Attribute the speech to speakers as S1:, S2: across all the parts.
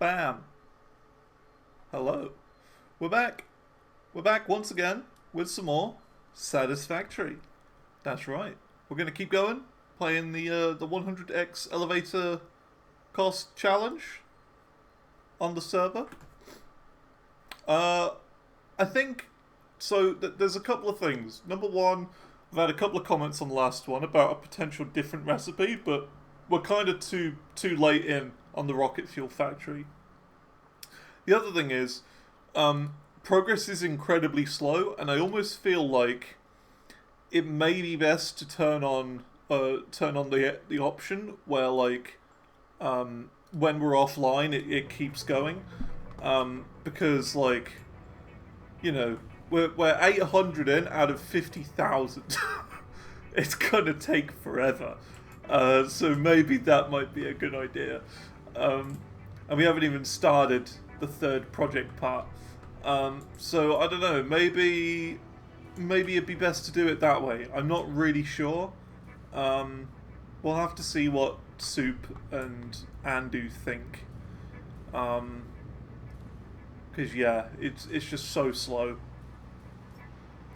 S1: Bam. Hello. We're back. We're back once again with some more Satisfactory. That's right. We're going to keep going, playing the 100x elevator cost challenge on the server. I think, so there's a couple of things. Number one, I've had a couple of comments on the last one about a potential different recipe, but we're kind of too late in on the rocket fuel factory. The other thing is, progress is incredibly slow, and I almost feel like it may be best to turn on the option where, like, when we're offline, it keeps going, because, like, you know, we're 800 in out of 50,000. It's gonna take forever, so maybe that might be a good idea. And we haven't even started the third project part. So I don't know, maybe it'd be best to do it that way. I'm not really sure. We'll have to see what Soup and Andu think. Because yeah, it's just so slow.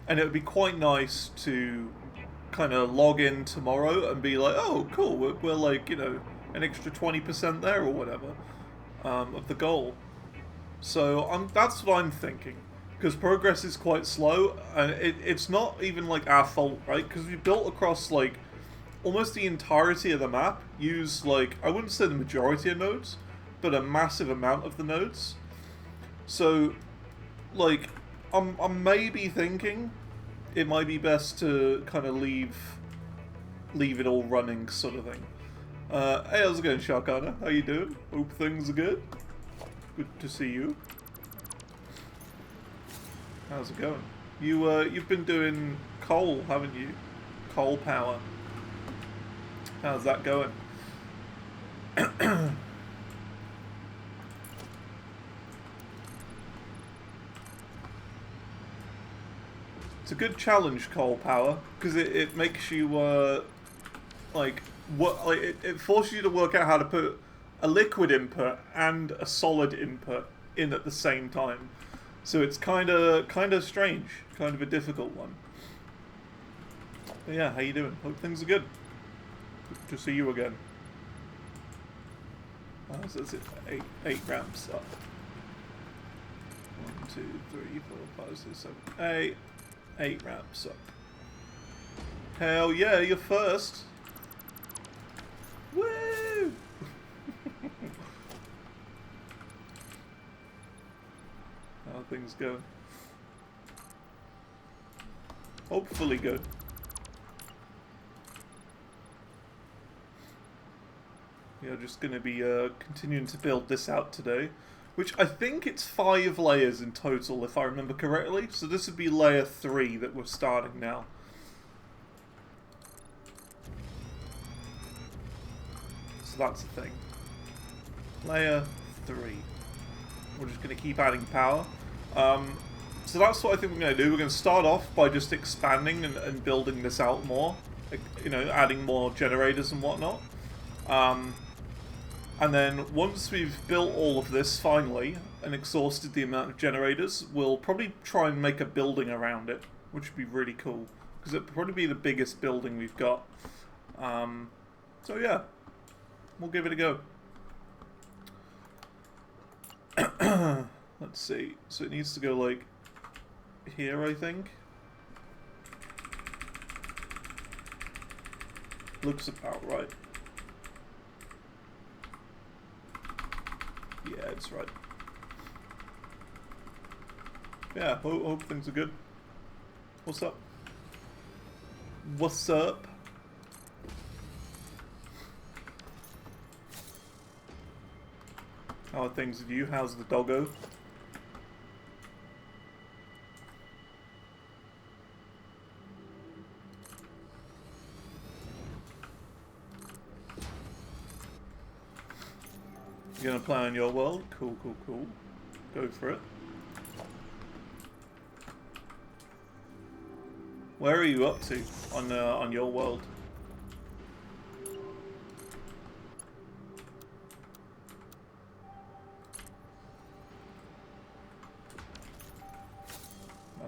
S1: And it would be quite nice to kind of log in tomorrow and be like, oh cool, we're like, you know, an extra 20% there or whatever, of the goal. So that's what I'm thinking, because progress is quite slow, and it's not even like our fault, right? Because we built across like almost the entirety of the map, use like, I wouldn't say the majority of nodes, but a massive amount of the nodes. So like, I'm maybe thinking it might be best to kind of leave it all running, sort of thing. Hey, how's it going, Sharkana? How you doing? Hope things are good. Good to see you. How's it going? You've been doing coal, haven't you? Coal power. How's that going? It's a good challenge, coal power, because it makes you like it forces you to work out how to put a liquid input and a solid input in at the same time. So it's kind of strange, kind of a difficult one. But yeah, how you doing? Hope things are good. Good to see you again. So that's it. Eight ramps up. 1, 2, 3, 4, 5, 6, 7, 8. 8 ramps up. Hell yeah, you're first. Woo! How are things going? Hopefully good. We are just going to be continuing to build this out today, which I think it's 5 layers in total, if I remember correctly. So this would be layer 3 that we're starting now. So that's the thing. Layer 3. We're just going to keep adding power. So that's what I think we're going to do. We're going to start off by just expanding and building this out more. Like, you know, adding more generators and whatnot. And then once we've built all of this finally and exhausted the amount of generators, we'll probably try and make a building around it, which would be really cool, because it'd probably be the biggest building we've got. So yeah, we'll give it a go. Let's see. So it needs to go like here, I think. Looks about right. Yeah, it's right. Yeah, hope things are good. What's up? What's up? How are things with you? How's the doggo? You're gonna play on your world? Cool, cool, cool. Go for it. Where are you up to on your world?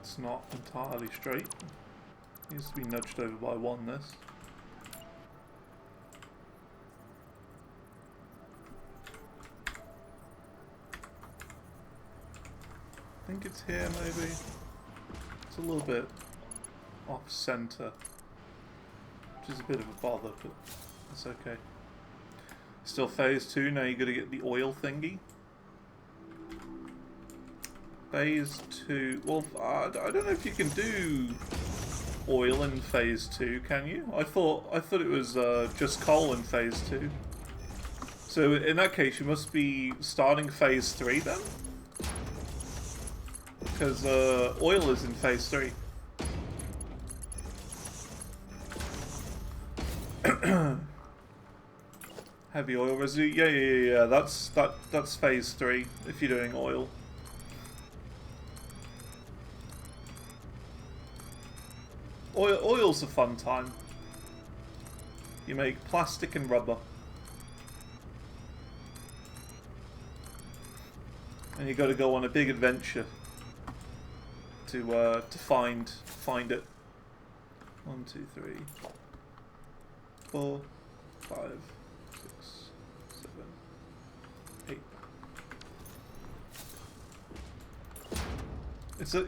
S1: That's not entirely straight. Needs to be nudged over by one, this. I think it's here, maybe. It's a little bit off center, which is a bit of a bother, but that's okay. Still phase 2, now you gotta get the oil thingy. Phase 2, well, I don't know if you can do oil in phase 2, can you? I thought it was just coal in phase 2. So in that case, you must be starting phase 3 then? Because oil is in phase 3. Heavy oil residue? Yeah. That's phase 3 if you're doing oil. Oil's a fun time. You make plastic and rubber. And you gotta go on a big adventure to find it. 1, 2, 3, 4, 5, 6, 7, 8.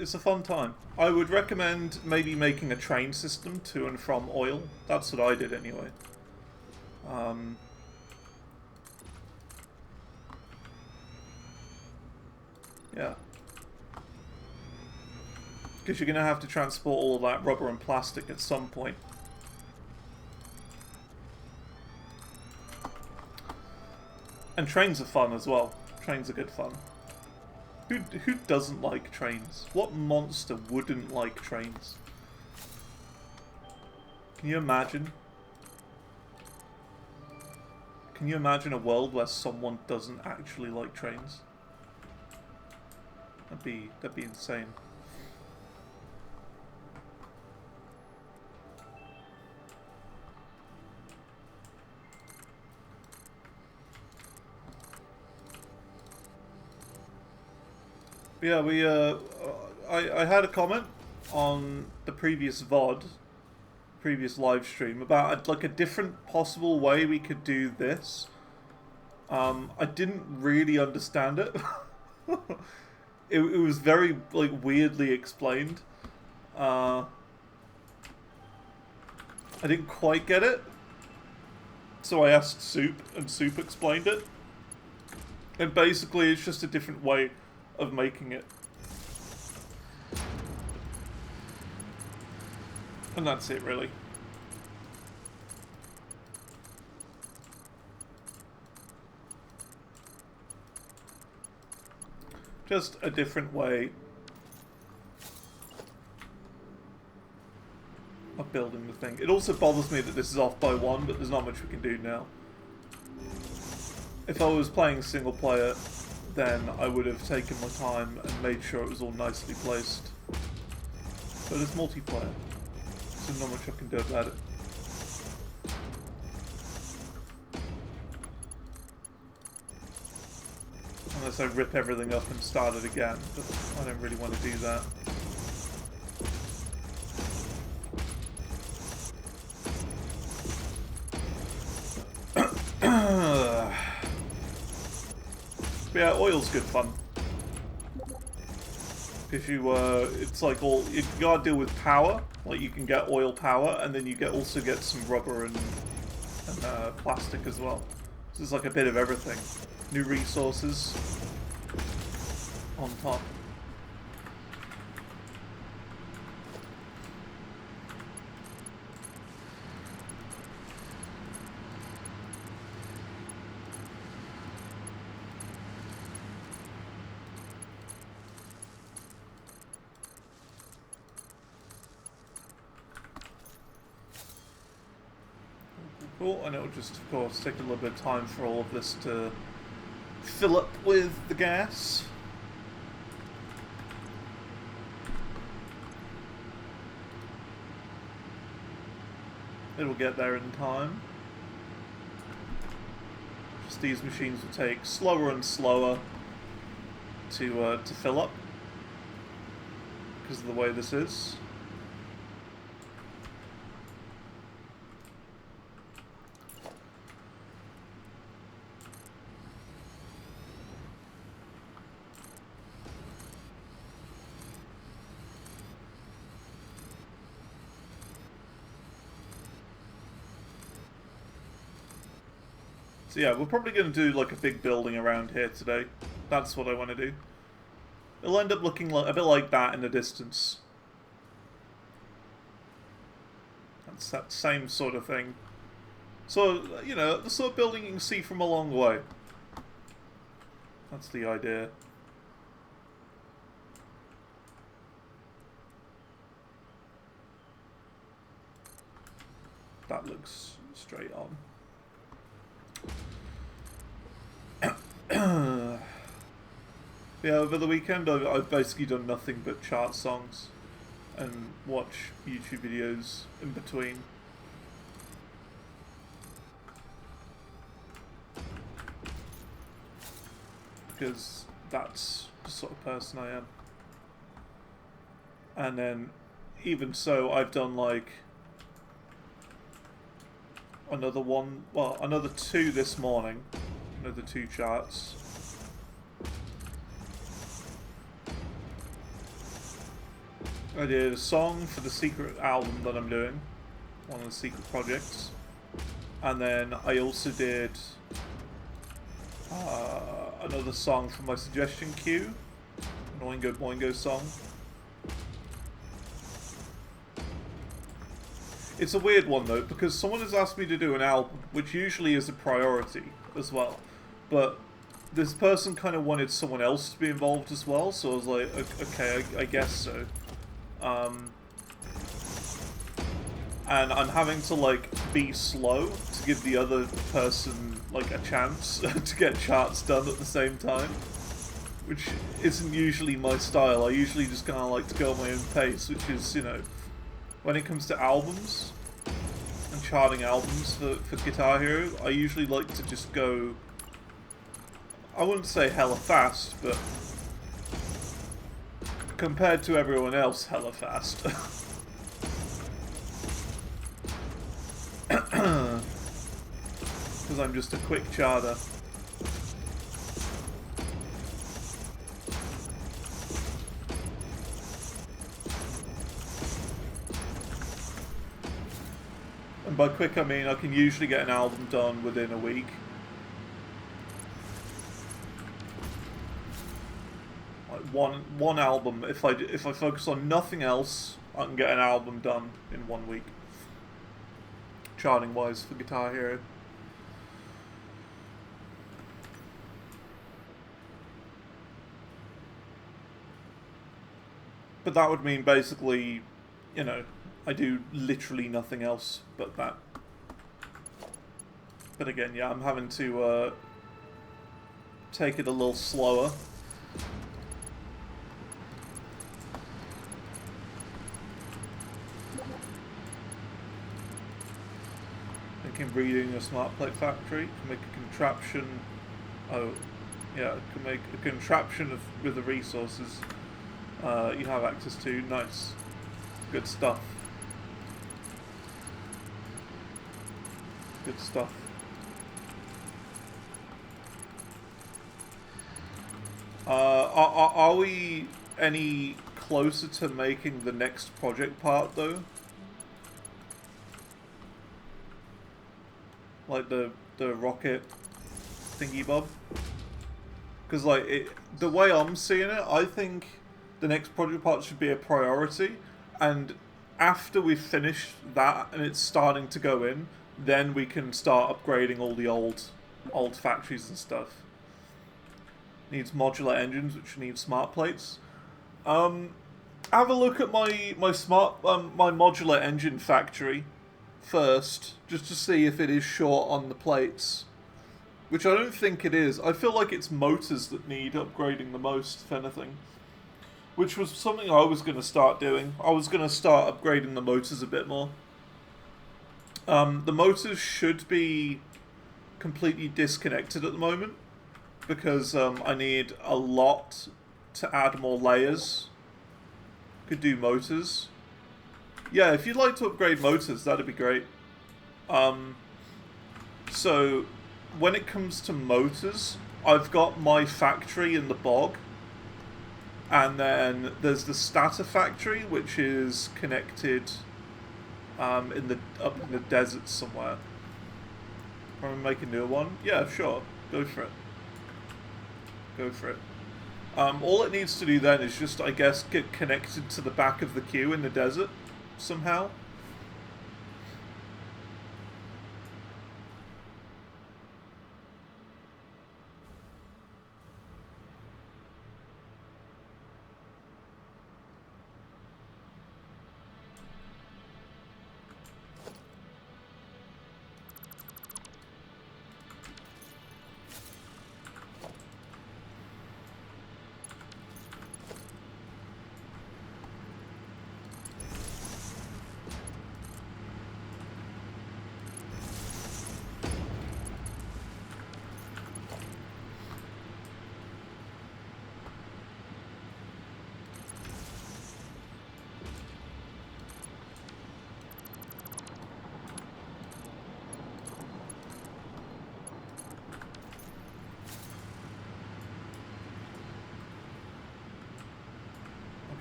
S1: It's a fun time. I would recommend maybe making a train system to and from oil. That's what I did anyway. Yeah. Because you're going to have to transport all of that rubber and plastic at some point. And trains are fun as well. Trains are good fun. Who doesn't like trains? What monster wouldn't like trains? Can you imagine? Can you imagine a world where someone doesn't actually like trains? That'd be insane. Yeah, I had a comment on the previous VOD, previous live stream, about like a different possible way we could do this. I didn't really understand it. It was very like weirdly explained. I didn't quite get it, so I asked Soup, and Soup explained it. And basically, it's just a different way of making it. And that's it, really. Just a different way of building the thing. It also bothers me that this is off by 1, but there's not much we can do now. If I was playing single player, then I would have taken my time and made sure it was all nicely placed. But it's multiplayer, so not much I can do about it. Unless I rip everything up and start it again, but I don't really want to do that. But yeah, oil's good fun. If you, it's like you gotta deal with power. Like you can get oil power, and then you also get some rubber and plastic as well. So it's like a bit of everything. New resources on top. Cool, and it'll just, of course, take a little bit of time for all of this to fill up with the gas. It'll get there in time. Just these machines will take slower and slower to fill up. because of the way this is. So yeah, we're probably going to do like a big building around here today. That's what I want to do. It'll end up looking like, a bit like that in the distance. That's that same sort of thing. So, you know, the sort of building you can see from a long way. That's the idea. That looks straight on. Yeah, over the weekend I've basically done nothing but chart songs and watch YouTube videos in between. Because that's the sort of person I am. And then, even so, I've done like another one, well, another 2 this morning. Another 2 charts. I did a song for the secret album that I'm doing, one of the secret projects, and then I also did another song for my suggestion queue, an Oingo Boingo song. It's a weird one though, because someone has asked me to do an album, which usually is a priority as well, but this person kind of wanted someone else to be involved as well, so I was like, okay, I guess so. And I'm having to like be slow to give the other person like a chance to get charts done at the same time, which isn't usually my style. I usually just kind of like to go at my own pace, which is, you know, when it comes to albums and charting albums for Guitar Hero, I usually like to just go, I wouldn't say hella fast, but compared to everyone else, hella fast. Because I'm just a quick charter. And by quick I mean I can usually get an album done within a week. One album. If I focus on nothing else, I can get an album done in 1 week. Charting wise for Guitar Hero. But that would mean basically, you know, I do literally nothing else but that. But again, yeah, I'm having to take it a little slower. Reading a smart plate factory can make a contraption. Oh, yeah, can make a contraption with the resources you have access to. Nice, good stuff. Good stuff. Are we any closer to making the next project part though? Like the rocket thingy bob, because like the way I'm seeing it, I think the next project part should be a priority, and after we've finished that and it's starting to go in, then we can start upgrading all the old factories and stuff. Needs modular engines, which need smart plates. Have a look at my modular engine factory first, just to see if it is short on the plates, which I don't think it is. I feel like it's motors that need upgrading the most, if anything, which was something I was going to start doing. I was going to start upgrading the motors a bit more. The motors should be completely disconnected at the moment, because I need a lot to add more layers Could do motors. Yeah, if you'd like to upgrade motors, that'd be great. So, when it comes to motors, I've got my factory in the bog. And then there's the Satisfactory, which is connected up in the desert somewhere. Want to make a new one? Yeah, sure. Go for it. Go for it. All it needs to do then is just, I guess, get connected to the back of the queue in the desert somehow.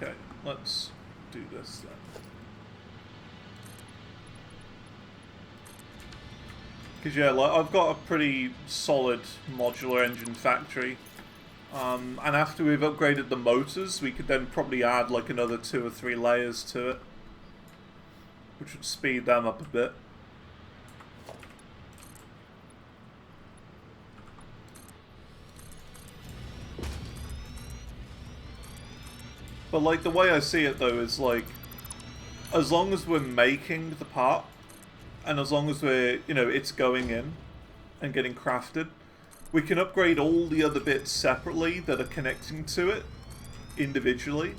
S1: Okay, let's do this then. Because yeah, like, I've got a pretty solid modular engine factory. And after we've upgraded the motors, we could then probably add like another 2 or 3 layers to it, which would speed them up a bit. But like, the way I see it though is like, as long as we're making the part, and as long as we're, you know, it's going in and getting crafted, we can upgrade all the other bits separately that are connecting to it individually.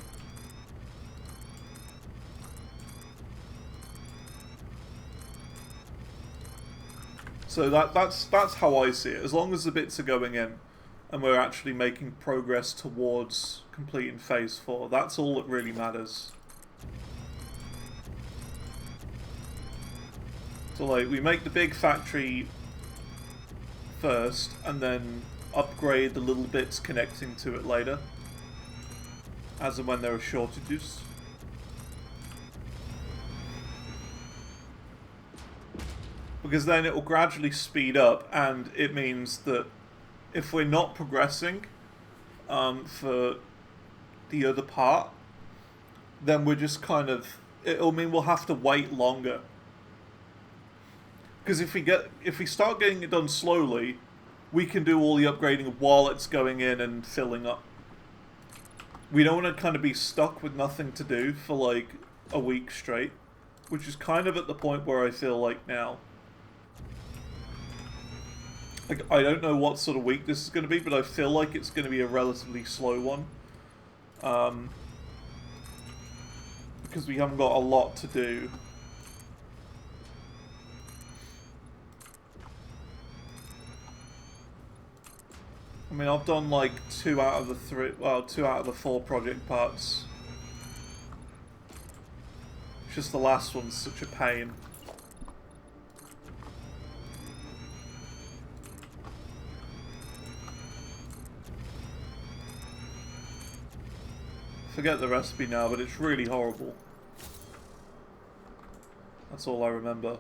S1: So that's how I see it. As long as the bits are going in and we're actually making progress towards completing phase 4, that's all that really matters. So like, we make the big factory first and then upgrade the little bits connecting to it later, as and when there are shortages. Because then it will gradually speed up, and it means that if we're not progressing for the other part, then we're just kind of, it'll mean we'll have to wait longer. Because if we start getting it done slowly, we can do all the upgrading while it's going in and filling up. We don't want to kind of be stuck with nothing to do for like a week straight, which is kind of at the point where I feel like now. Like, I don't know what sort of week this is going to be, but I feel like it's going to be a relatively slow one. Because we haven't got a lot to do. I mean, I've done like 2 out of the 3, well, 2 out of the 4 project parts. It's just the last one's such a pain. Forget the recipe now, but it's really horrible. That's all I remember.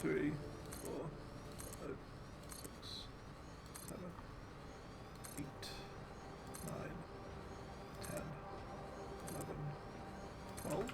S1: Three, 4, 5, 6, 7, 8, 9, 10, 11, 12.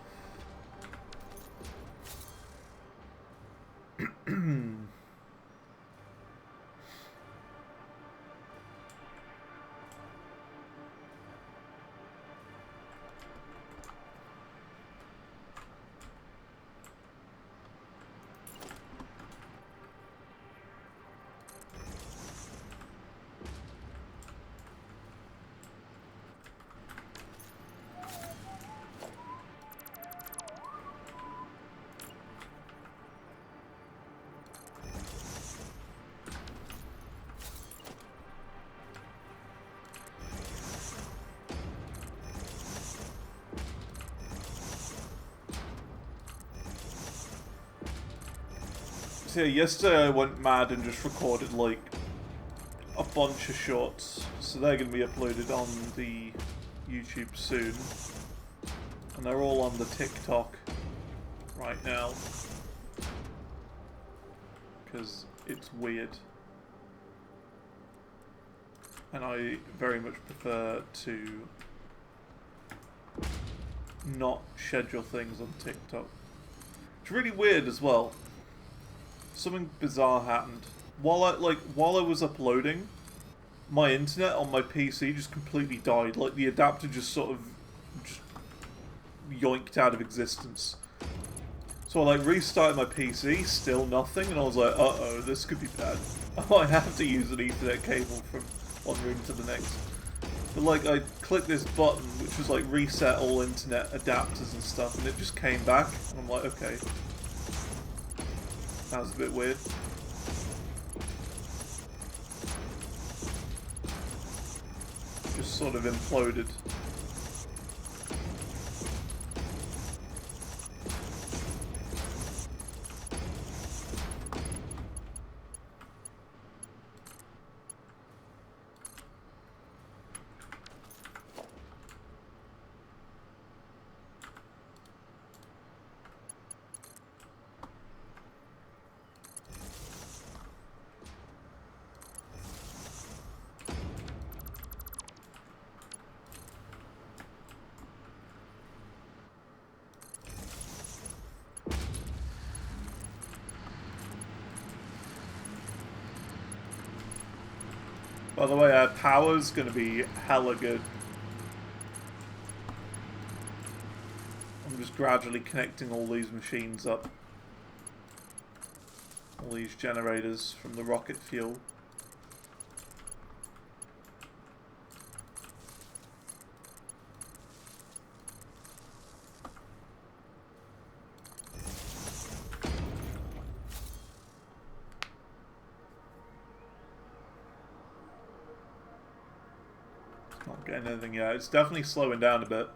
S1: So yeah, yesterday I went mad and just recorded like a bunch of shorts, so they're going to be uploaded on the YouTube soon, and they're all on the TikTok right now, because it's weird, and I very much prefer to not schedule things on TikTok. It's really weird as well. Something bizarre happened. While I was uploading, my internet on my PC just completely died. Like, the adapter just sort of just yoinked out of existence. So I like restarted my PC, still nothing, and I was like, uh-oh, this could be bad. I have to use an Ethernet cable from one room to the next. But like, I clicked this button, which was like reset all internet adapters and stuff, and it just came back, and I'm like, okay. That was a bit weird. Just sort of imploded. By the way, our power's gonna be hella good. I'm just gradually connecting all these machines up. All these generators from the rocket fuel. Not getting anything yet. It's definitely slowing down a bit.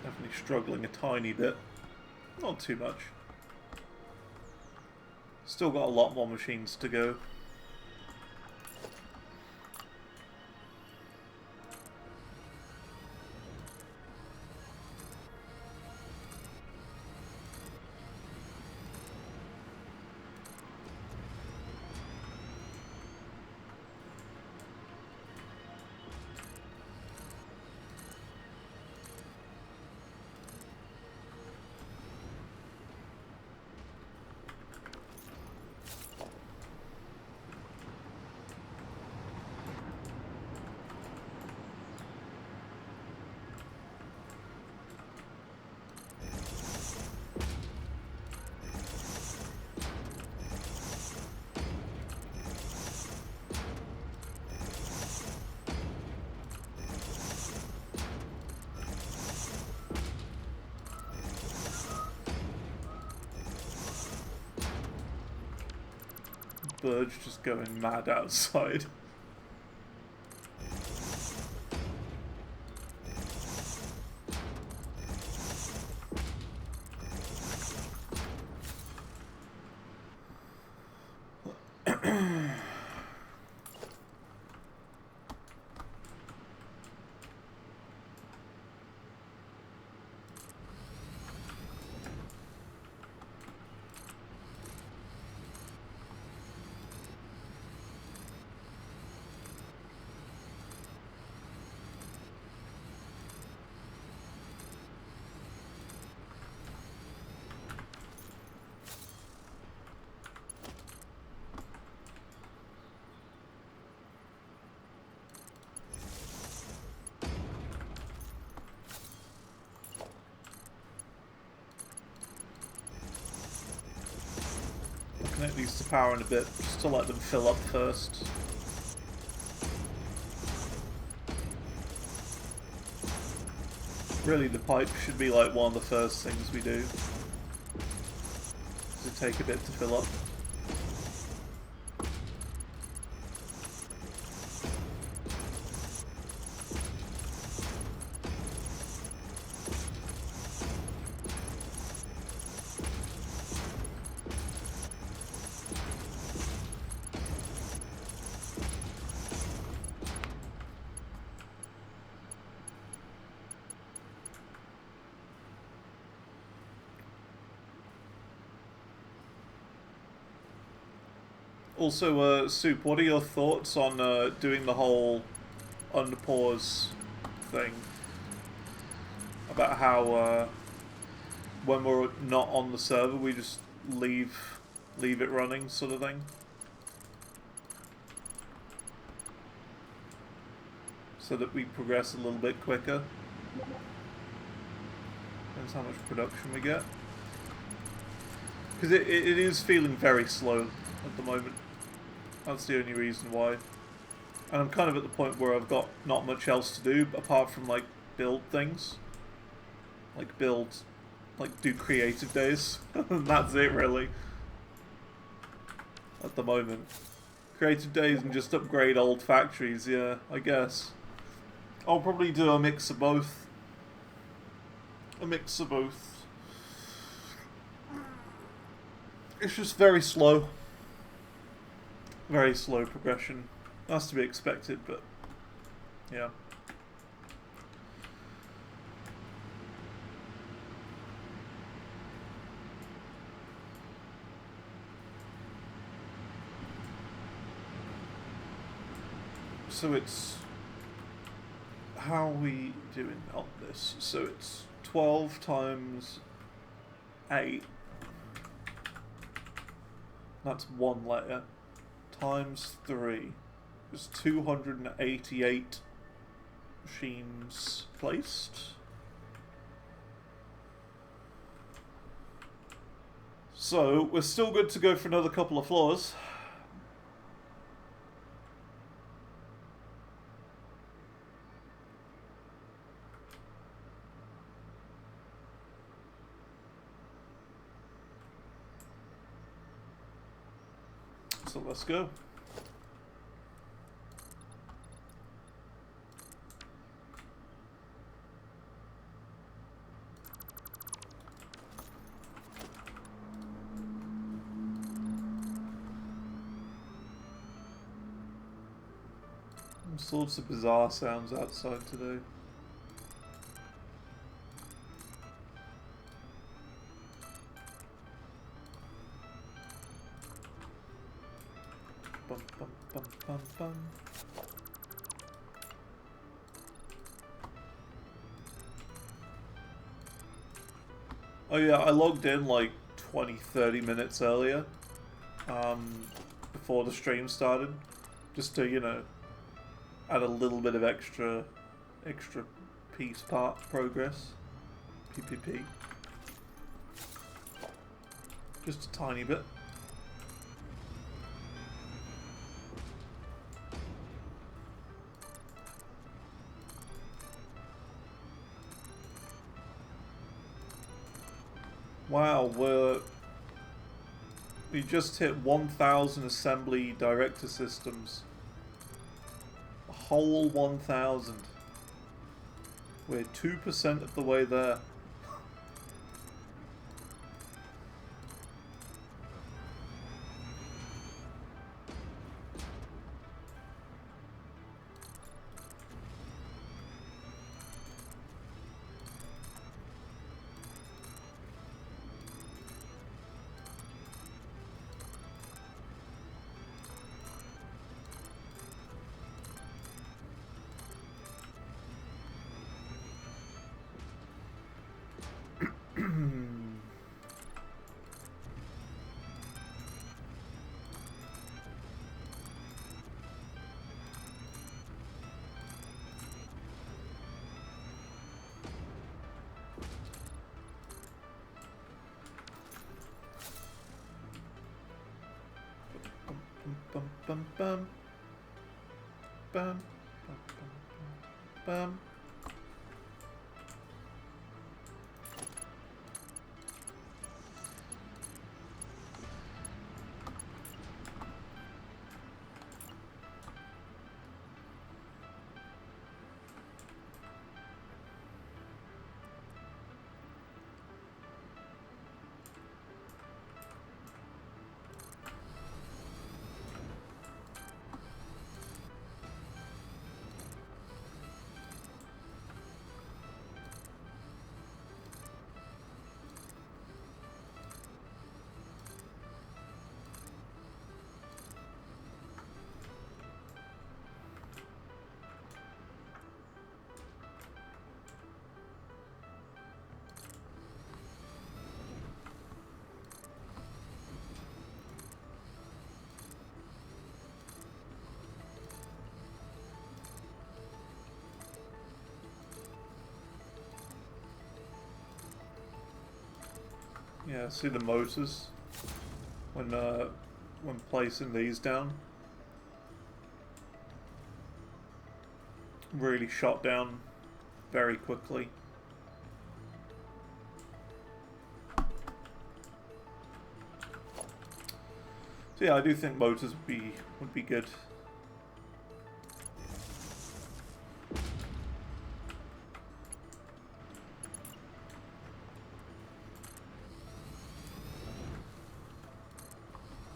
S1: Definitely struggling a tiny bit. Not too much. Still got a lot more machines to go. Bird's just going mad outside. Connect these to power in a bit, just to let them fill up first. Really, the pipe should be like one of the first things we do. To take a bit to fill up. Also, Soup, what are your thoughts on doing the whole unpause thing? About how when we're not on the server, we just leave it running, sort of thing. So that we progress a little bit quicker. Depends how much production we get. Because it is feeling very slow at the moment. That's the only reason why. And I'm kind of at the point where I've got not much else to do apart from like build things. Like do creative days. And that's it really. At the moment. Creative days and just upgrade old factories, yeah, I guess. I'll probably do a mix of both. A mix of both. It's just very slow. Very slow progression. That's to be expected, but yeah. So it's... How are we doing on this? So it's 12 times 8. That's one layer. Times 3 is 288 machines placed. So we're still good to go for another couple of floors. So let's go. All sorts of bizarre sounds outside today. Bum, bum, bum, bum, bum. Oh yeah, I logged in like 20-30 minutes earlier, before the stream started, just to, you know, add a little bit of extra piece part progress, PPP, just a tiny bit. Wow, we just hit 1,000 assembly director systems. A whole 1,000. We're 2% of the way there. Bum, bum, bum. Bum, bum, bum, bum. Yeah, see the motors when placing these down. Really shot down very quickly. So yeah, I do think motors would be good.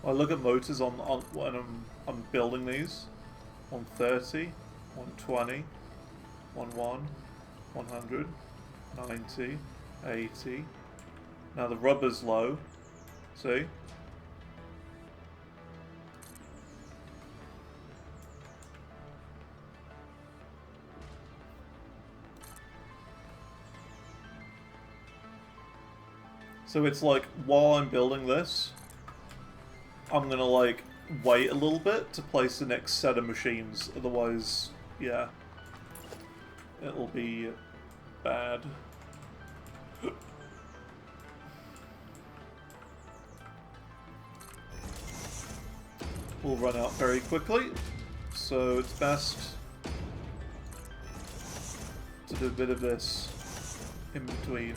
S1: I look at motors on when I'm building these. 130, 120, 11, 100, 90, 80. Now the rubber's low. See? So it's like, while I'm building this, I'm gonna like wait a little bit to place the next set of machines, otherwise, yeah, it'll be bad. Will run out very quickly, so it's best to do a bit of this in between.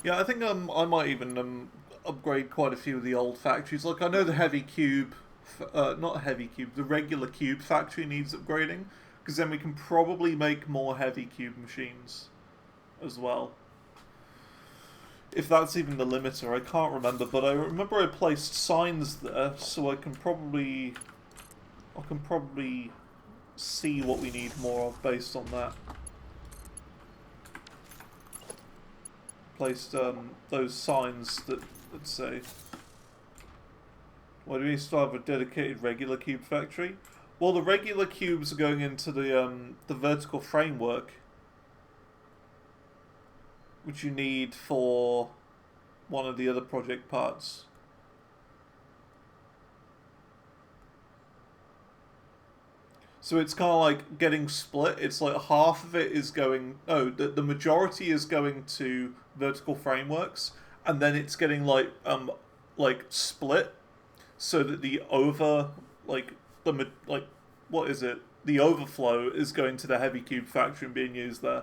S1: Yeah, I think I might even upgrade quite a few of the old factories. Like, I know the heavy cube, not heavy cube, the regular cube factory needs upgrading, because then we can probably make more heavy cube machines as well. If that's even the limiter, I can't remember, but I remember I placed signs there, so I can probably see what we need more of based on that. Placed those signs that say, why do we still have a dedicated regular cube factory? Well, the regular cubes are going into the vertical framework, which you need for one of the other project parts. So it's kind of like getting split. It's like half of it is going... Oh, the majority is going to vertical frameworks, and then it's getting like split, so that the what is it? The overflow is going to the heavy cube factory and being used there.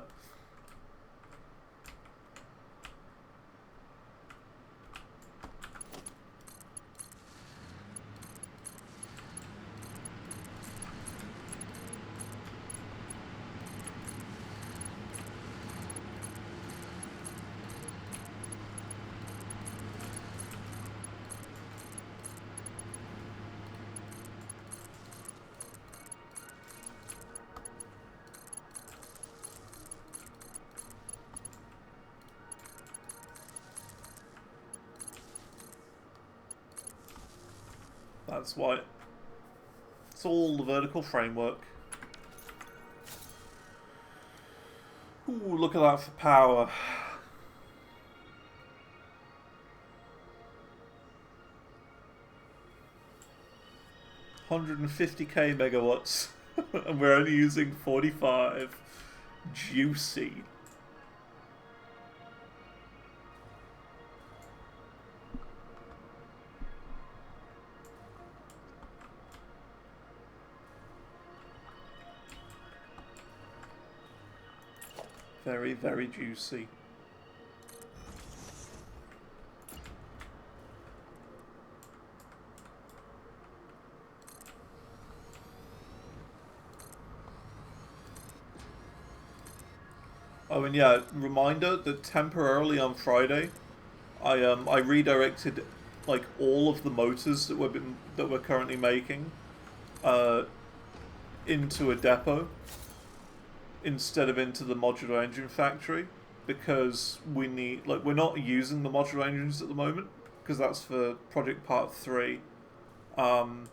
S1: That's why. It's all the vertical framework. Ooh, look at that for power. $150k megawatts. And we're only using 45. Juicy. Very, very juicy. Oh, and yeah, reminder that temporarily on Friday, I redirected like all of the motors that we're currently making uh, into a depot instead of into the modular engine factory because we need like we're not using the modular engines at the moment because that's for project part 3, and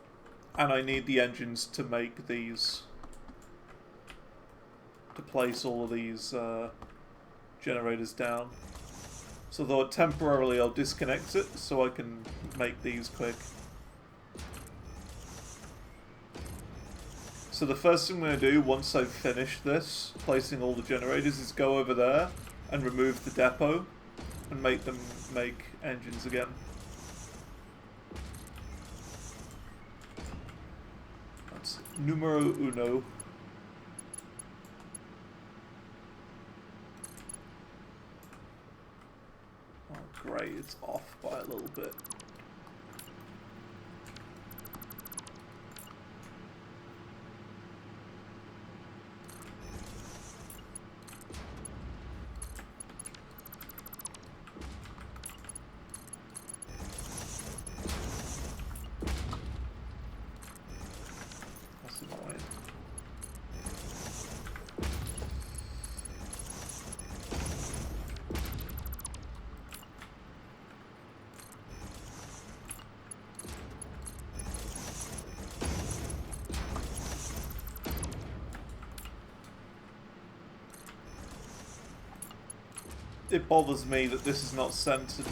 S1: I need the engines to make these to place all of these generators down. So though temporarily I'll disconnect it so I can make these quick. So the first thing I'm going to do once I've finished this, placing all the generators, is go over there and remove the depot and make them make engines again. That's numero uno. Oh great, it's off by a little bit. It bothers me that this is not centered.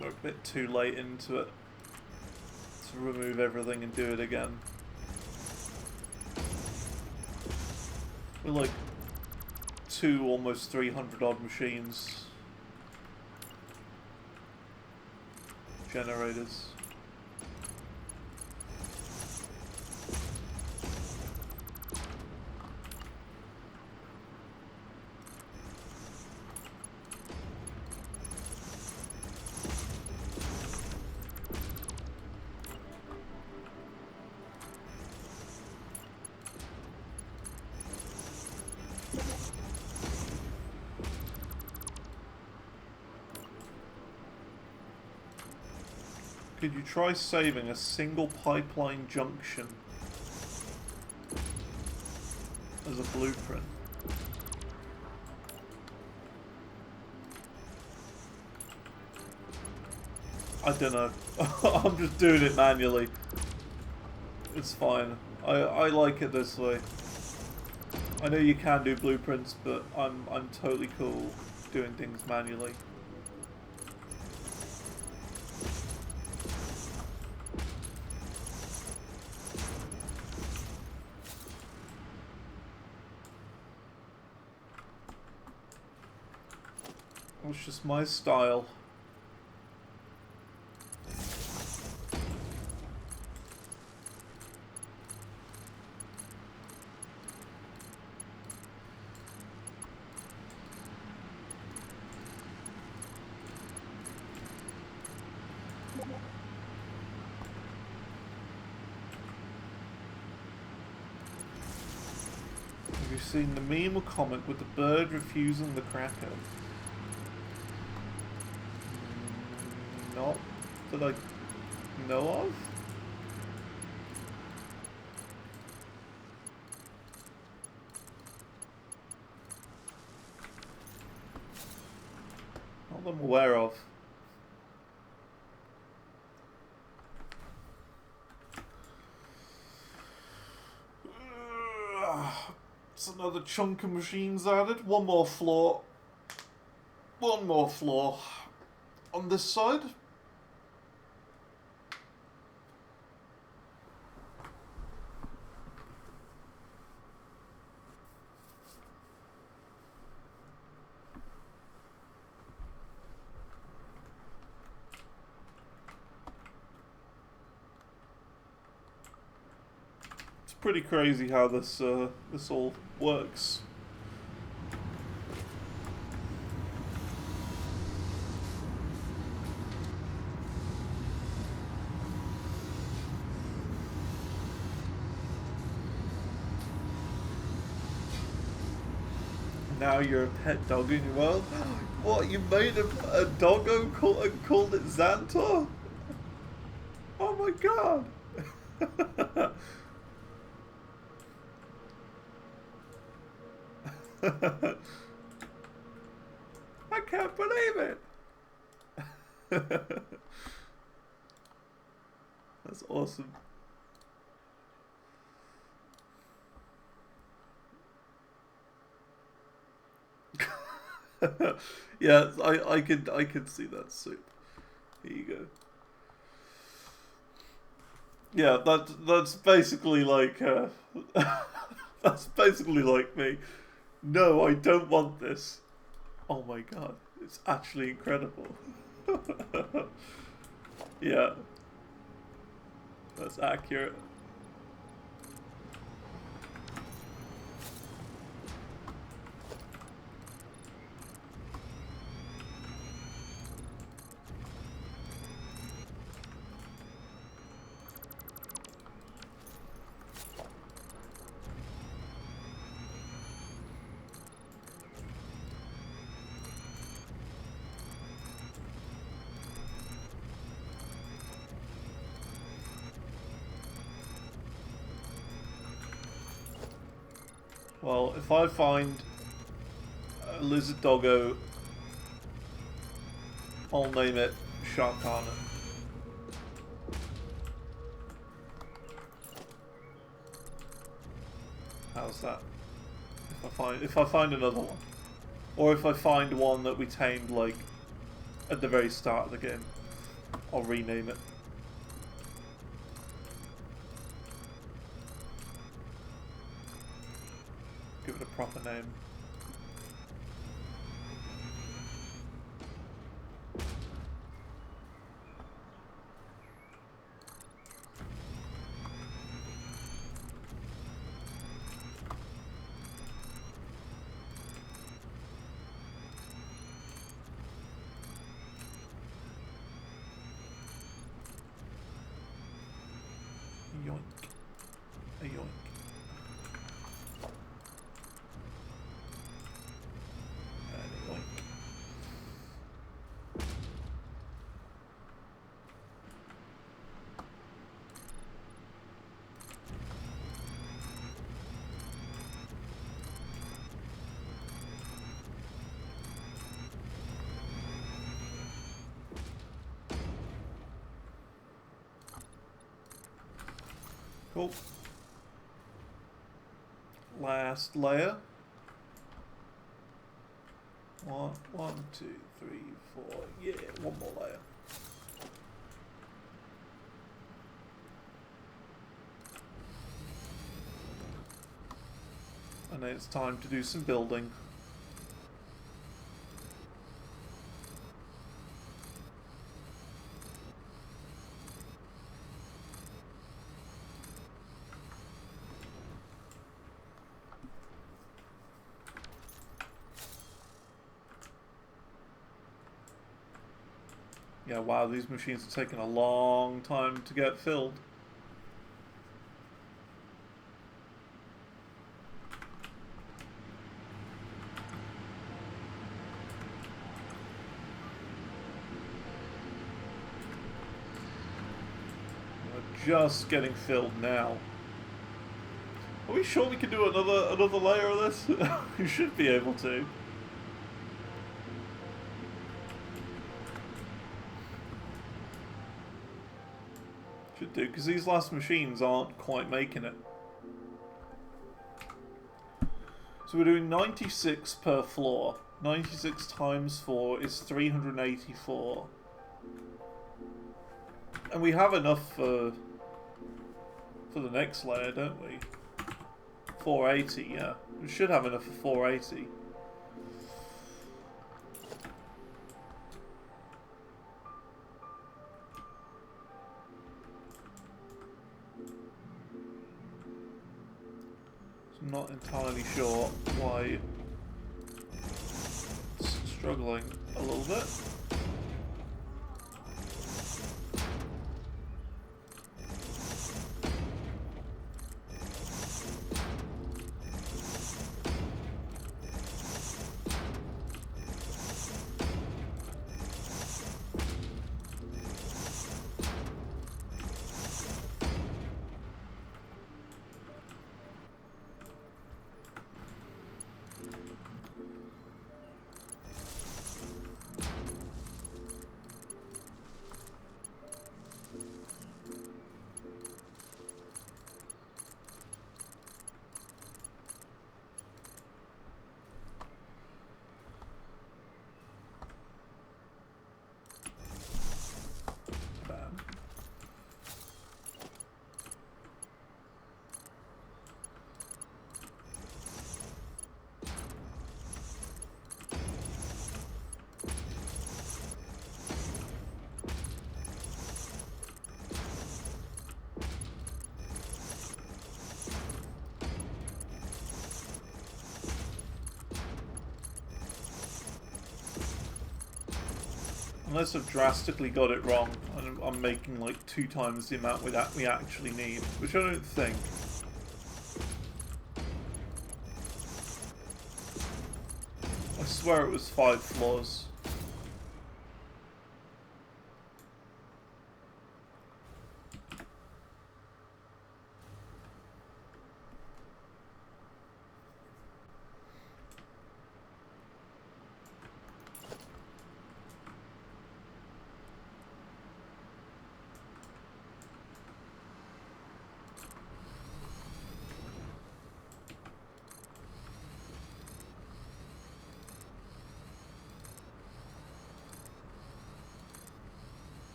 S1: We're a bit too late into it to remove everything and do it again. We're like almost 300 odd machines. Generators. Could you try saving a single pipeline junction as a blueprint? I don't know. I'm just doing it manually. It's fine. I like it this way. I know you can do blueprints, but I'm totally cool doing things manually. It's just my style. Have you seen the meme or comic with the bird refusing the cracker? Not that I know of. Not that I'm aware of. It's another chunk of machines added. One more floor. One more floor. On this side. It's pretty crazy how this all works. now you're a pet dog in your world. What, you made a doggo and called it Zantor? Oh my god! I can't believe it! That's awesome. Yeah, I could see that soup. Here you go. Yeah, that's basically like that's basically like me. No, I don't want this. Oh my god, it's actually incredible. Yeah, that's accurate. Well, if I find a lizard doggo, I'll name it Sharkana. How's that? If I find another one, or if I find one that we tamed like at the very start of the game, I'll rename it. Give it a proper name. Yoink. A yoink. And a yoink. Cool. Last layer. One, two, three, four. Yeah, one more layer. And then it's time to do some building. Yeah, wow, these machines are taking a long time to get filled. We're just getting filled now. Are we sure we can do another layer of this? We should be able to. Should do, because these last machines aren't quite making it. So we're doing 96 per floor. 96 times 4 is 384. And we have enough for the next layer, don't we? 480, yeah. We should have enough for 480. I'm not entirely sure why it's struggling a little bit. Unless I've drastically got it wrong, and I'm making like 2 times the amount we actually need, which I don't think. I swear it was 5 floors.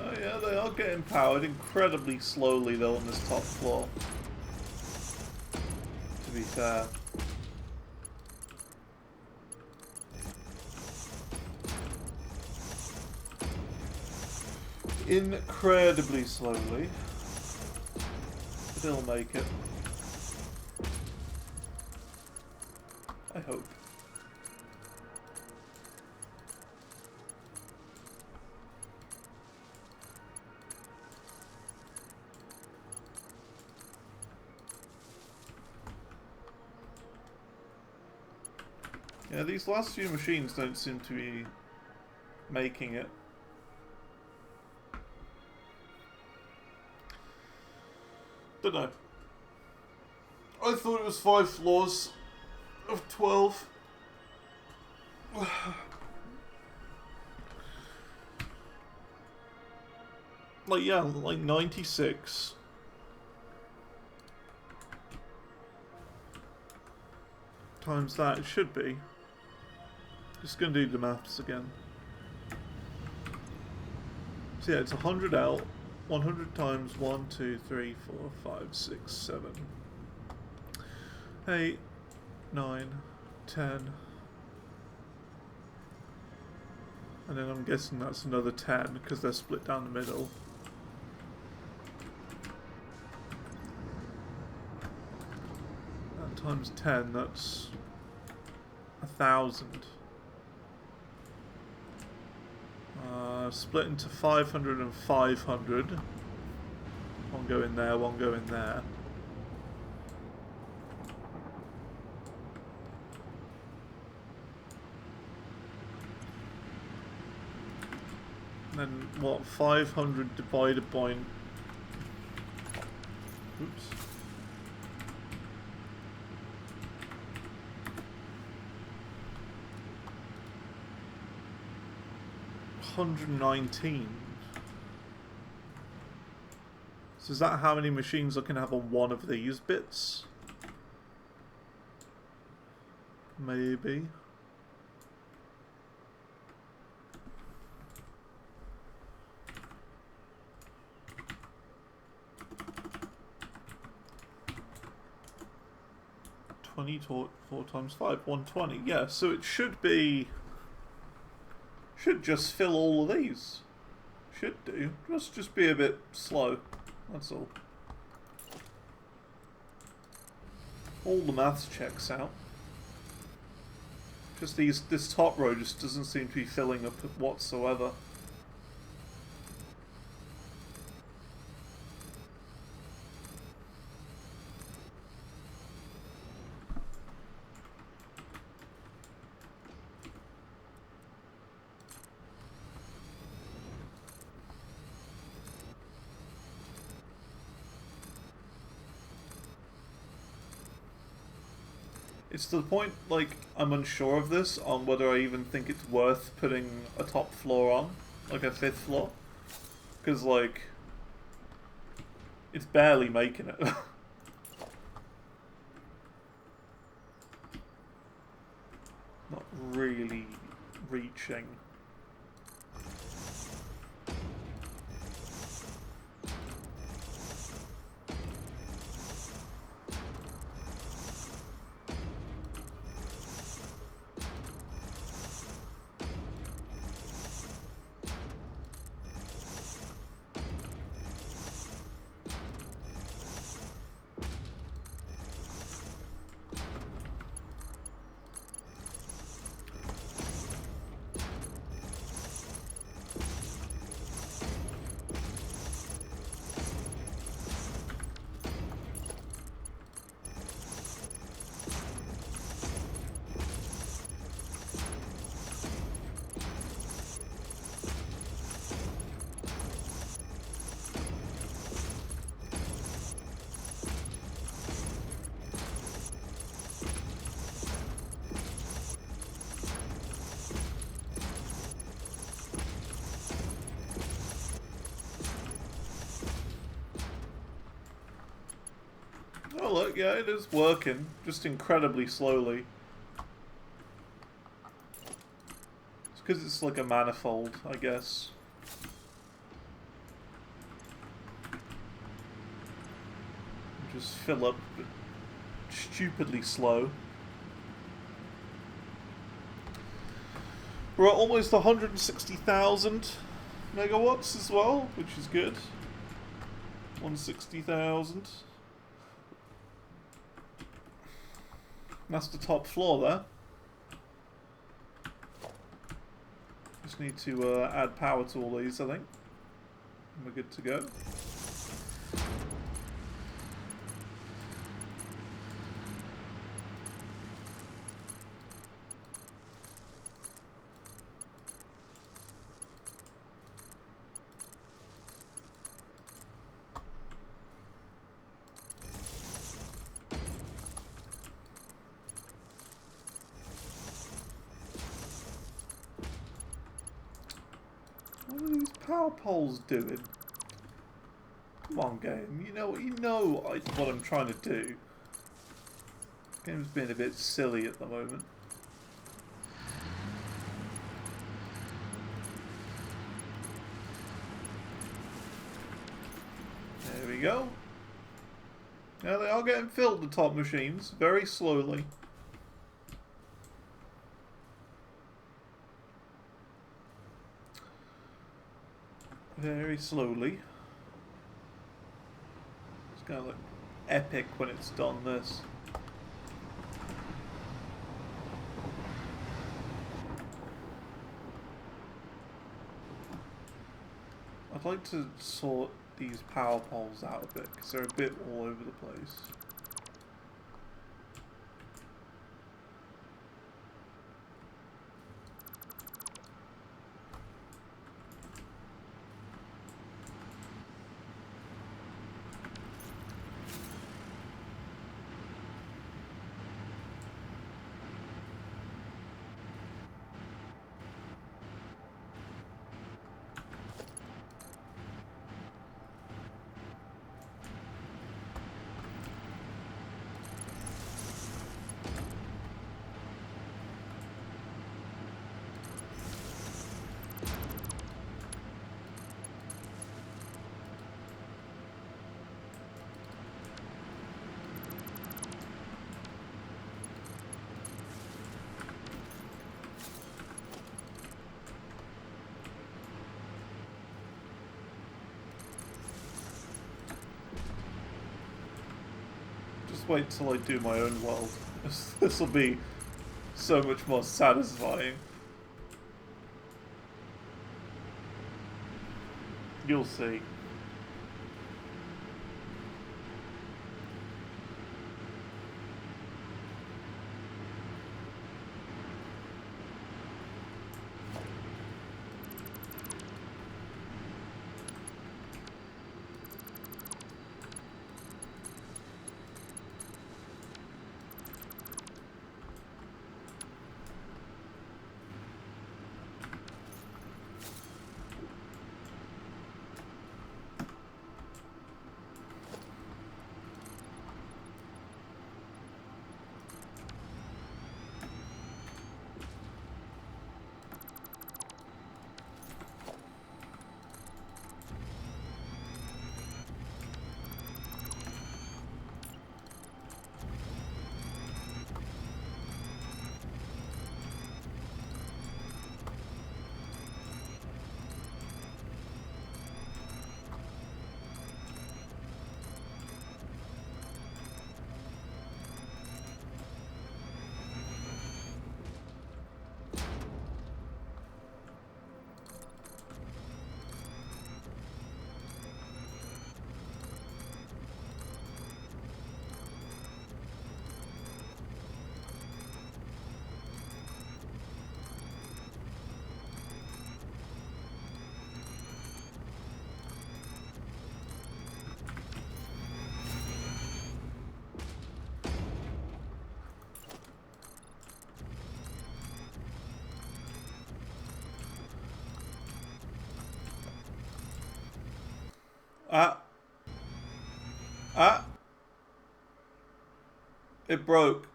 S1: Oh yeah, they are getting powered incredibly slowly though on this top floor. To be fair. Incredibly slowly. They'll make it. I hope. Yeah, these last few machines don't seem to be making it. Don't know. I thought it was 5 floors of 12. Like, yeah, like 96. Times that, it should be. Just gonna do the maths again. So yeah, it's 100 out. 100 times 1, 2, 3, 4, 5, 6, 7, 8, 9, 10. And then I'm guessing that's another 10 because they're split down the middle. That times 10, that's 1,000. Split into 500 and 500. One go in there, one go in there. And then what, 500 divided by... Oops. $119. So is that how many machines I can have on one of these bits? Maybe. $24 times 5, 120. Yeah, so it should be... Should just fill all of these. Should do. Just be a bit slow. That's all. All the maths checks out. Just this top row just doesn't seem to be filling up whatsoever. It's to the point, like, I'm unsure of this, on whether I even think it's worth putting a top floor on, like a 5th floor. Because, like, it's barely making it. Not really reaching. Oh look, yeah, it is working. Just incredibly slowly. It's because it's like a manifold, I guess. Just fill up, but stupidly slow. We're at almost 160,000 megawatts as well, which is good. 160,000. That's the top floor there. Just need to add power to all these, I think. And we're good to go. What are these power poles doing? Come on, game. You know what I'm trying to do. Game's being a bit silly at the moment. There we go. Now they are getting filled, the top machines, very slowly. Very slowly. It's gonna look epic when it's done, this. I'd like to sort these power poles out a bit, because they're a bit all over the place. Just wait till I do my own world. This will be so much more satisfying. You'll see. Ah. Ah. It broke.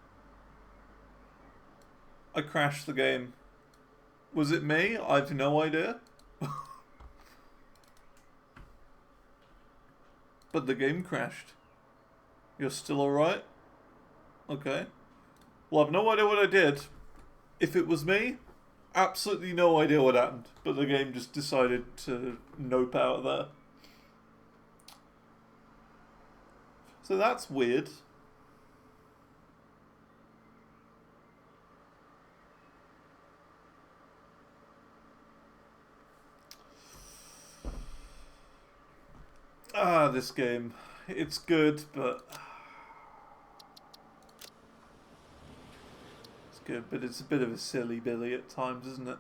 S1: I crashed the game. Was it me? I've no idea. But the game crashed. You're still alright? Okay. Well, I've no idea what I did. If it was me, absolutely no idea what happened. But the game just decided to nope out of there. So that's weird. Ah, this game. It's good, but... It's good, but it's a bit of a silly billy at times, isn't it?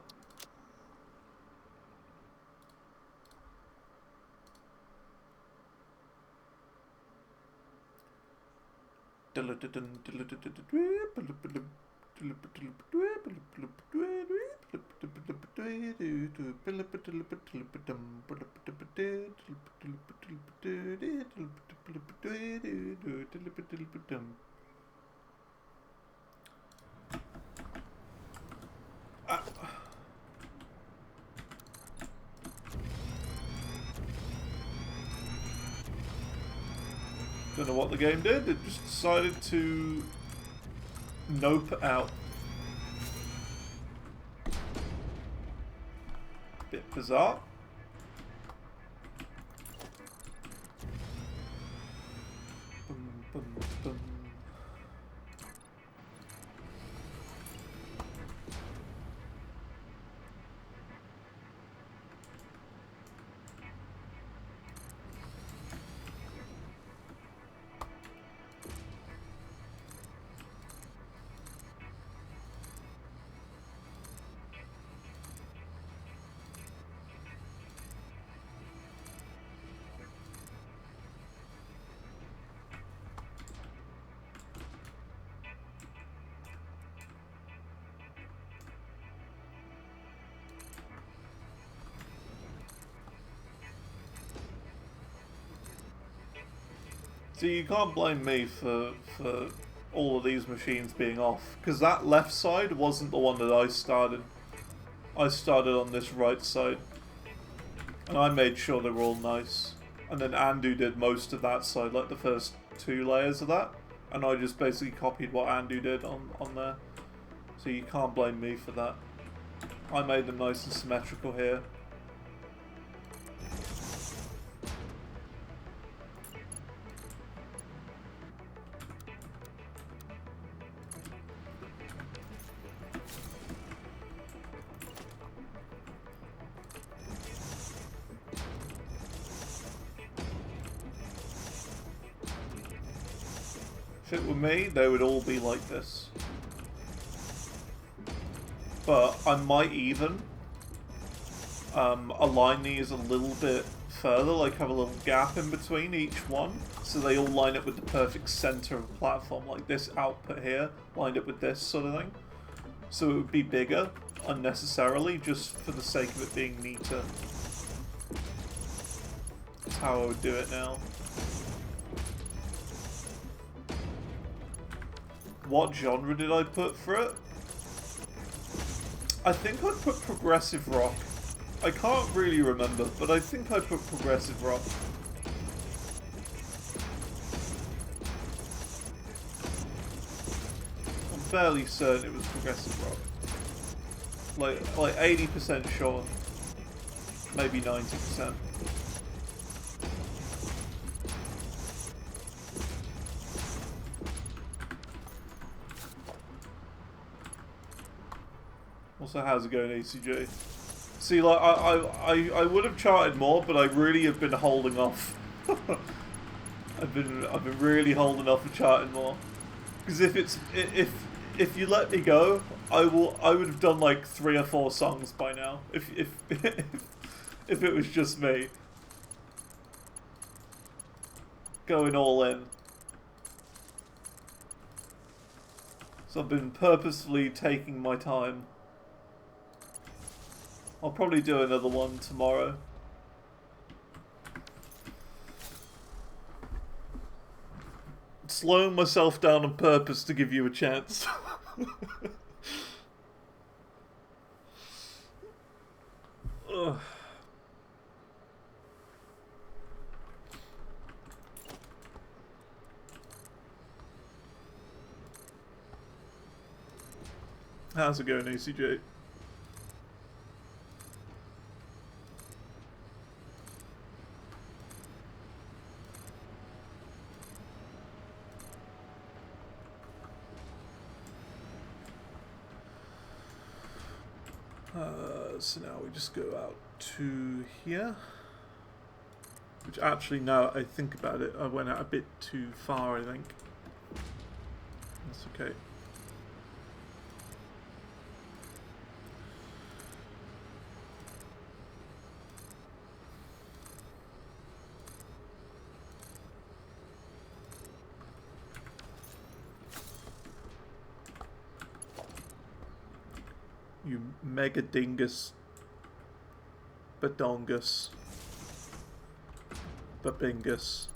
S1: Don't know what the game did. It just decided to nope out. Bit bizarre. Boom, boom, boom. See, you can't blame me for all of these machines being off, because that left side wasn't the one that I started. I started on this right side, and I made sure they were all nice. And then Andu did most of that side, like the first 2 layers of that, and I just basically copied what Andu did on there. So you can't blame me for that. I made them nice and symmetrical here. If it were me, they would all be like this. But I might even align these a little bit further, like have a little gap in between each one, so they all line up with the perfect center of the platform, like this output here, lined up with this sort of thing. So it would be bigger, unnecessarily, just for the sake of it being neater. That's how I would do it now. What genre did I put for it? I think I put progressive rock. I can't really remember, but I think I put progressive rock. I'm fairly certain it was progressive rock. Like 80% sure. Maybe 90%. Also, how's it going, ACJ? See, like, I would have charted more, but I really have been holding off. I've been really holding off for charting more. Because if you let me go, I would have done like 3 or 4 songs by now. If it was just me. Going all in. So I've been purposefully taking my time. I'll probably do another one tomorrow. slowing myself down on purpose to give you a chance. Ugh. How's it going, ACJ? So now we just go out to here. Which actually, now I think about it, I went out a bit too far, I think. That's okay. You mega dingus. Badongus. Babingus.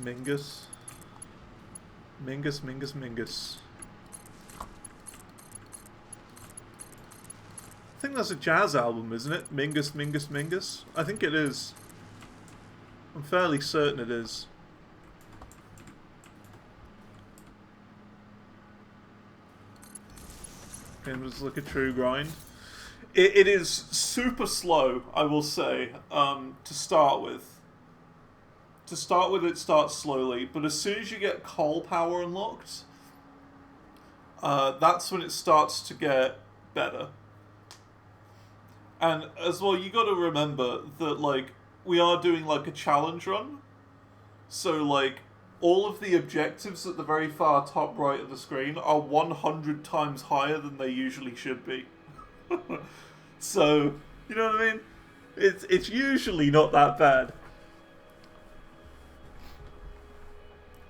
S1: Mingus. Mingus, Mingus, Mingus. I think that's a jazz album, isn't it? Mingus, Mingus, Mingus? I think it is. I'm fairly certain it is. Game was like a true grind. It is super slow, I will say, to start with. To start with, it starts slowly, but as soon as you get coal power unlocked, that's when it starts to get better. And as well, you got to remember that, like, we are doing, like, a challenge run. So, like, all of the objectives at the very far top right of the screen are 100 times higher than they usually should be. So, you know what I mean? It's usually not that bad.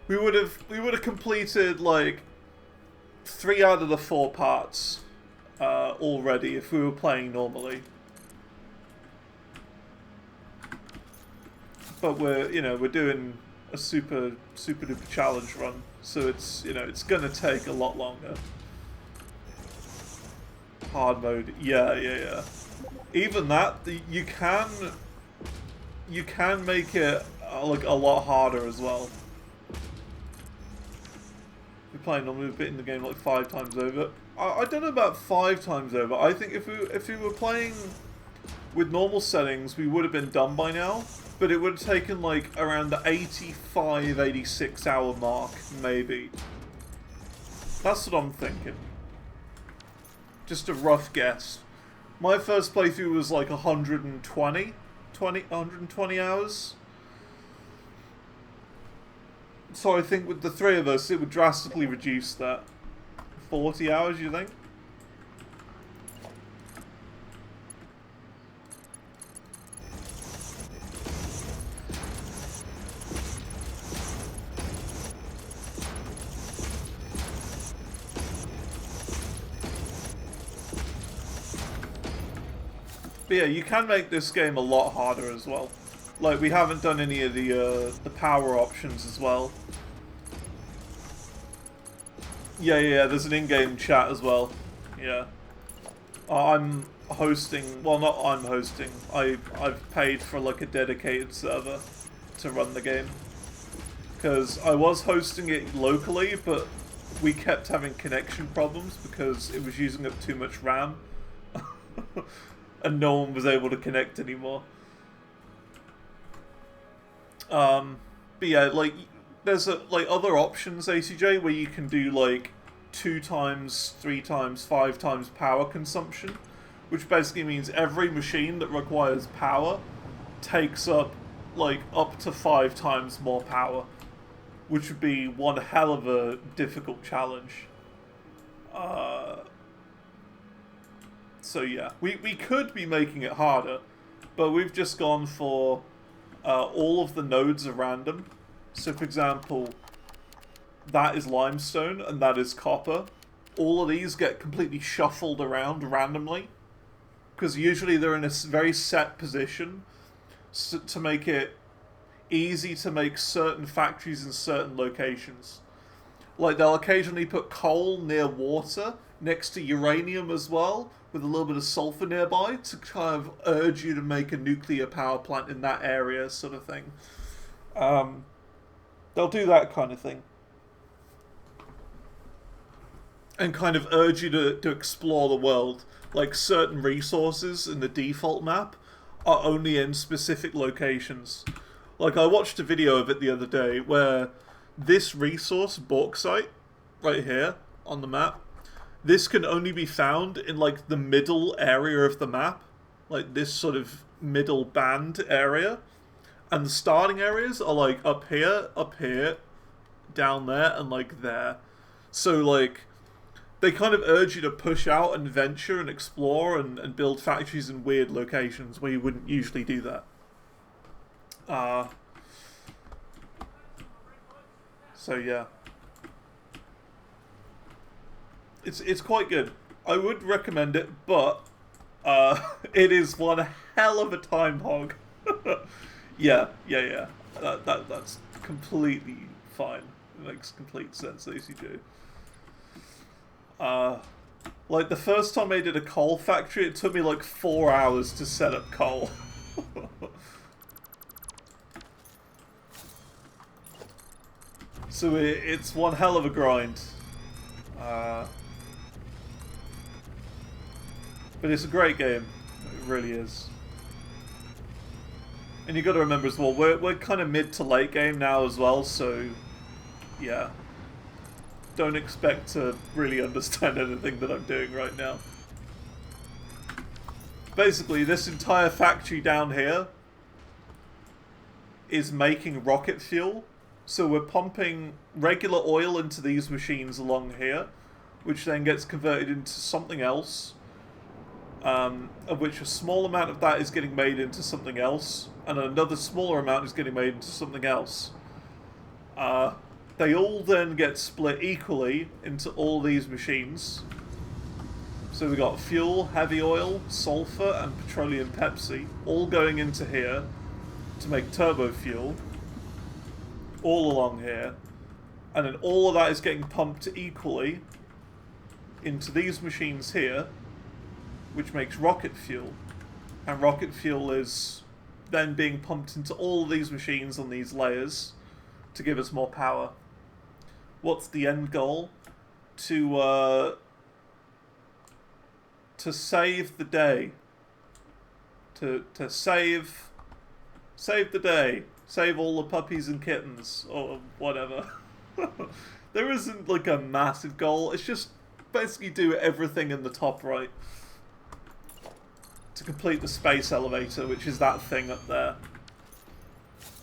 S1: We would have completed, like, 3 out of the 4 parts already if we were playing normally. But we're doing a super duper challenge run, so it's gonna take a lot longer. Hard mode, yeah. Even that, you can make it like a lot harder as well. We're playing normally a bit in the game like 5 times over. I don't know about 5 times over. I think if we were playing with normal settings, we would have been done by now. But it would have taken like around the 85, 86 hour mark, maybe. That's what I'm thinking. Just a rough guess. My first playthrough was like 120 hours. So I think with the 3 of us, it would drastically reduce that. 40 hours, you think? But yeah, you can make this game a lot harder as well. Like, we haven't done any of the power options as well. Yeah, there's an in-game chat as well. Yeah. I'm hosting, well, not I'm hosting, I've paid for like a dedicated server to run the game. Because I was hosting it locally, but we kept having connection problems because it was using up too much RAM. And no one was able to connect anymore. But yeah, like, there's like other options, ACJ, where you can do like 2 times, 3 times, 5 times power consumption, which basically means every machine that requires power takes up like up to 5 times more power, which would be one hell of a difficult challenge. So yeah, we could be making it harder, but we've just gone for all of the nodes are random. So for example, that is limestone, and that is copper. All of these get completely shuffled around randomly, because usually they're in a very set position to make it easy to make certain factories in certain locations. Like, they'll occasionally put coal near water, next to uranium as well, with a little bit of sulfur nearby, to kind of urge you to make a nuclear power plant in that area, sort of thing. They'll do that kind of thing. And kind of urge you to explore the world. Like, certain resources in the default map are only in specific locations. Like, I watched a video of it the other day where this resource, bauxite, right here on the map, this can only be found in, like, the middle area of the map. Like, this sort of middle band area. And the starting areas are, like, up here, down there, and, like, there. So, like, they kind of urge you to push out and venture and explore and build factories in weird locations where you wouldn't usually do that. So yeah, it's quite good. I would recommend it, but it is one hell of a time hog. yeah. That's completely fine. It makes complete sense as you do. Like, the first time I did a coal factory, it took me like 4 hours to set up coal. So it's one hell of a grind. But it's a great game. It really is. And you got to remember as well, we're kind of mid to late game now as well, so yeah. Don't expect to really understand anything that I'm doing right now. Basically, this entire factory down here is making rocket fuel. So we're pumping regular oil into these machines along here, which then gets converted into something else, of which a small amount of that is getting made into something else, and another smaller amount is getting made into something else. They all then get split equally into all these machines. So we've got fuel, heavy oil, sulfur, and petroleum Pepsi, all going into here to make turbo fuel, all along here. And then all of that is getting pumped equally into these machines here, which makes rocket fuel. And rocket fuel is then being pumped into all of these machines on these layers to give us more power. What's the end goal? To save the day. To save the day. Save all the puppies and kittens, or whatever. There isn't like a massive goal. It's just basically do everything in the top right to complete the space elevator, which is that thing up there.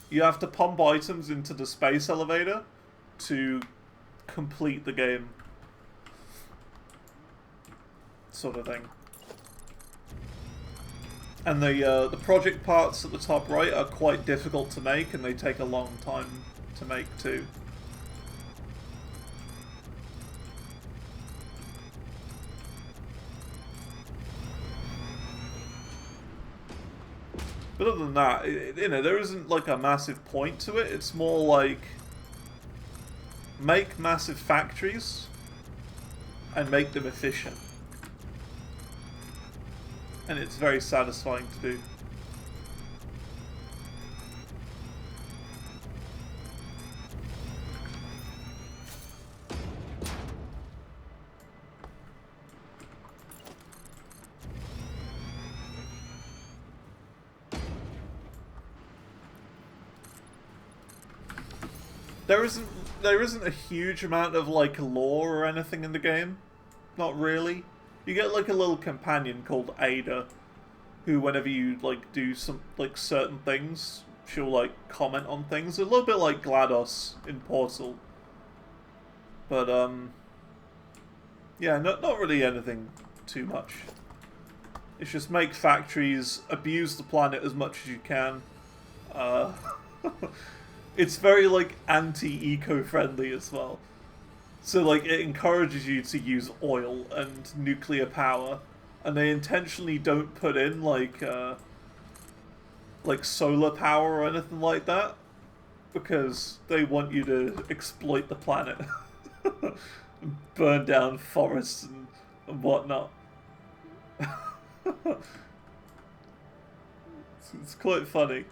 S1: You have to pump items into the space elevator to complete the game, sort of thing. And the project parts at the top right are quite difficult to make, and they take a long time to make too. But other than that, you know, there isn't like a massive point to it. It's more like make massive factories and make them efficient. And it's very satisfying to do. There isn't a huge amount of like lore or anything in the game. Not really. You get like a little companion called Ada, who whenever you like do some like certain things, she'll like comment on things. A little bit like GLaDOS in Portal. But yeah, not really anything too much. It's just make factories, abuse the planet as much as you can. It's very, like, anti-eco-friendly as well. So, like, it encourages you to use oil and nuclear power, and they intentionally don't put in, like solar power or anything like that, because they want you to exploit the planet. Burn down forests and whatnot. It's quite funny.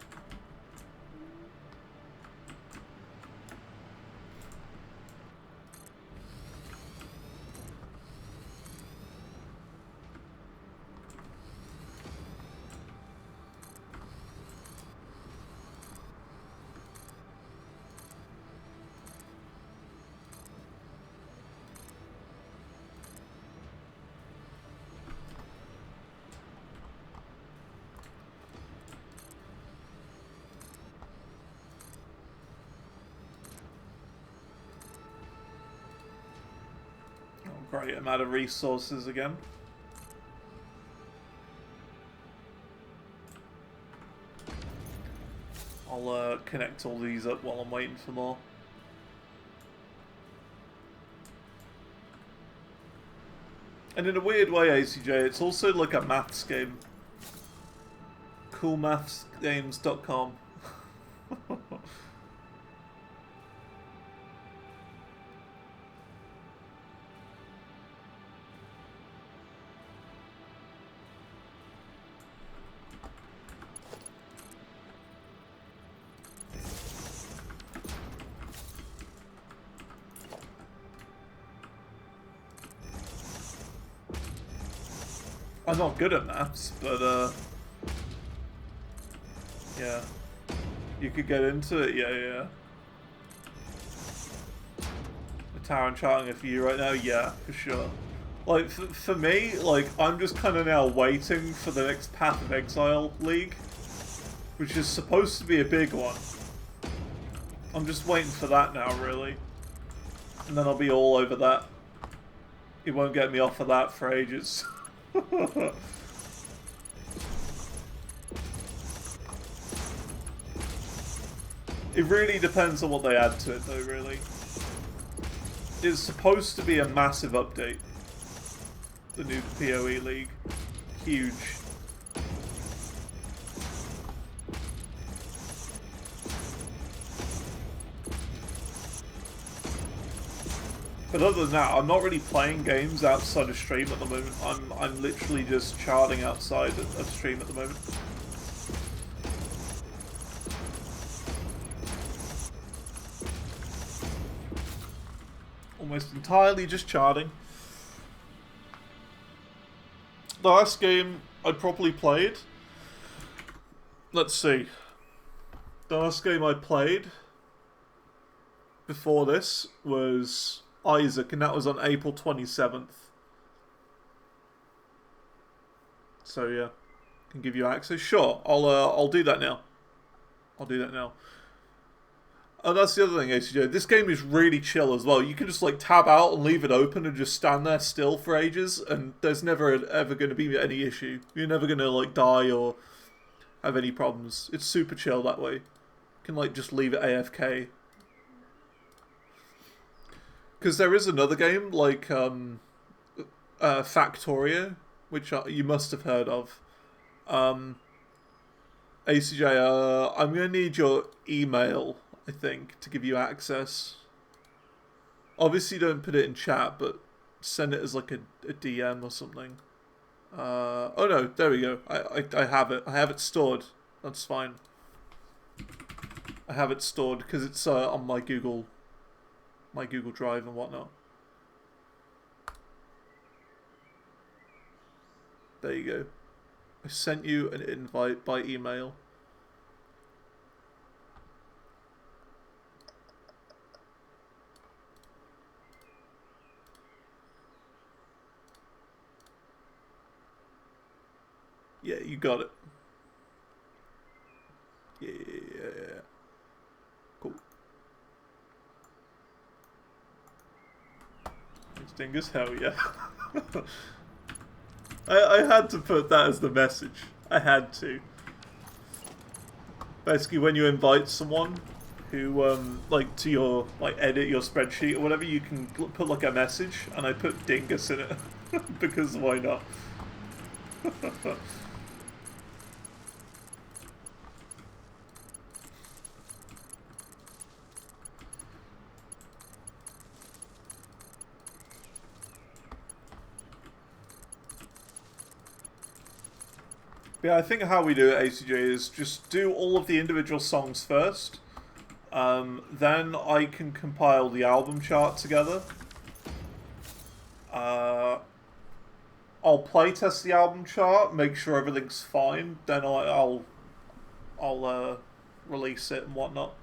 S1: Great, I'm out of resources again. I'll connect all these up while I'm waiting for more. And in a weird way, ACJ, it's also like a maths game. Coolmathsgames.com. I'm not good at maths, but yeah. You could get into it, yeah. The tower and charting it for you right now, yeah, for sure. Like, for me, like, I'm just kind of now waiting for the next Path of Exile League, which is supposed to be a big one. I'm just waiting for that now, really. And then I'll be all over that. It won't get me off of that for ages. It really depends on what they add to it, though, really. It's supposed to be a massive update. The new PoE League. Huge. But other than that, I'm not really playing games outside of stream at the moment. I'm literally just charting outside of stream at the moment. Almost entirely just charting. The last game I properly played... Let's see. The last game I played before this was Isaac, and that was on April 27th. So yeah, can give you access. Sure, I'll do that now. I'll do that now. And that's the other thing, ACJ. This game is really chill as well. You can just like tab out and leave it open and just stand there still for ages, and there's never ever going to be any issue. You're never going to like die or have any problems. It's super chill that way. You can like just leave it AFK. Because there is another game like Factoria, which you must have heard of. ACJ, I'm going to need your email, I think, to give you access. Obviously don't put it in chat, but send it as like a DM or something. Oh no, there we go. I have it. I have it stored. That's fine. I have it stored because it's on my Google Drive and whatnot. There you go. I sent you an invite by email. Yeah, you got it. Yeah. Cool. Interesting as hell, yeah. I had to put that as the message. I had to. Basically, when you invite someone, who like to your like edit your spreadsheet or whatever, you can put like a message, and I put dingus in it because why not? Yeah, I think how we do it, ACJ, is just do all of the individual songs first. Then I can compile the album chart together. I'll playtest the album chart, make sure everything's fine. Then I'll release it and whatnot.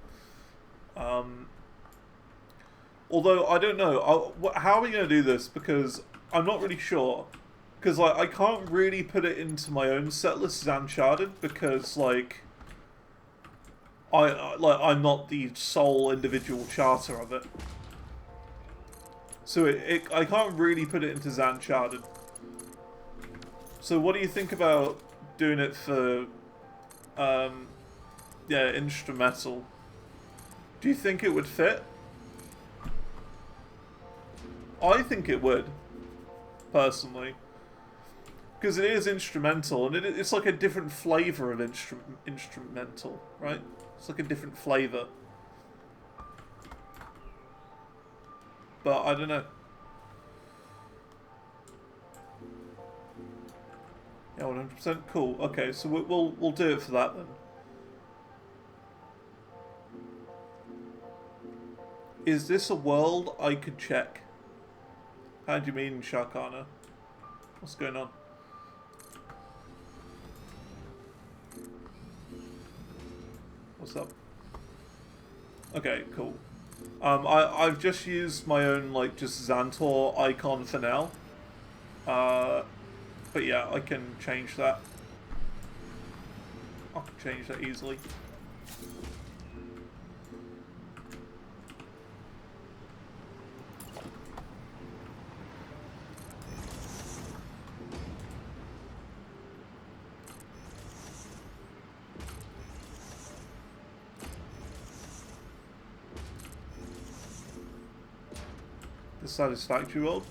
S1: Although I don't know, how are we going to do this? Because I'm not really sure. Because like I can't really put it into my own setlist as Uncharted because like I'm not the sole individual charter of it. So I can't really put it into Zancharted. So what do you think about doing it for yeah, instrumental? Do you think it would fit? I think it would, personally. Because it is instrumental, and it's like a different flavour of instrumental, right? It's like a different flavour. But I don't know. Yeah, 100% cool. Okay, so we'll do it for that then. Is this a world I could check? How do you mean, Sharkana? What's going on? What's up? Okay, cool. I've just used my own like just Zantor icon for now. But yeah, I can change that. I can change that easily. The Satisfactory world?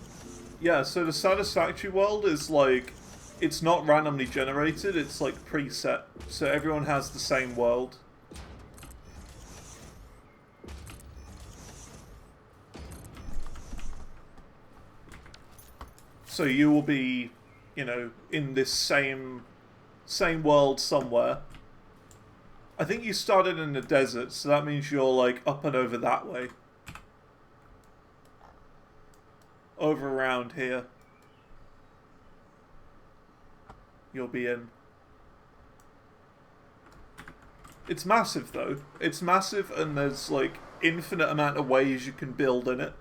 S1: Yeah, so the Satisfactory world is like, it's not randomly generated, it's like preset. So everyone has the same world. So you will be, you know, in this same world somewhere. I think you started in the desert, so that means you're like up and over that way. Over around here. You'll be in. It's massive though. It's massive and there's like infinite amount of ways you can build in it.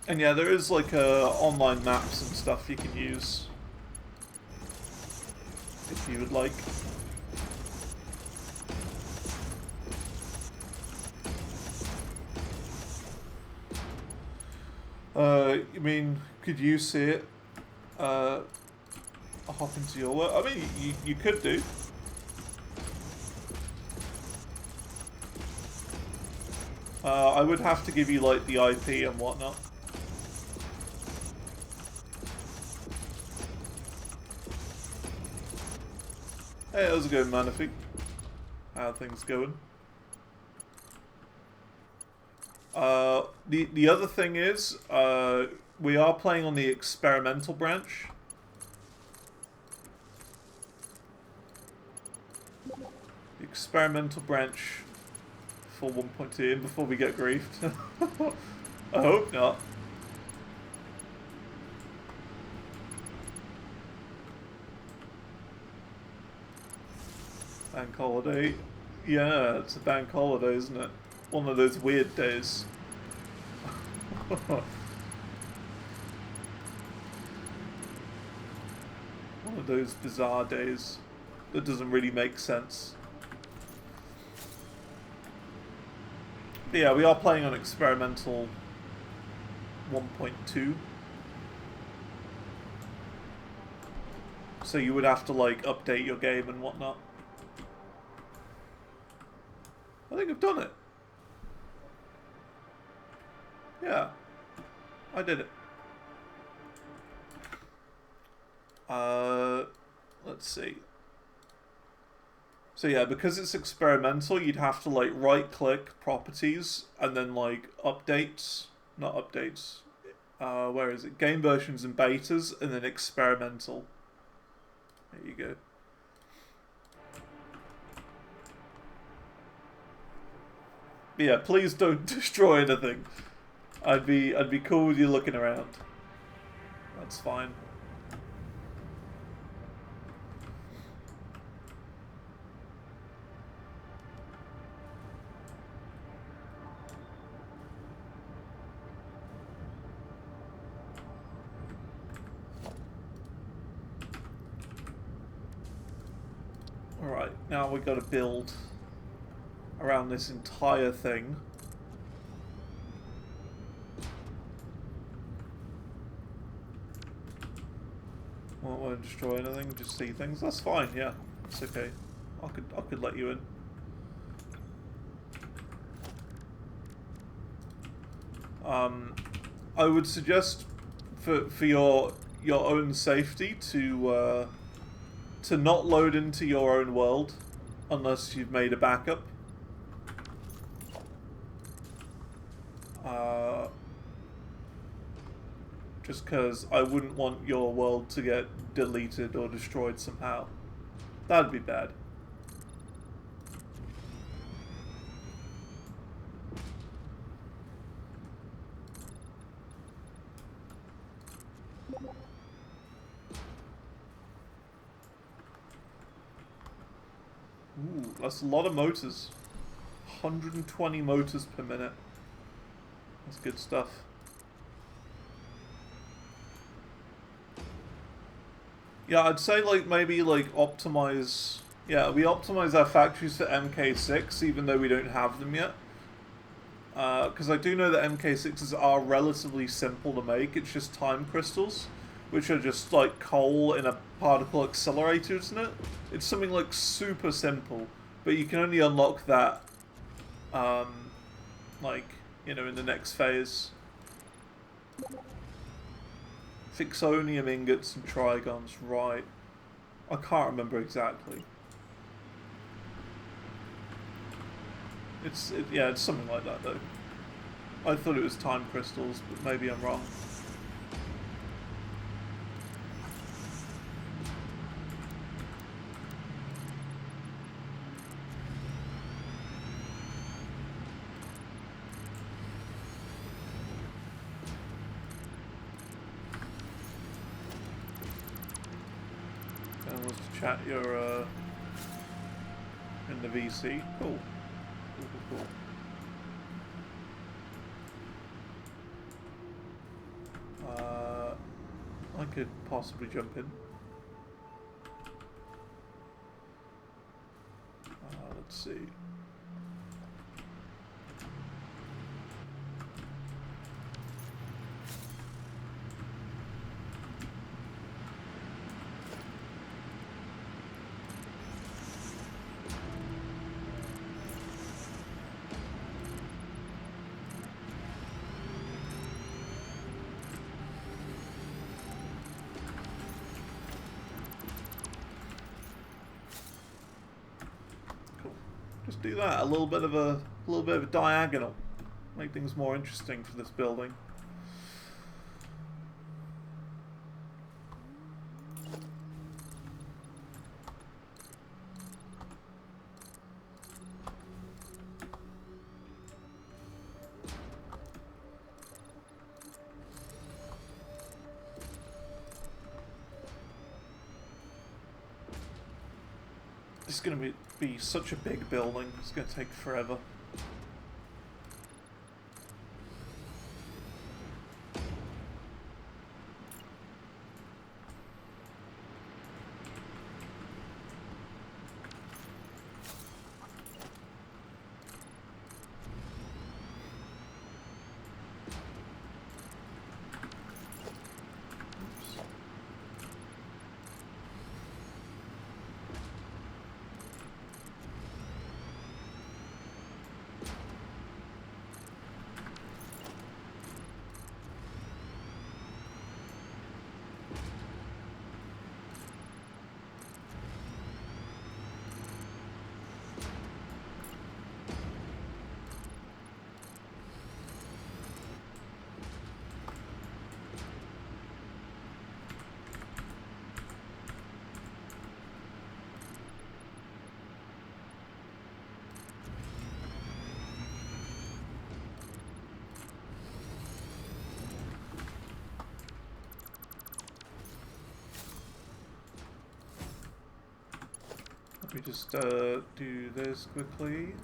S1: And yeah, there is like online maps and stuff you can use. If you would like. You mean, could you see it? Hop into your work? I mean, you could do. I would have to give you like the IP and whatnot. Hey, how's it going, Manify? How are things going? The other thing is, we are playing on the experimental branch. The experimental branch for 1.2, and before we get griefed. I hope not. Bank holiday. Yeah, it's a bank holiday, isn't it? One of those weird days. One of those bizarre days that doesn't really make sense. But yeah, we are playing on experimental 1.2. So you would have to like update your game and whatnot. I think I've done it. Yeah, I did it. Let's see. So yeah, because it's experimental, you'd have to like right-click properties and then like updates, not updates. Where is it? Game versions and betas, and then experimental. There you go. But yeah, please don't destroy anything. I'd be cool with you looking around. That's fine. Alright, now we've got to build around this entire thing. Won't destroy anything, just see things. That's fine, yeah. It's okay. I could let you in. I would suggest for your own safety to not load into your own world unless you've made a backup. Just because I wouldn't want your world to get deleted or destroyed somehow. That'd be bad. Ooh, that's a lot of motors. 120 motors per minute. That's good stuff. Yeah, I'd say like maybe like optimize. Yeah, we optimize our factories for MK6 even though we don't have them yet. Because I do know that MK6s are relatively simple to make. It's just time crystals, which are just like coal in a particle accelerator, isn't it? It's something like super simple, but you can only unlock that, like, you know, in the next phase. Fixonium ingots and trigons, right. I can't remember exactly. Yeah, it's something like that though. I thought it was time crystals, but maybe I'm wrong. Chat, you're in the VC. Cool. Cool. I could possibly jump in. Let's see. Just do that. A little bit of a diagonal. Make things more interesting for this building. This is going to be such a big building. It's going to take forever. just do this quickly.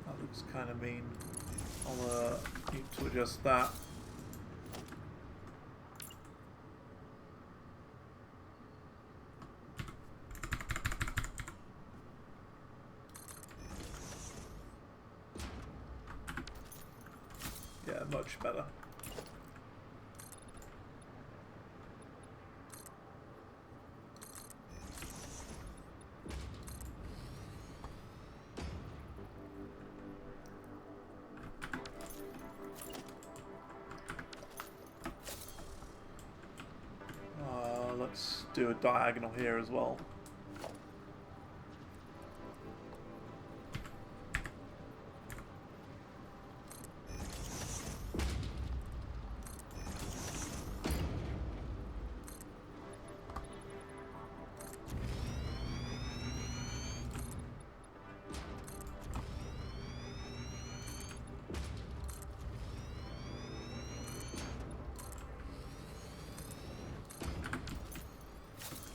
S1: That looks kind of mean. I'll need to adjust that. Yeah, much better. Let's do a diagonal here as well.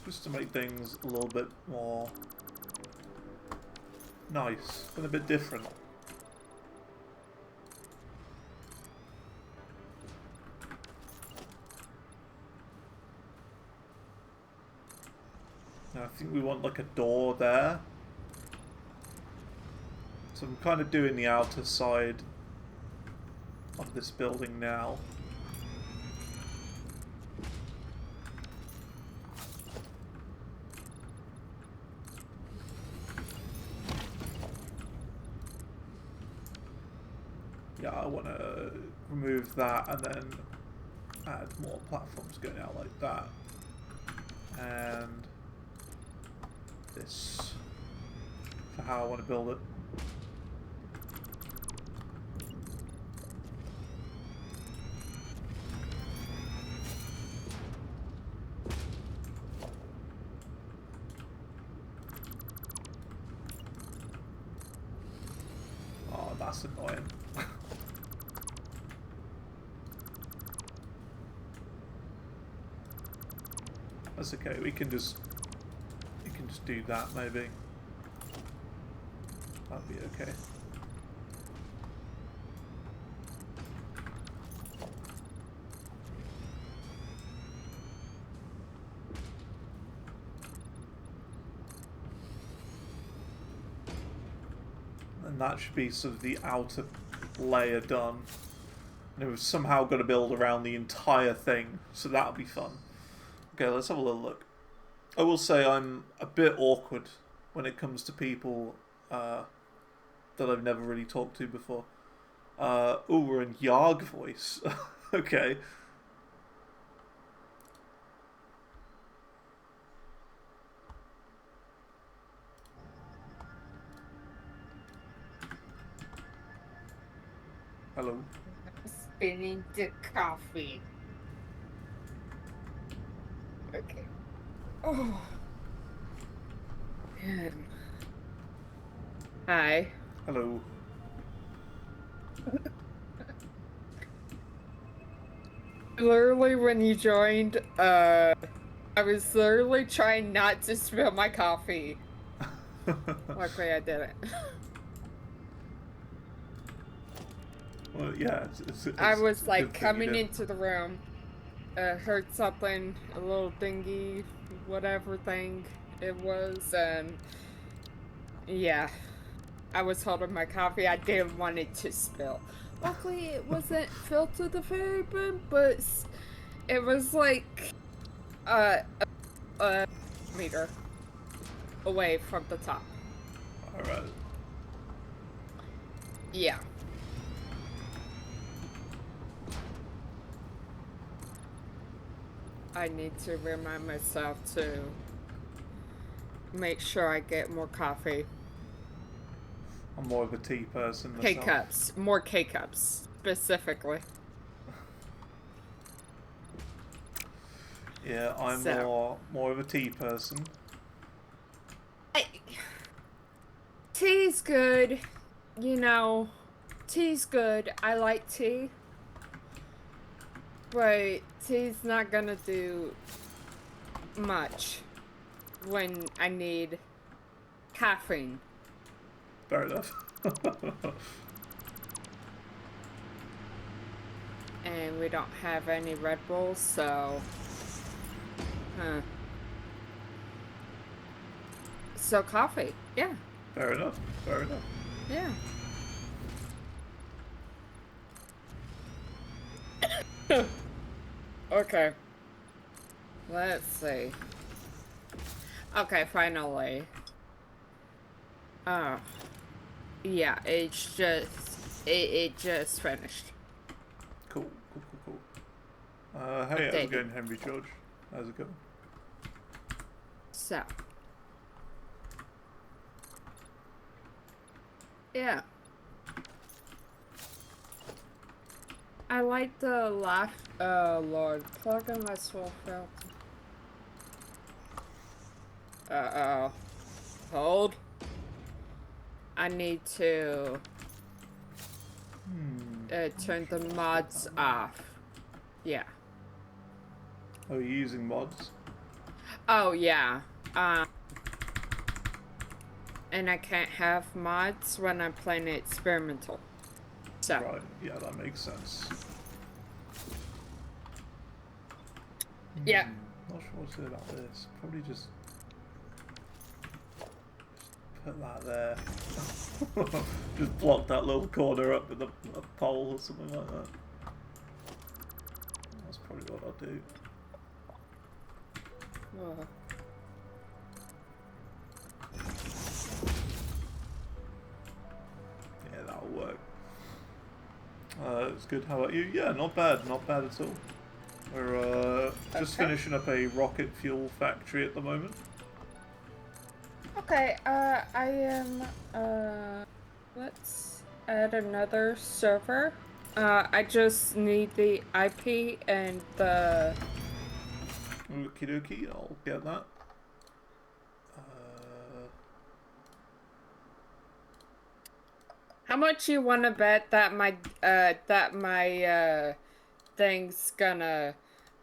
S1: Just to make things a little bit more nice and a bit different. Now I think we want like a door there. So I'm kind of doing the outer side of this building now. Yeah, I want to remove that and then add more platforms going out like that. And this for how I want to build it. Oh, that's annoying. That's okay, we can just do that maybe. That'd be okay. And that should be sort of the outer layer done. And we've somehow got to build around the entire thing, so that'll be fun. Okay, let's have a little look. I will say I'm a bit awkward when it comes to people that I've never really talked to before. We're in Yarg voice. Okay. Hello.
S2: Spinning the coffee. Okay. Oh. Man. Hi.
S1: Hello.
S2: Literally, when you joined, I was literally trying not to spill my coffee. Luckily, I didn't.
S1: Well, yeah.
S2: I was like coming into the room, heard something, a little dingy, whatever thing it was, and yeah, I was holding my coffee. I didn't want it to spill. Luckily, it wasn't filled to the very brim, but it was like a meter away from the top.
S1: All right.
S2: Yeah. I need to remind myself to make sure I get more coffee.
S1: I'm more of a tea person myself.
S2: K-cups. More K-cups, specifically.
S1: Yeah, I'm more of a tea person.
S2: Tea's good. You know, tea's good. I like tea. But tea's not gonna do much when I need caffeine.
S1: Fair enough.
S2: And we don't have any Red Bulls, so... So coffee, yeah.
S1: Fair enough, fair enough.
S2: Yeah. Okay. Let's see. Okay, finally. Oh. Yeah, it's just... It just finished.
S1: Cool. Hey, how's it going, Henry George? How's it going?
S2: So. Yeah. I like the last, oh lord, plug in my swell filter. Uh-oh. Hold. I need to turn the mods off. Yeah.
S1: Oh, you're using mods?
S2: Oh, yeah. And I can't have mods when I'm playing experimental. So.
S1: Right, yeah, that makes sense.
S2: Yeah.
S1: Not sure what to do about this. Probably just put that there. Just block that little corner up with a pole or something like that. That's probably what I'll do.
S2: Oh.
S1: Yeah, that'll work. It's good. How about you? Yeah, not bad at all. We're just finishing up a rocket fuel factory at the moment.
S2: Okay, I am, let's add another server. I just need the IP and the...
S1: Okie dokie, I'll get that.
S2: How much you want to bet that my thing's gonna...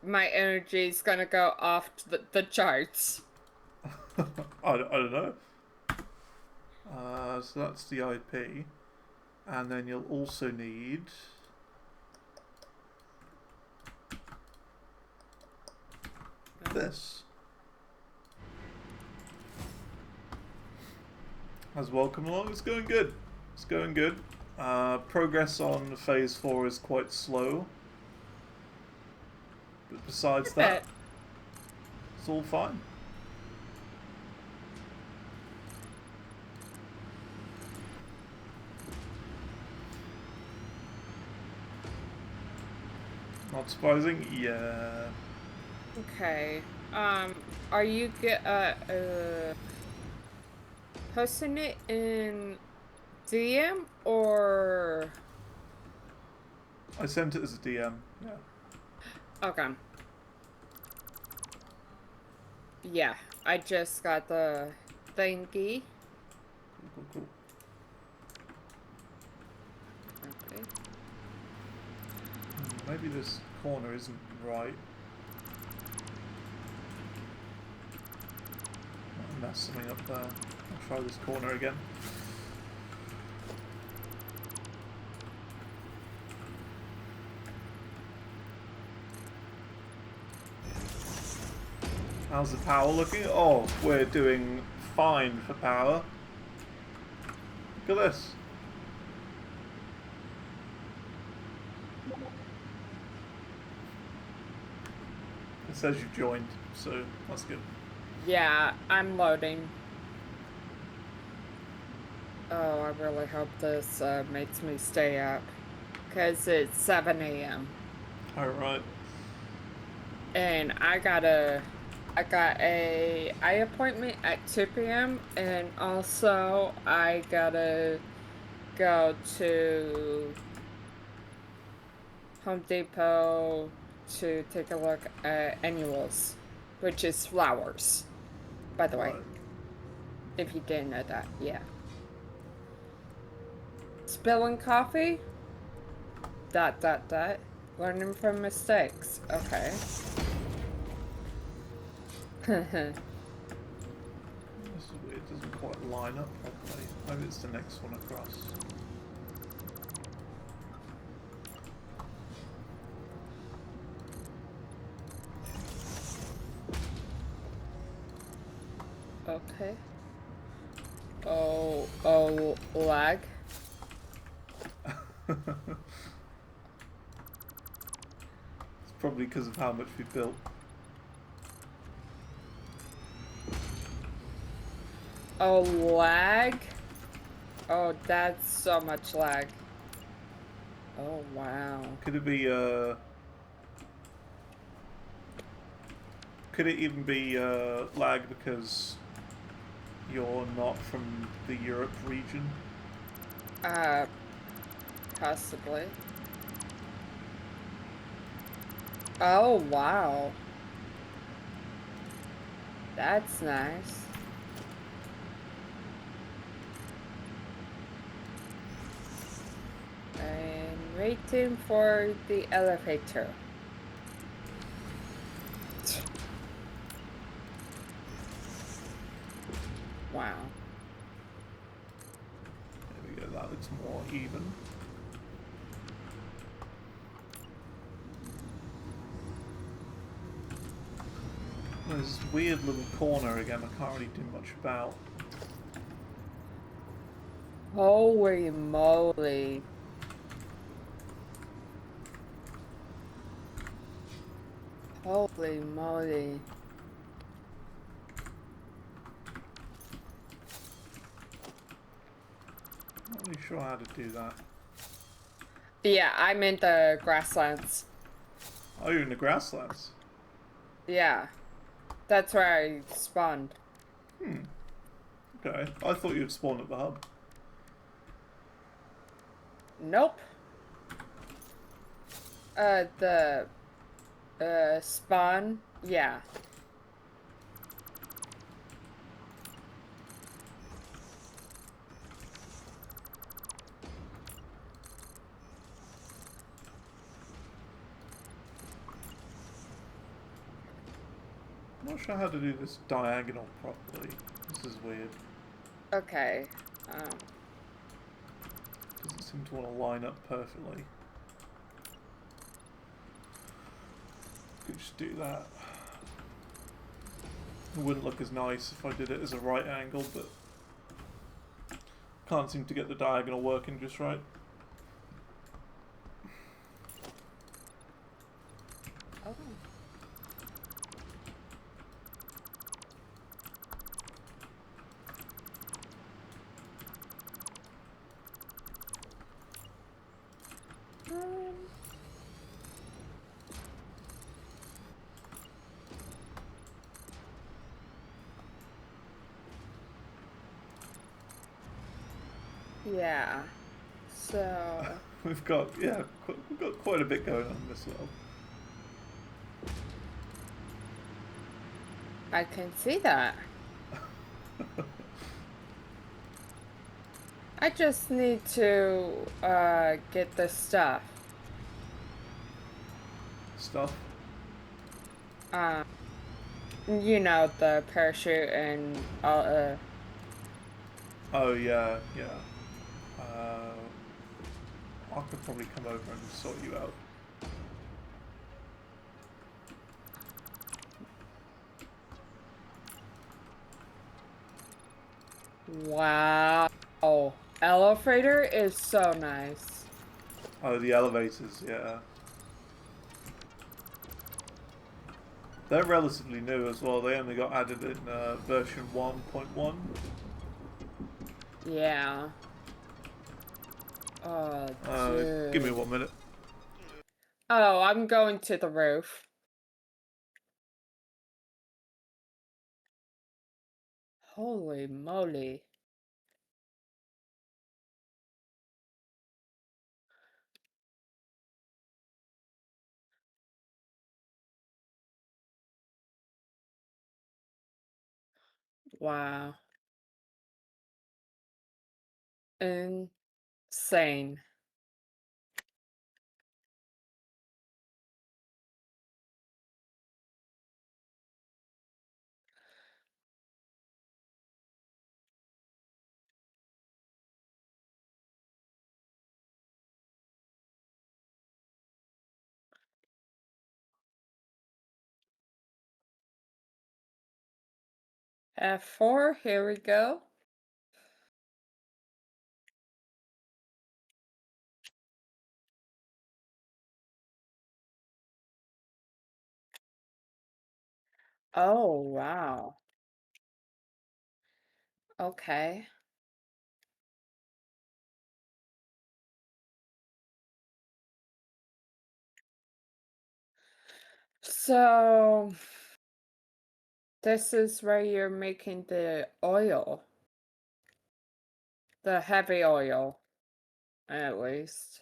S2: My energy's gonna go off the charts?
S1: I don't know. So that's the IP. And then you'll also need... this. As welcome along, it's going good. It's going good. Progress on phase 4 is quite slow. But besides that, it's all fine. Not surprising, yeah.
S2: Okay. Are you posting it in DM or?
S1: I sent it as a DM. Yeah.
S2: Okay. Yeah, I just got the thingy.
S1: Cool.
S2: Okay.
S1: Maybe this corner isn't right. Might mess something up there. I'll try this corner again. How's the power looking? Oh, we're doing fine for power. Look at this. It says you joined, so that's good.
S2: Yeah, I'm loading. Oh, I really hope this makes me stay up. Because it's 7 a.m.
S1: Alright.
S2: And I got a eye appointment at 2 p.m. and also I gotta go to Home Depot to take a look at annuals, which is flowers, by the way. If you didn't know that, yeah. Spilling coffee? ... Learning from mistakes. Okay.
S1: This is weird, it doesn't quite line up properly. Maybe it's the next one across.
S2: Okay. Oh, lag.
S1: It's probably because of how much we built.
S2: Oh, lag? Oh, that's so much lag. Oh, wow.
S1: Could it be, could it even be, lag because you're not from the Europe region?
S2: Possibly. Oh, wow. That's nice. I'm waiting for the elevator. Wow.
S1: There we go, that looks more even. There's this weird little corner again I can't really do much about.
S2: Holy moly. Holy moly.
S1: Not really sure how to do that.
S2: Yeah, I'm in the grasslands.
S1: Oh, you're in the grasslands?
S2: Yeah. That's where I spawned.
S1: Okay. I thought you'd spawn at the hub.
S2: Nope. The spawn, yeah.
S1: I'm not sure how to do this diagonal properly. This is weird.
S2: Okay.
S1: Doesn't seem to want to line up perfectly. Could just do that. It wouldn't look as nice if I did it as a right angle, but can't seem to get the diagonal working just right.
S2: Oh. Yeah. So
S1: we've got quite a bit going on this level.
S2: I can see that. I just need to get the stuff.
S1: Stuff?
S2: You know, the parachute and all
S1: Oh yeah, yeah. I could probably come over and sort you out.
S2: Wow. Elevator is so nice.
S1: Oh, the elevators, yeah. They're relatively new as well. They only got added in version 1.1.
S2: Yeah. Oh, dude.
S1: Give me 1 minute.
S2: Oh, I'm going to the roof. Holy moly. Wow. Insane. F4, here we go. Oh, wow. Okay. So, this is where you're making the oil, the heavy oil, at least.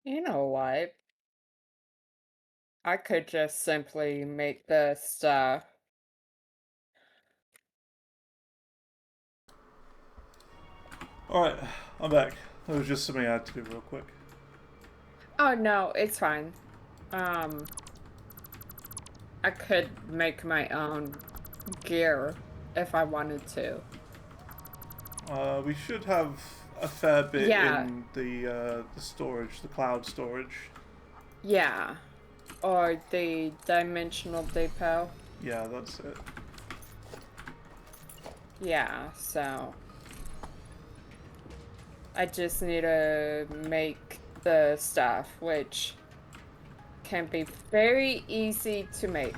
S2: You know what? I could just simply make this,
S1: Alright, I'm back. There was just something I had to do real quick.
S2: Oh, no, it's fine. I could make my own gear if I wanted to.
S1: We should have a fair bit
S2: Yeah,
S1: in the storage, the cloud storage.
S2: yeah. Or the dimensional depot.
S1: Yeah, that's it.
S2: Yeah, so I just need to make the stuff, which can be very easy to make.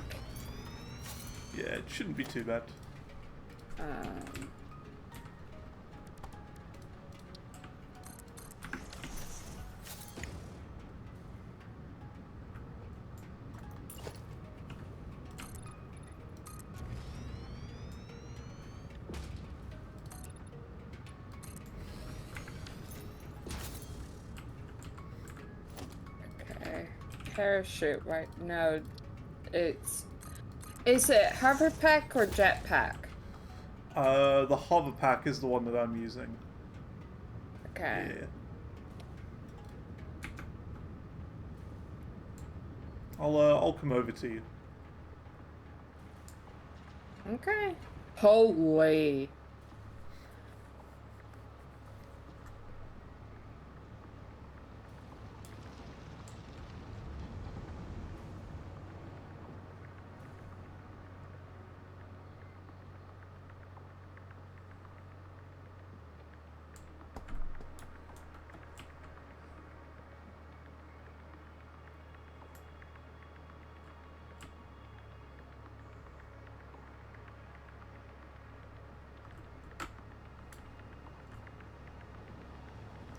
S1: Yeah, it shouldn't be too bad.
S2: Um, okay. Parachute, right? No, it's... Is it hover pack or jetpack?
S1: The hover pack is the one that I'm using.
S2: Okay.
S1: Yeah. I'll come over to you.
S2: Okay. Holy.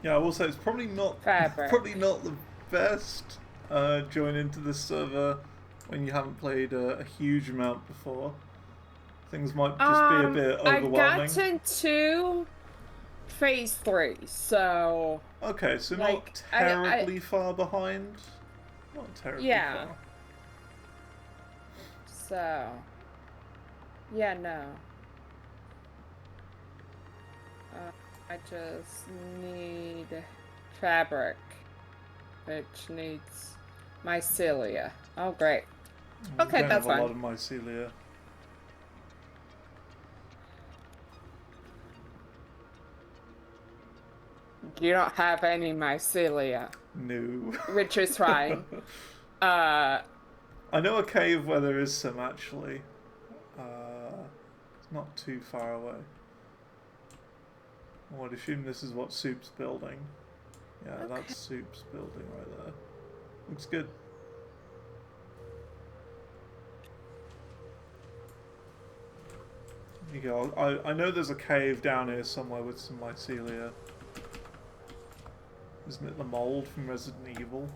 S1: Yeah, I will say it's probably not
S2: Fabric.
S1: probably not the best join into this server when you haven't played a huge amount before. Things might just be a bit
S2: I've
S1: overwhelming.
S2: gotten to phase 3, so...
S1: Okay, so
S2: Like,
S1: not terribly far behind. Not terribly
S2: yeah.
S1: far.
S2: So... Yeah, no. I just need fabric, which needs mycelia. Oh, great. Okay,
S1: We don't
S2: that's
S1: have a
S2: fine.
S1: lot of mycelia.
S2: You don't have any mycelia,
S1: No.
S2: which is fine. Uh,
S1: I know a cave where there is some actually. It's not too far away. I would assume this is what Soup's building. Yeah,
S2: okay.
S1: that's Soup's building right there. Looks good. There you go. I know there's a cave down here somewhere with some mycelia. Isn't it the mold from Resident Evil?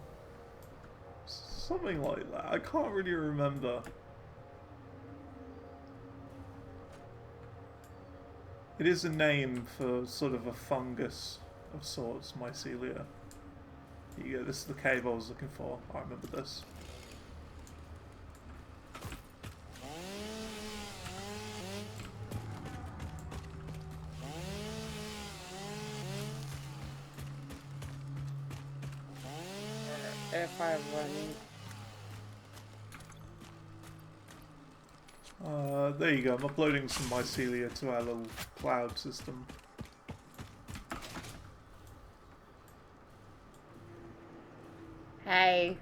S1: Something like that. I can't really remember. It is a name for sort of a fungus of sorts, mycelia. Here you go, this is the cave I was looking for. I remember this.
S2: If I wouldn't.
S1: There you go, I'm uploading some mycelia to our little cloud system.
S2: Hey.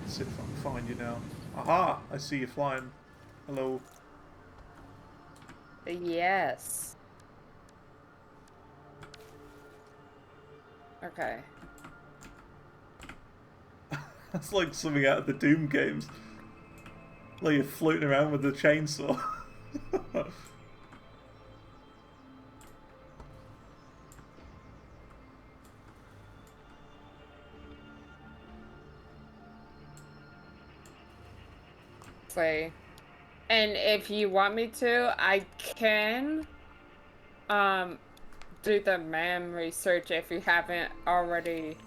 S1: Let's see if I can find you now. Aha! I see you flying. Hello.
S2: Yes. Okay.
S1: That's like something out of the Doom games. Like you're floating around with a chainsaw.
S2: Play. And if you want me to, I can do the MAM research if you haven't already.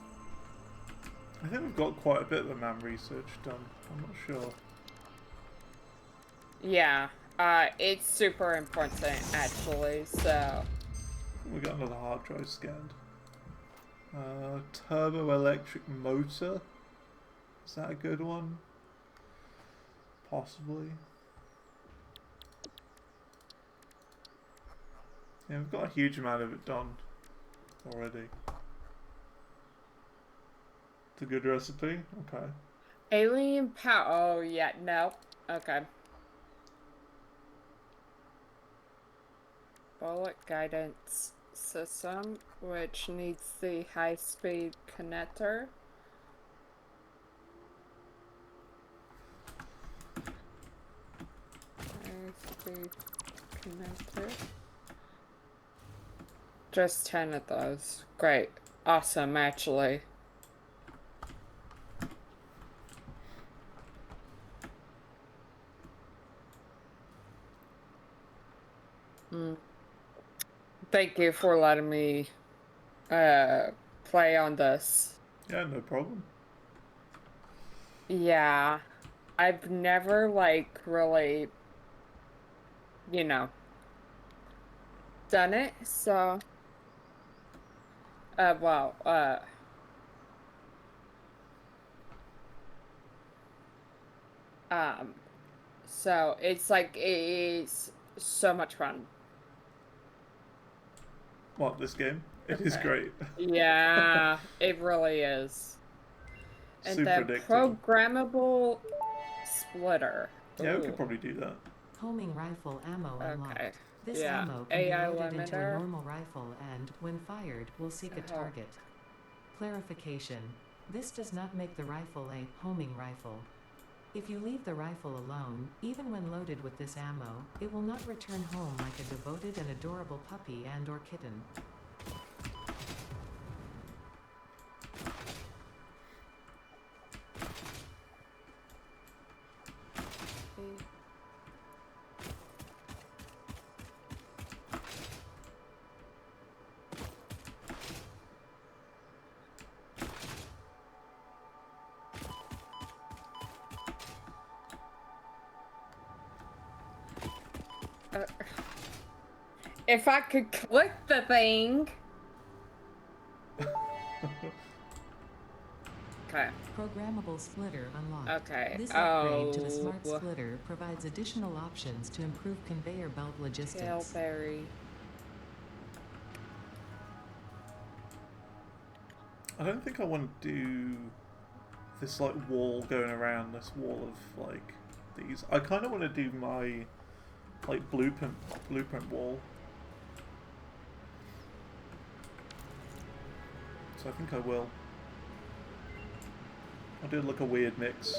S1: I think we've got quite a bit of the MAM research done. I'm not sure.
S2: Yeah, it's super important actually, so.
S1: We got another hard drive scanned. Turbo electric motor. Is that a good one? Possibly. Yeah, we've got a huge amount of it done already. It's a good recipe? Okay.
S2: Alien power. Oh, yeah, no. Okay. Bullet guidance system, which needs the high-speed connector. High-speed connector. Just 10 of those. Great. Awesome, actually. Thank you for letting me play on this.
S1: Yeah, no problem.
S2: Yeah. I've never, like, really, you know, done it, so... so it's like, it's so much fun.
S1: What, this game? It is great.
S2: Yeah, it really is. And
S1: Super
S2: then
S1: addicting.
S2: programmable splitter.
S1: Yeah,
S2: Ooh.
S1: we could probably do that.
S3: Homing rifle ammo unlocked.
S2: Okay.
S3: This
S2: Yeah.
S3: ammo can
S2: AI
S3: be loaded into a
S2: limiter.
S3: normal rifle and, when fired, will seek a target. Clarification. This does not make the rifle a homing rifle. If you leave the rifle alone, even when loaded with this ammo, it will not return home like a devoted and adorable puppy and/or kitten.
S2: If I could click the thing. Okay.
S3: Programmable splitter unlocked.
S2: Okay.
S3: This upgrade to the smart splitter provides additional options to improve conveyor belt logistics.
S2: Tailberry.
S1: I don't think I want to do this like wall going around this wall of like these. I kind of want to do my like blueprint wall. So I think I will. I'll do like a weird mix.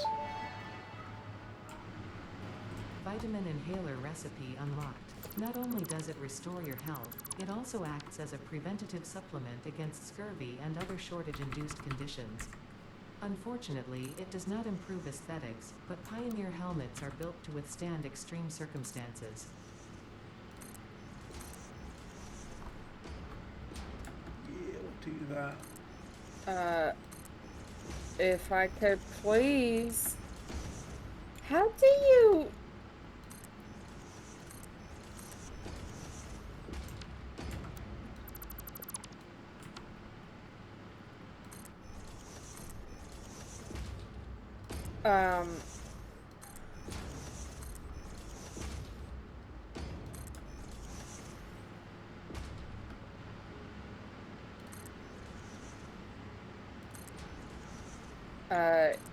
S3: Vitamin inhaler recipe unlocked. Not only does it restore your health, it also acts as a preventative supplement against scurvy and other shortage-induced conditions. Unfortunately, it does not improve aesthetics, but Pioneer helmets are built to withstand extreme circumstances.
S1: Yeah, we'll do
S2: that. If I could please. How do you...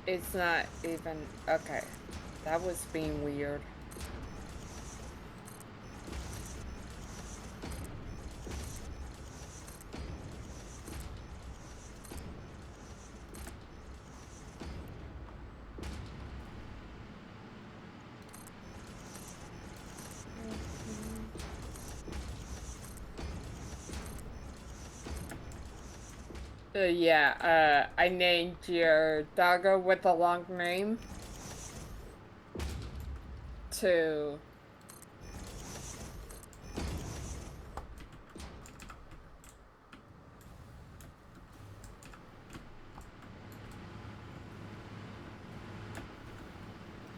S2: It's not even... Okay. That was being weird. Yeah, I named your doggo with a long name to...
S1: I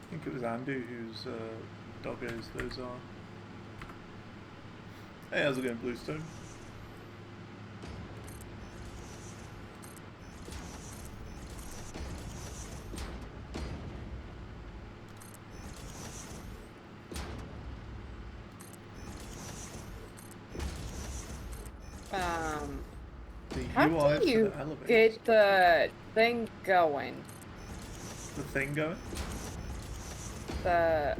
S1: think it was Andy whose doggos those are. Hey, how's it going, Bluestone?
S2: How do you get the thing going?
S1: The thing going?
S2: The,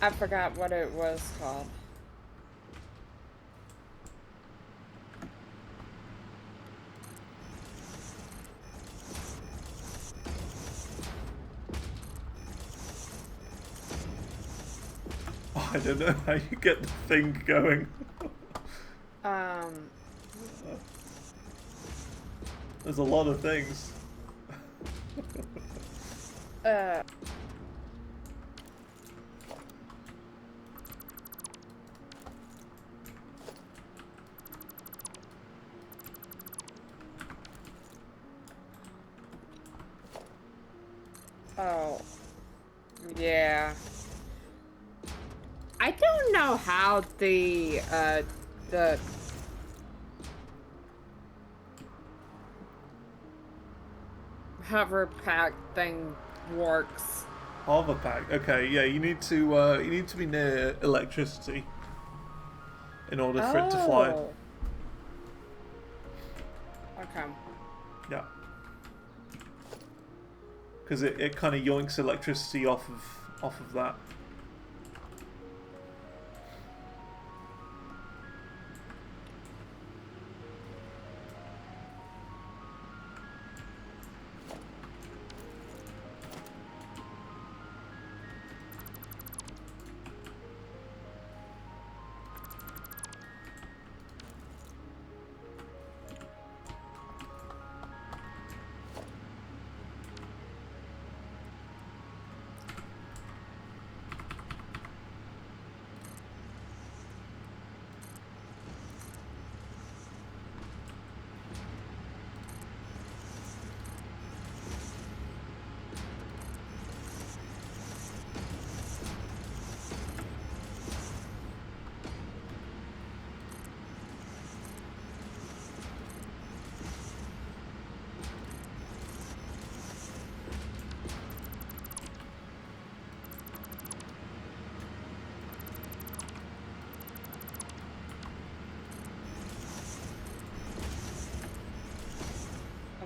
S2: I forgot what it was called.
S1: I don't know how you get the thing going. There's a lot of things.
S2: Oh. Yeah. I don't know how the hover pack thing works.
S1: Hover pack. Okay, yeah, you need to be near electricity in order for it to fly.
S2: Okay.
S1: Yeah. Because it kind of yoinks electricity off of that.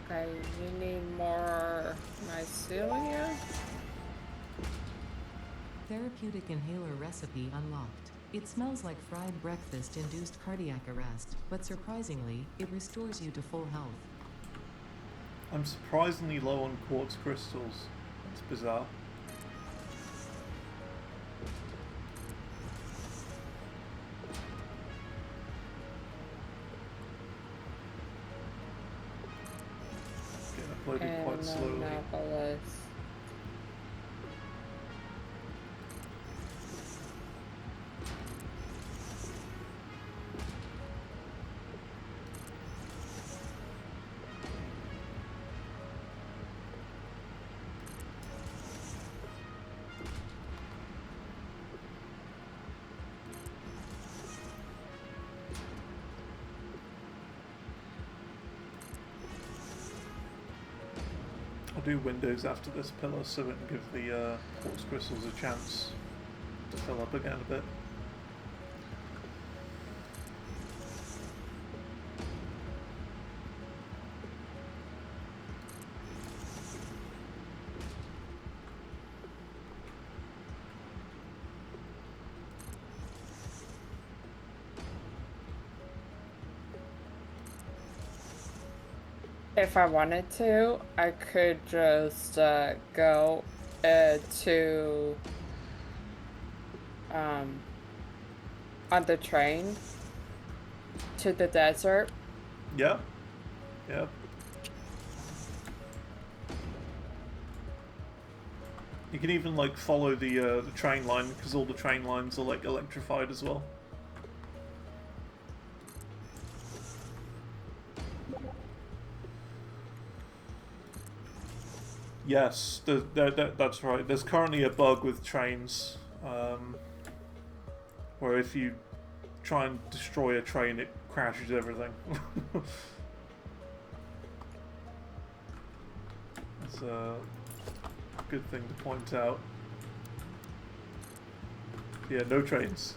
S2: Okay, you need more mycelia?
S3: Therapeutic inhaler recipe unlocked. It smells like fried breakfast induced cardiac arrest, but surprisingly, it restores you to full health.
S1: I'm surprisingly low on quartz crystals. That's bizarre. Getting uploaded quite slowly. I'll do windows after this pillar so it can give the quartz crystals a chance to fill up again a bit.
S2: If I wanted to, I could just go to on the train to the desert.
S1: Yeah. Yeah. You can even like follow the train line because all the train lines are like electrified as well. Yes, that's right. There's currently a bug with trains, where if you try and destroy a train, it crashes everything. That's a good thing to point out. Yeah, no trains.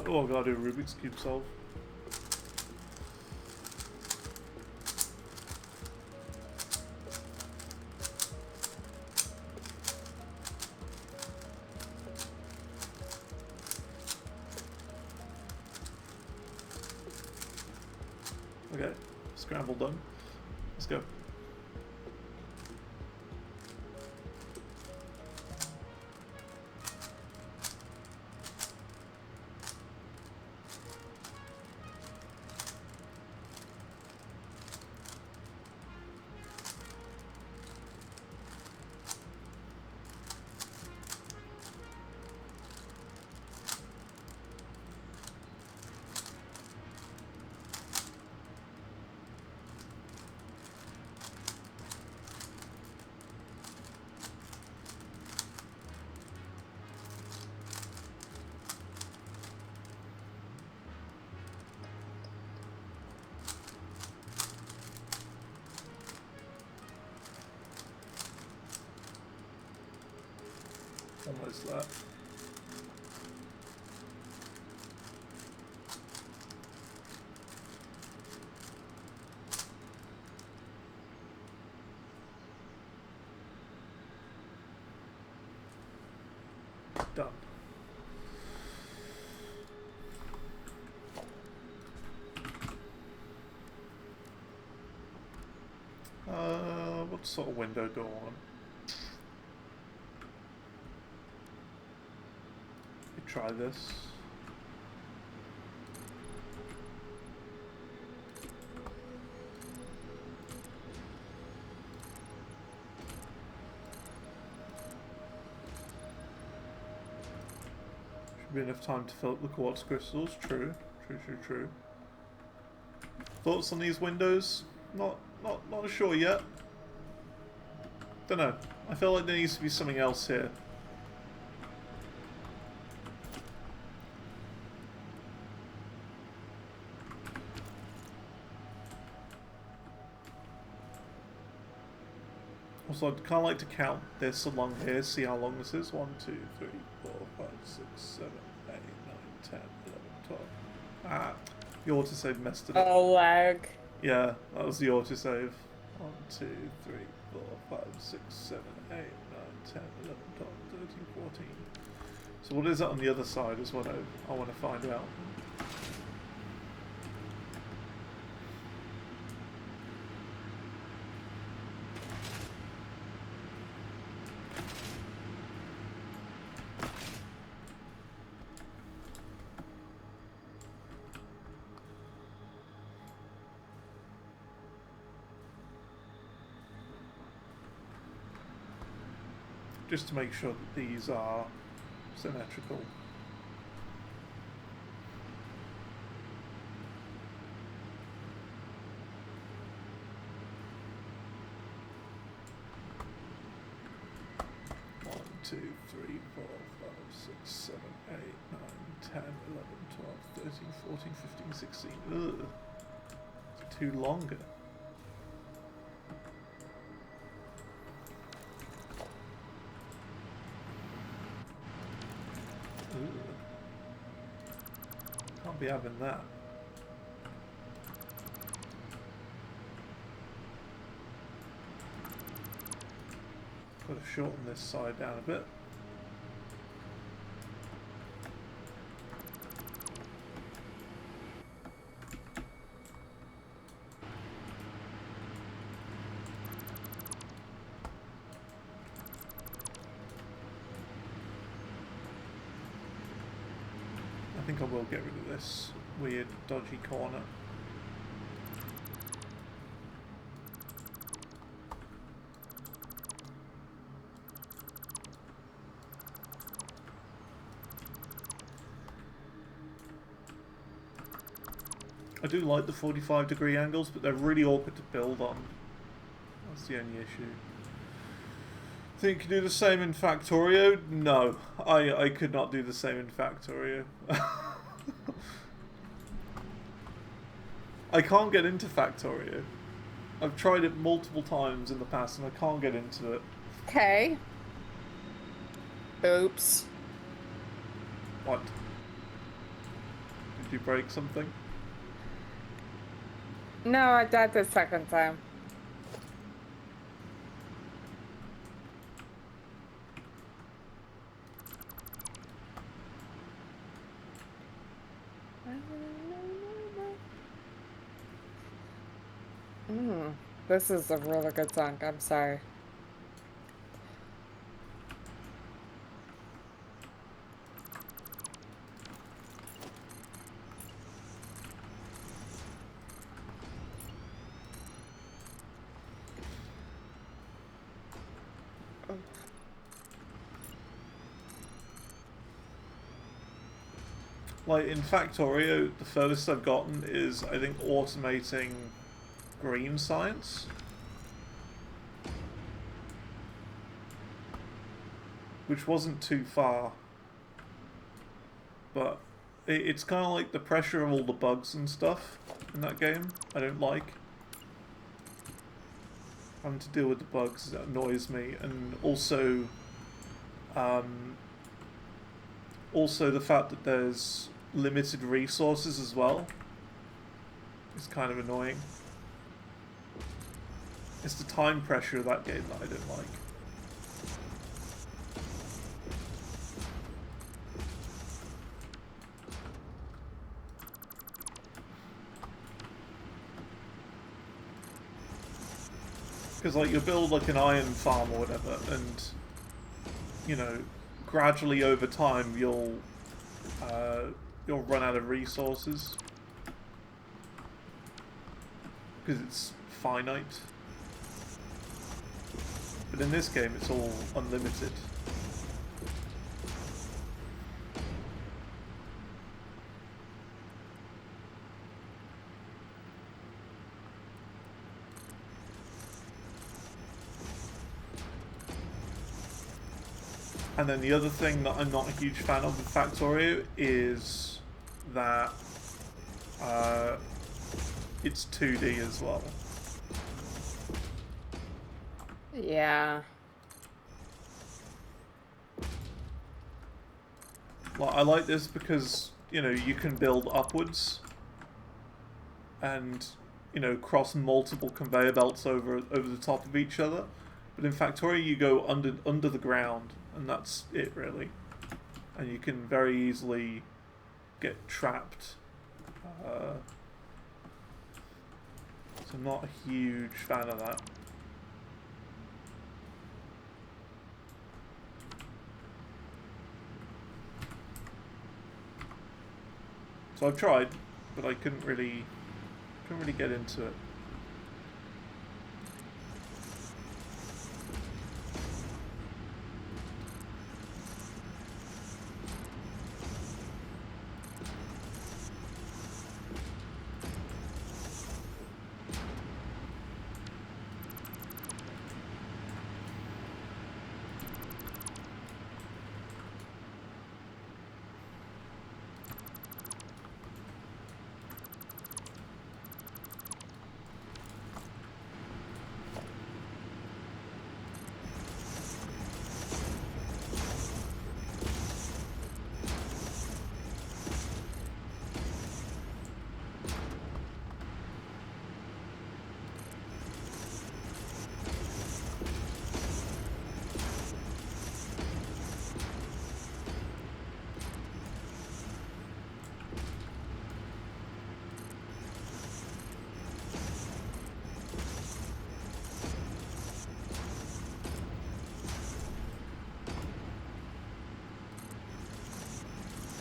S1: Oh, I gotta do a Rubik's Cube solve. Okay, scramble done. Let's go. Almost that. Done. What sort of window do I want? Try this. Should be enough time to fill up the quartz crystals. True. True. Thoughts on these windows? Not sure yet. Don't know. I feel like there needs to be something else here. Also, I'd kind of like to count this along here, see how long this is. 1, 2, 3, 4, 5, 6, 7, 8, 9, 10, 11, 12. Ah, the autosave messed it up.
S2: Oh, lag.
S1: Yeah, that was the autosave. 1, 2, 3, 4, 5, 6, 7, 8, 9, 10, 11, 12, 13, 14. So what is it on the other side is what I want to find out. Just to make sure that these are symmetrical. One, 2, 3, 4, 5, 6, 7, 8, 9, 10, 11, 12, 13, 14, 15, 16. Ugh. It's too longer. Can't be having that. Got to shorten this side down a bit. I think I will get rid of this weird, dodgy corner. I do like the 45-degree angles, but they're really awkward to build on. That's the only issue. Think you can do the same in Factorio? No, I could not do the same in Factorio. I can't get into Factorio. I've tried it multiple times in the past and I can't get into it.
S2: Okay. Oops.
S1: What? Did you break something?
S2: No, I died the second time. This is a really good song. I'm sorry.
S1: Like in Factorio, the furthest I've gotten is, I think, automating green science. Which wasn't too far. But it's kind of like the pressure of all the bugs and stuff in that game. I don't like. Having to deal with the bugs, that annoys me. And also, also the fact that there's limited resources as well is kind of annoying. It's the time pressure of that game that I don't like. Because like you build like an iron farm or whatever, and you know, gradually over time you'll run out of resources because it's finite. But in this game, it's all unlimited. And then the other thing that I'm not a huge fan of with Factorio is that it's 2D as well.
S2: Yeah.
S1: Well, I like this because, you know, you can build upwards. And, you know, cross multiple conveyor belts over the top of each other. But in Factorio, you go under the ground, and that's it really. And you can very easily get trapped. So I'm not a huge fan of that. So I've tried, but I couldn't really get into it.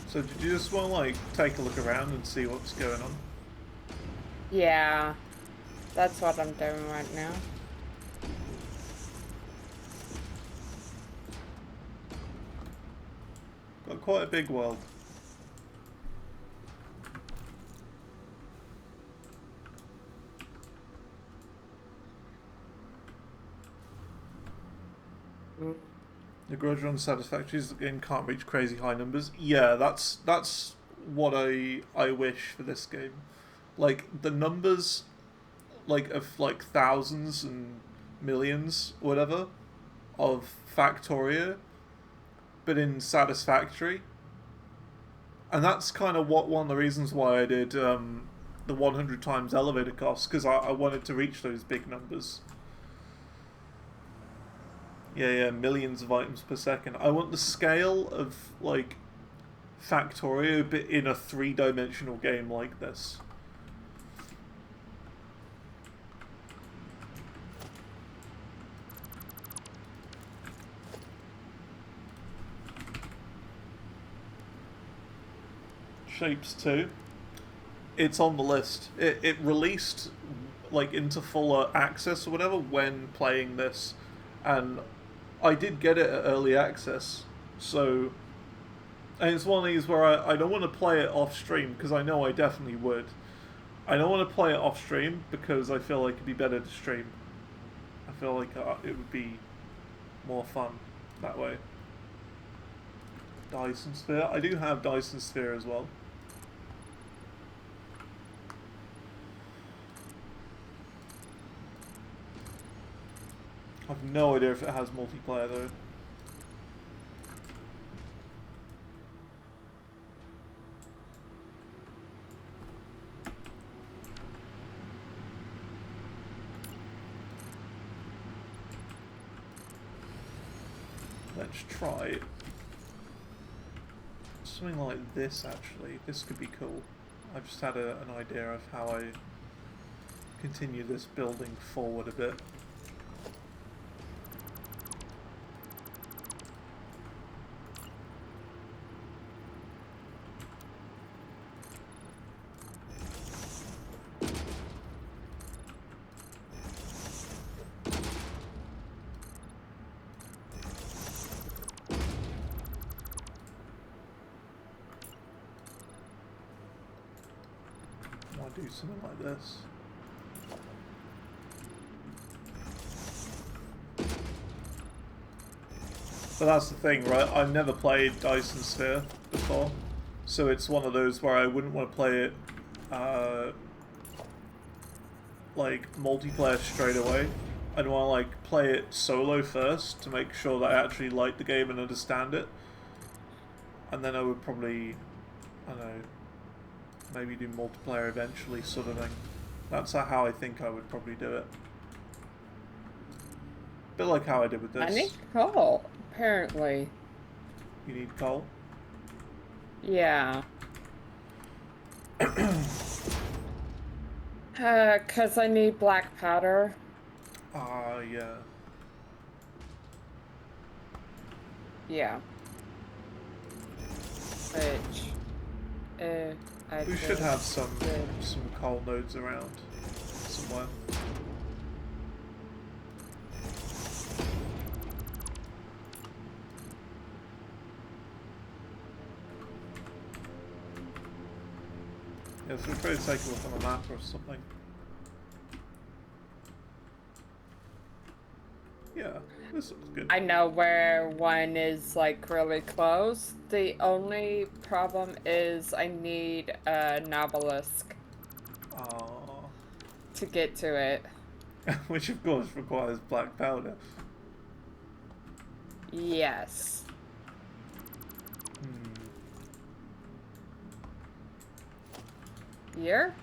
S1: So did you just want to like take a look around and see what's going on?
S2: Yeah, that's what I'm doing right now.
S1: Got quite a big world. The grudge on Satisfactory is the game can't reach crazy high numbers. Yeah, that's what I wish for this game. Like the numbers, like of like thousands and millions, whatever, of Factorio, but in Satisfactory. And that's kind of one of the reasons why I did the 100 times elevator costs, because I wanted to reach those big numbers. Yeah, millions of items per second. I want the scale of, like, Factorio, but in a 3-dimensional game like this. Shapes 2. It's on the list. It released, like, into full access or whatever when playing this, and I did get it at early access, so, and it's one of these where I don't want to play it off stream, because I know I definitely would. I don't want to play it off stream, because I feel like it'd be better to stream. I feel like it would be more fun that way. Dyson Sphere. I do have Dyson Sphere as well. I've no idea if it has multiplayer though. Let's try something like this actually. This could be cool. I've just had an idea of how I continue this building forward a bit. Do something like this. But that's the thing, right? I've never played Dyson Sphere before, so it's one of those where I wouldn't want to play it like multiplayer straight away. I'd want to like play it solo first to make sure that I actually like the game and understand it, and then I would probably, I don't know, maybe do multiplayer eventually, sort of thing. That's how I think I would probably do it. Bit like how I did with this.
S2: I need coal, apparently.
S1: You need coal?
S2: Yeah. 'Cause I need black powder.
S1: Ah, yeah.
S2: Yeah. Which,
S1: We should have some coal nodes around somewhere. Yeah, so we'll try to take a look on the map or something. Yeah, this looks good.
S2: I know where one is like really close. The only problem is I need a Nobelisk to get to it.
S1: Which of course requires black powder.
S2: Yes. Here?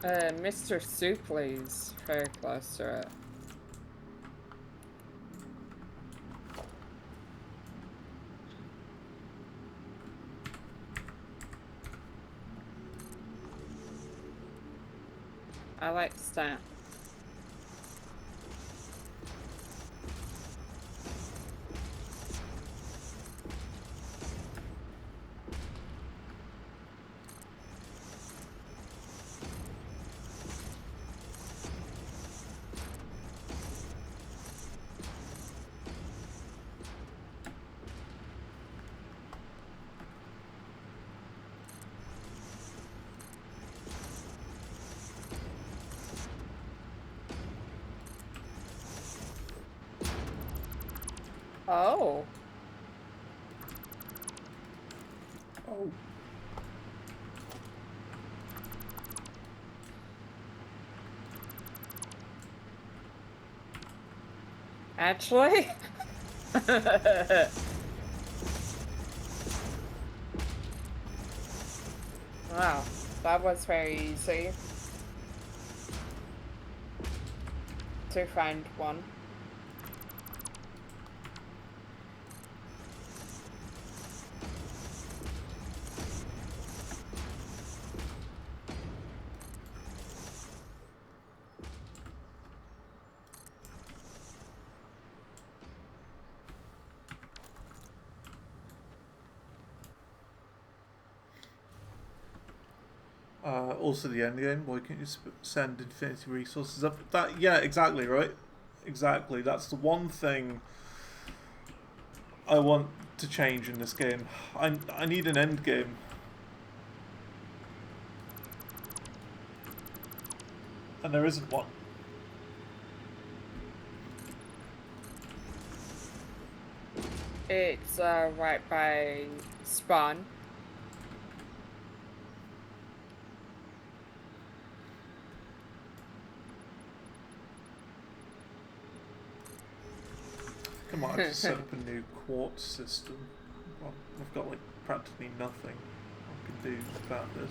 S2: Mr. Soupley's very close to it. I like stamp. Oh.
S1: Oh.
S2: Actually? Wow, that was very easy to find one.
S1: Also the end game. Why can't you send infinity resources up? That, yeah, exactly, right? Exactly. That's the one thing I want to change in this game. I need an end game. And there isn't one.
S2: It's right by spawn.
S1: I might have to set up a new quartz system. Well, I've got like practically nothing I can do about this.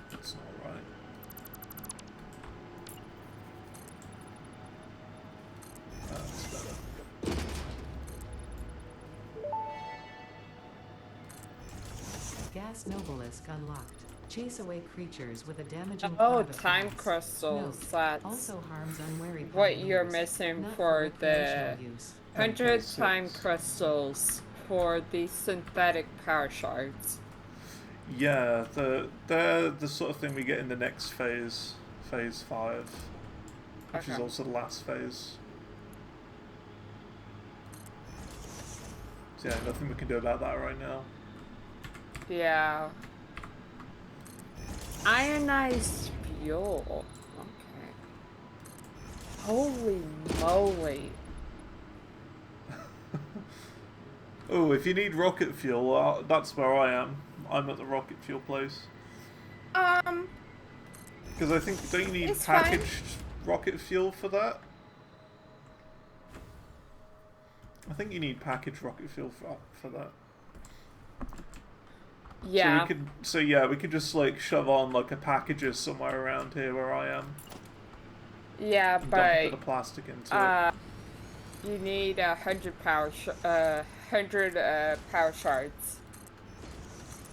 S1: That's not right. That's better.
S3: Gas Nobelisk unlocked. Chase away creatures with a damaging
S2: Oh,
S3: cloud of
S2: time
S3: gas.
S2: crystals.
S3: Note,
S2: That's
S3: also harms unwary
S2: what you're
S3: pioneers,
S2: missing
S3: not
S2: for the
S3: recreational use.
S2: 100
S1: MK6.
S2: time crystals for the synthetic power shards.
S1: Yeah, they're the sort of thing we get in the next phase, phase 5, which is also the last phase. So yeah, nothing we can do about that right now.
S2: Yeah. Ionized fuel. Okay. Holy moly.
S1: Oh, if you need rocket fuel, that's where I am. I'm at the rocket fuel place. Because I think, don't you need packaged rocket fuel for that? I think you need packaged rocket fuel for that.
S2: Yeah.
S1: We could just like shove on like a packager somewhere around here where I am.
S2: Yeah,
S1: and
S2: but
S1: dump a bit of plastic into it.
S2: You need 100 power power shards.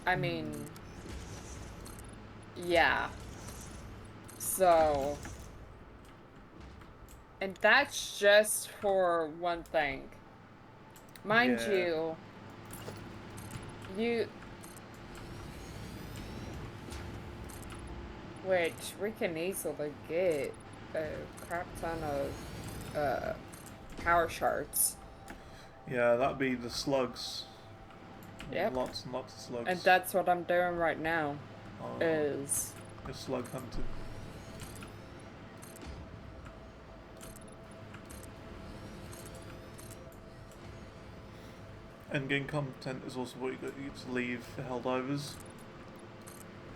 S2: I mean, yeah. So, and that's just for one thing. Mind you, which we can easily get a crap ton of power shards.
S1: Yeah, that'd be the slugs.
S2: Yep.
S1: Lots and lots of slugs.
S2: And that's what I'm doing right now.
S1: Is slug hunting. Endgame content is also what you get to leave for Helldivers.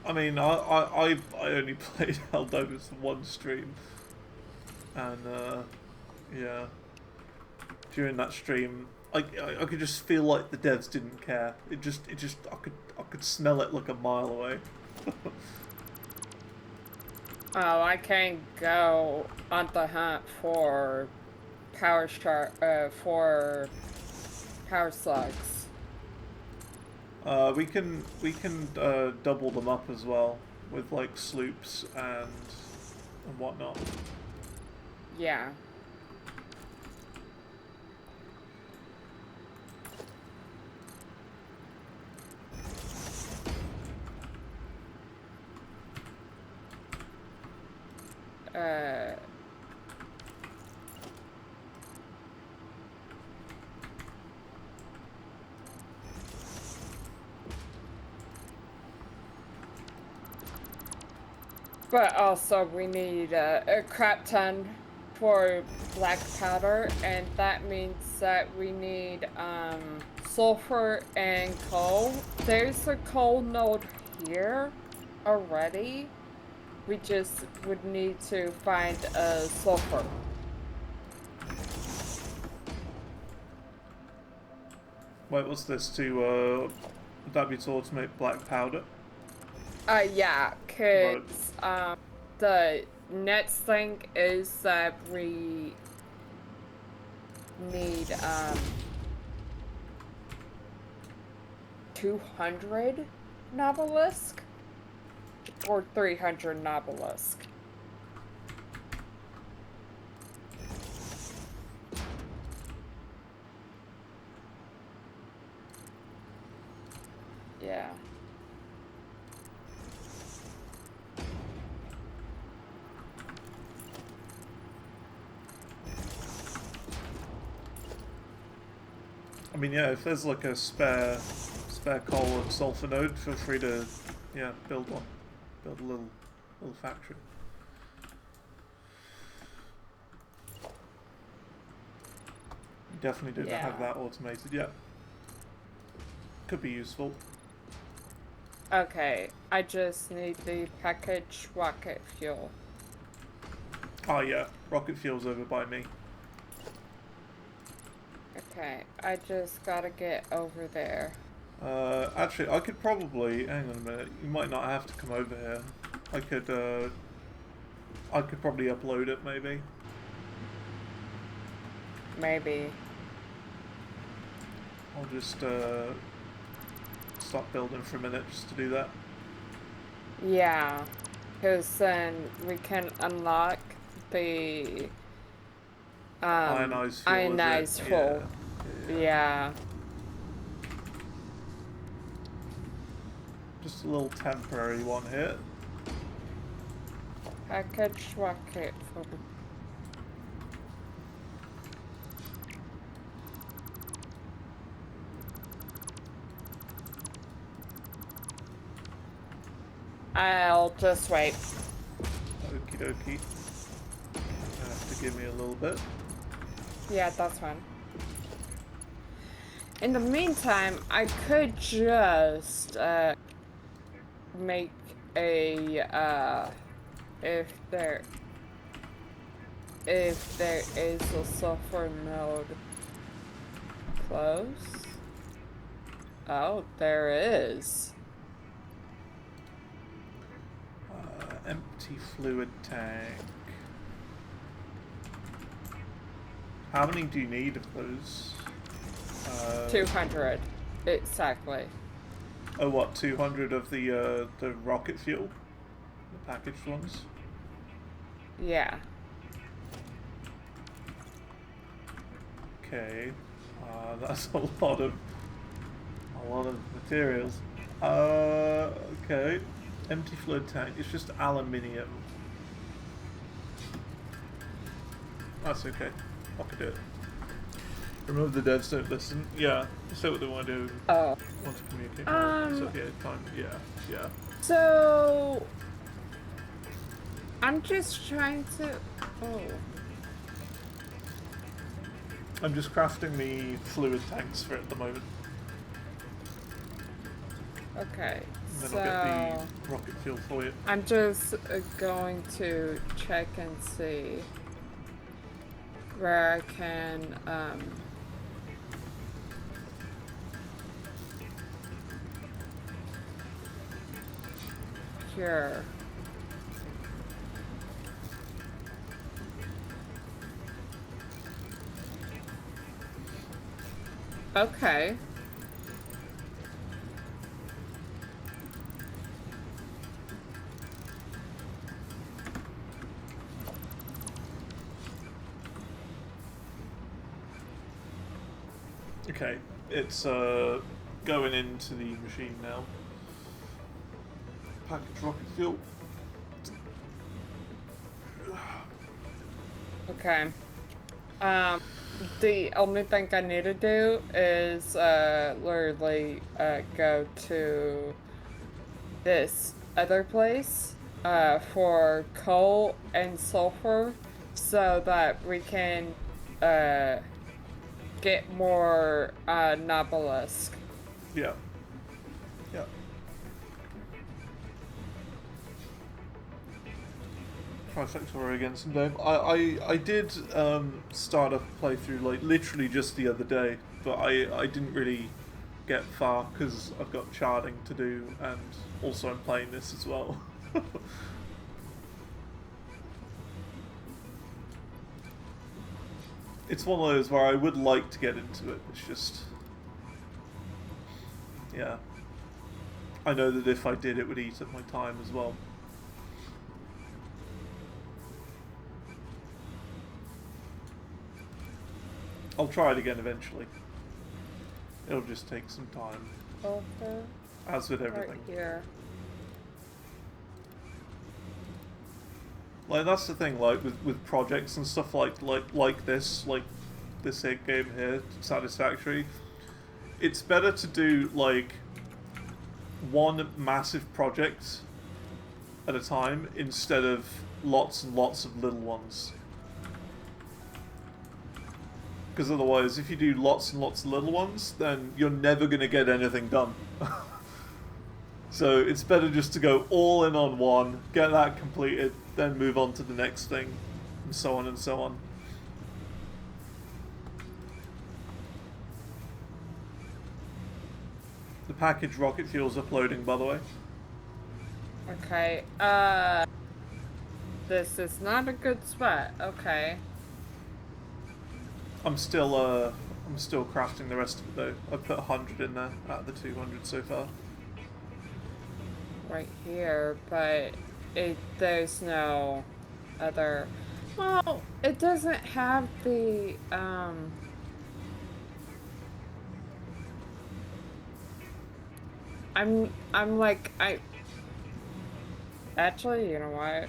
S1: I mean, I only played Helldivers for one stream, and yeah, during that stream, I could just feel like the devs didn't care. It just I could smell it like a mile away.
S2: Oh, I can't go on the hunt for power slugs.
S1: We can double them up as well with like sloops and whatnot.
S2: Yeah. But also we need a crap ton for black powder, and that means that we need sulfur and coal. There's a coal node here already. We just would need to find a sulfur.
S1: Wait, what's this to, would that be to automate black powder?
S2: Yeah, cause, the next thing is that we need, 200 Novelisk or 300 Novelisk. Yeah.
S1: I mean, yeah, if there's like a spare coal and sulfur node, feel free to, yeah, build one. Build a little factory. You definitely don't have that automated yet. Could be useful.
S2: Okay, I just need the packaged rocket fuel.
S1: Oh yeah, rocket fuel's over by me.
S2: Okay, I just gotta get over there.
S1: Actually, I could probably, hang on a minute, you might not have to come over here. I could probably upload it, maybe.
S2: Maybe.
S1: I'll just, stop building for a minute just to do that.
S2: Yeah, because then we can unlock the
S1: ionized fuel.
S2: Yeah.
S1: Just a little temporary one here.
S2: Package rocket for the... I'll just wait.
S1: Okie dokie. You have to give me a little bit.
S2: Yeah, that's fine. In the meantime, I could just make a if there is a software node close. Oh, there is.
S1: Empty fluid tank. How many do you need of those?
S2: 200, exactly.
S1: Oh, what? 200 of the rocket fuel, the packaged ones.
S2: Yeah.
S1: Okay, that's a lot of materials. Okay, empty fluid tank. It's just aluminium. That's okay. I can do it. Remember, the devs don't listen. Yeah, say what they want to do.
S2: Oh.
S1: Want to communicate more. So yeah, fine. Yeah.
S2: So I'm just trying to. Oh.
S1: I'm just crafting the fluid tanks for it at the moment.
S2: Okay.
S1: And then
S2: So
S1: I'll get the rocket fuel for you.
S2: I'm just going to check and see where I can cure. Okay.
S1: Okay, it's going into the machine now. Package rocket fuel.
S2: Okay. The only thing I need to do is literally go to this other place for coal and sulfur so that we can get more Nobelisk.
S1: Yeah. Try Satisfactory again sometime. I did start a playthrough like literally just the other day, but I didn't really get far because I've got charting to do and also I'm playing this as well. It's one of those where I would like to get into it, it's just... Yeah. I know that if I did, it would eat up my time as well. I'll try it again eventually. It'll just take some time.
S2: Okay.
S1: As with everything.
S2: Right here.
S1: Like that's the thing, like with projects and stuff like this 8 game here, Satisfactory. It's better to do like one massive project at a time instead of lots and lots of little ones. Because otherwise, if you do lots and lots of little ones, then you're never going to get anything done. So it's better just to go all in on one, get that completed, then move on to the next thing, and so on and so on. The package rocket fuel's uploading, by the way.
S2: Okay. This is not a good spot. Okay.
S1: I'm still crafting the rest of it though. I've put 100 in there out of the 200 so far.
S2: Right here, but there's no other. Well, it doesn't have the I'm like, actually, you know what?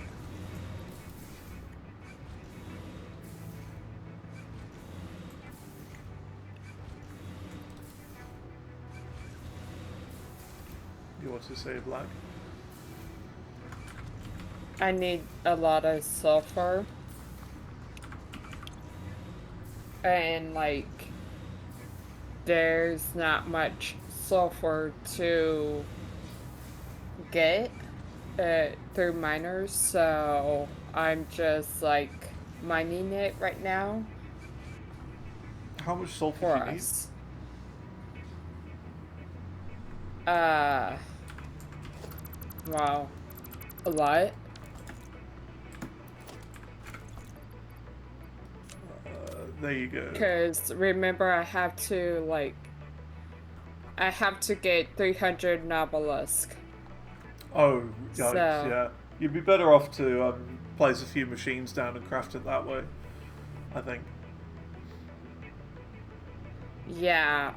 S1: You want to say black?
S2: I need a lot of sulfur. And, like, there's not much sulfur to get through miners, so I'm just, like, mining it right now.
S1: How much sulfur do you need?
S2: Wow. A lot.
S1: There you go.
S2: Because remember, I have to get 300 Nobelisk.
S1: Oh, yikes, yeah. You'd be better off to place a few machines down and craft it that way, I think.
S2: Yeah,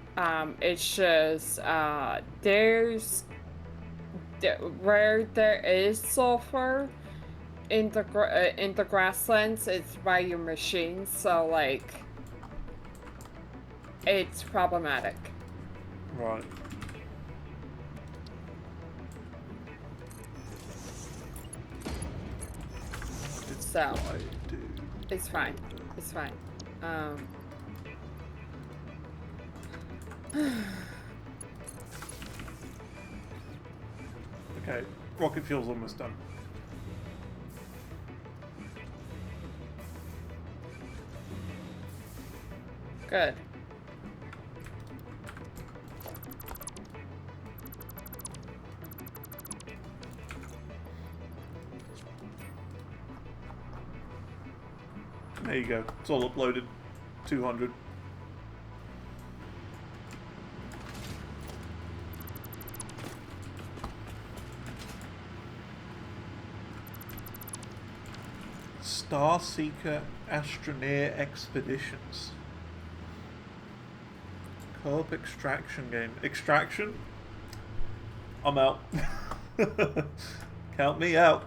S2: it's just, where there is sulfur in the grasslands, it's by your machines, so, like, it's problematic.
S1: Right.
S2: So, it's fine. It's fine.
S1: Okay, rocket fuel's almost done.
S2: Good.
S1: There you go. It's all uploaded. 200. Starseeker Astroneer Expeditions. Co-op extraction game. Extraction? I'm out. Count me out.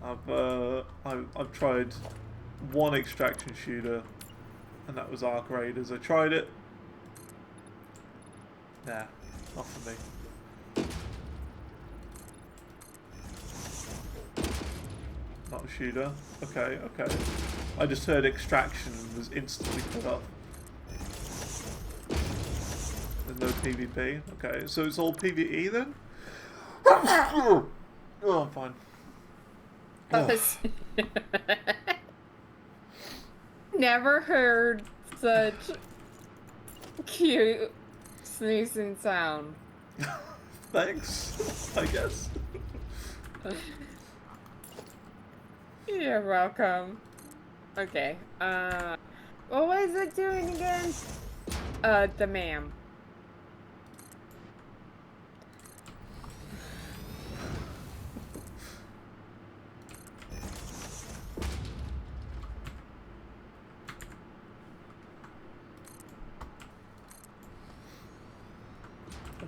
S1: I've tried one extraction shooter, and that was Arc Raiders. I tried it. Nah, not for me. Not a shooter. Okay, okay. I just heard extraction and was instantly put up. There's no PvP. Okay, so it's all PvE then? Oh, I'm fine.
S2: Never heard such cute sneezing sound.
S1: Thanks, I guess.
S2: You're welcome. Okay, what was it doing again? The ma'am.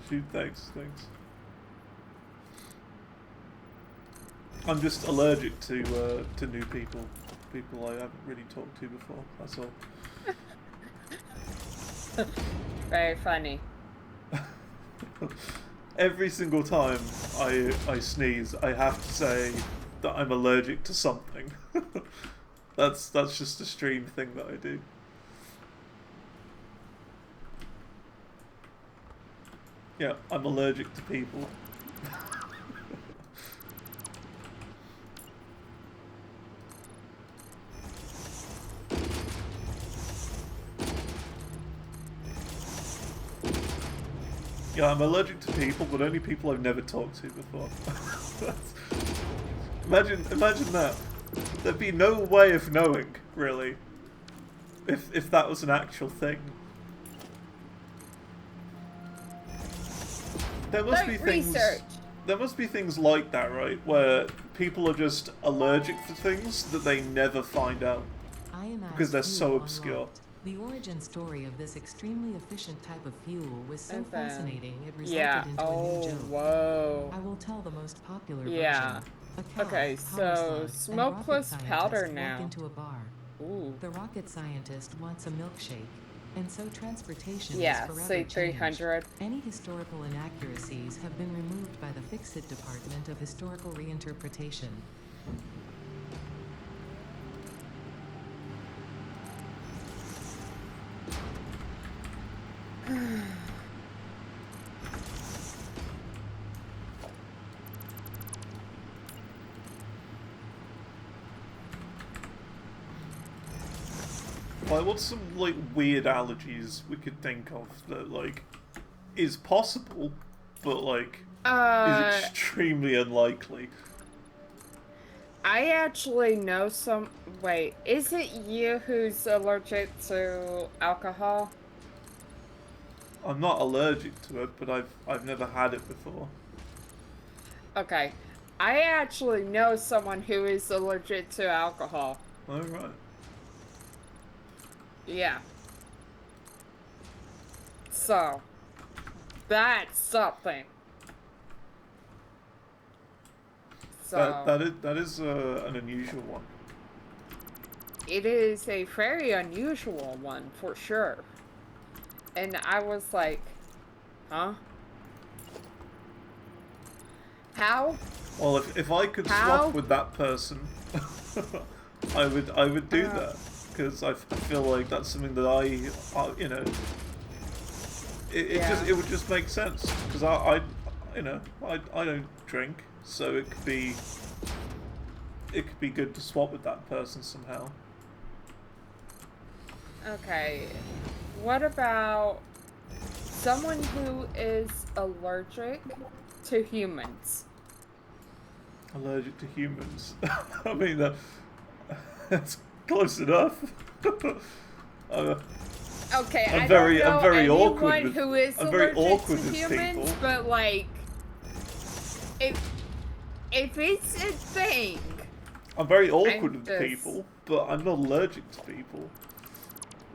S1: Shoot, thanks. I'm just allergic to new people. People I haven't really talked to before, that's all.
S2: Very funny.
S1: Every single time I sneeze, I have to say that I'm allergic to something. That's just a stream thing that I do. Yeah, I'm allergic to people. Yeah, I'm allergic to people, but only people I've never talked to before. Imagine that. There'd be no way of knowing, really, if that was an actual thing. There must be things.
S2: Research.
S1: There must be things like that, right? Where people are just allergic to things that they never find out because they're so obscure.
S3: The origin story of this extremely efficient type of fuel was so
S2: And then-
S3: fascinating it resulted
S2: Yeah.
S3: into a
S2: Oh,
S3: new joke.
S2: whoa.
S3: I will tell the most popular
S2: Yeah.
S3: version. A cow,
S2: Okay,
S3: power
S2: so
S3: slug, and rocket
S2: smokeless
S3: scientist
S2: powder
S3: walk
S2: now.
S3: into a bar.
S2: Ooh.
S3: The rocket scientist wants a milkshake, and so transportation
S2: Yeah,
S3: is forever
S2: say
S3: changed.
S2: 300.
S3: Any historical inaccuracies have been removed by the Fix-It Department of Historical Reinterpretation.
S1: Like, what's some, like, weird allergies we could think of that, like, is possible, but, like, is extremely unlikely?
S2: I actually know some... Wait, is it you who's allergic to alcohol?
S1: I'm not allergic to it, but I've never had it before.
S2: Okay. I actually know someone who is allergic to alcohol.
S1: Oh, right.
S2: Yeah. So, that's something. So,
S1: That is an unusual one.
S2: it is a very unusual one, for sure. And I was like, huh? How?
S1: Well, if I could swap with that person, I would do that, because I feel like that's something that I you know, it would just make sense, because I you know, I don't drink, so it could be good to swap with that person somehow.
S2: Okay. What about someone who is allergic to humans?
S1: Allergic to humans. I mean, that's close enough.
S2: Okay,
S1: I'm very awkward with,
S2: who is
S1: I'm very
S2: allergic
S1: awkward
S2: to
S1: with
S2: humans,
S1: people.
S2: but like, if it's a thing,
S1: I'm very awkward with
S2: just...
S1: people, but I'm not allergic to people.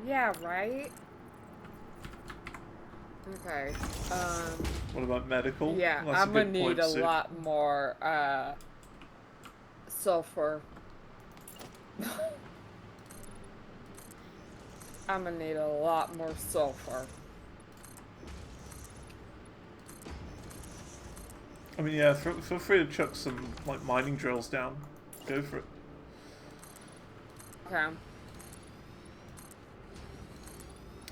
S2: Yeah, right? Okay,
S1: What about medical?
S2: yeah,
S1: That's
S2: I'm
S1: a
S2: gonna
S1: good
S2: need
S1: point,
S2: a
S1: Sue.
S2: lot more, sulfur. I'm gonna need a lot more sulfur.
S1: I mean, yeah, feel free to chuck some, like, mining drills down. Go for it.
S2: Okay.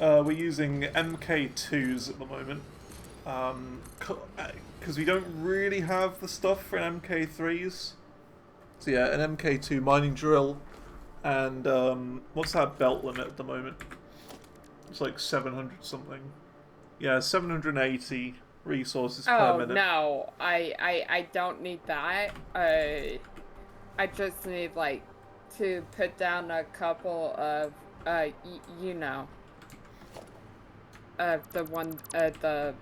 S1: We're using MK2s at the moment. Because we don't really have the stuff for MK3s. So yeah, an MK2 mining drill. And, what's our belt limit at the moment? It's like 700 something. Yeah, 780 resources per minute.
S2: Oh, no. I don't need that. I just need, like, to put down a couple of, you know, the one, the...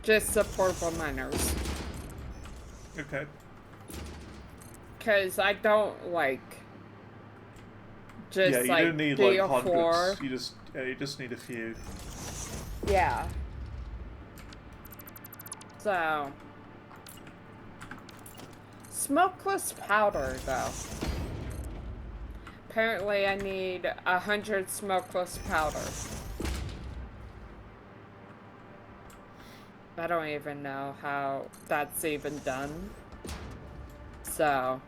S2: just the portable miners.
S1: Okay.
S2: Because I don't, like, just,
S1: Yeah, you
S2: like,
S1: don't need,
S2: three
S1: like,
S2: or four.
S1: hundreds. You just need a few.
S2: Yeah. So... Smokeless powder, though. Apparently I need 100 smokeless powder. I don't even know how that's even done. So...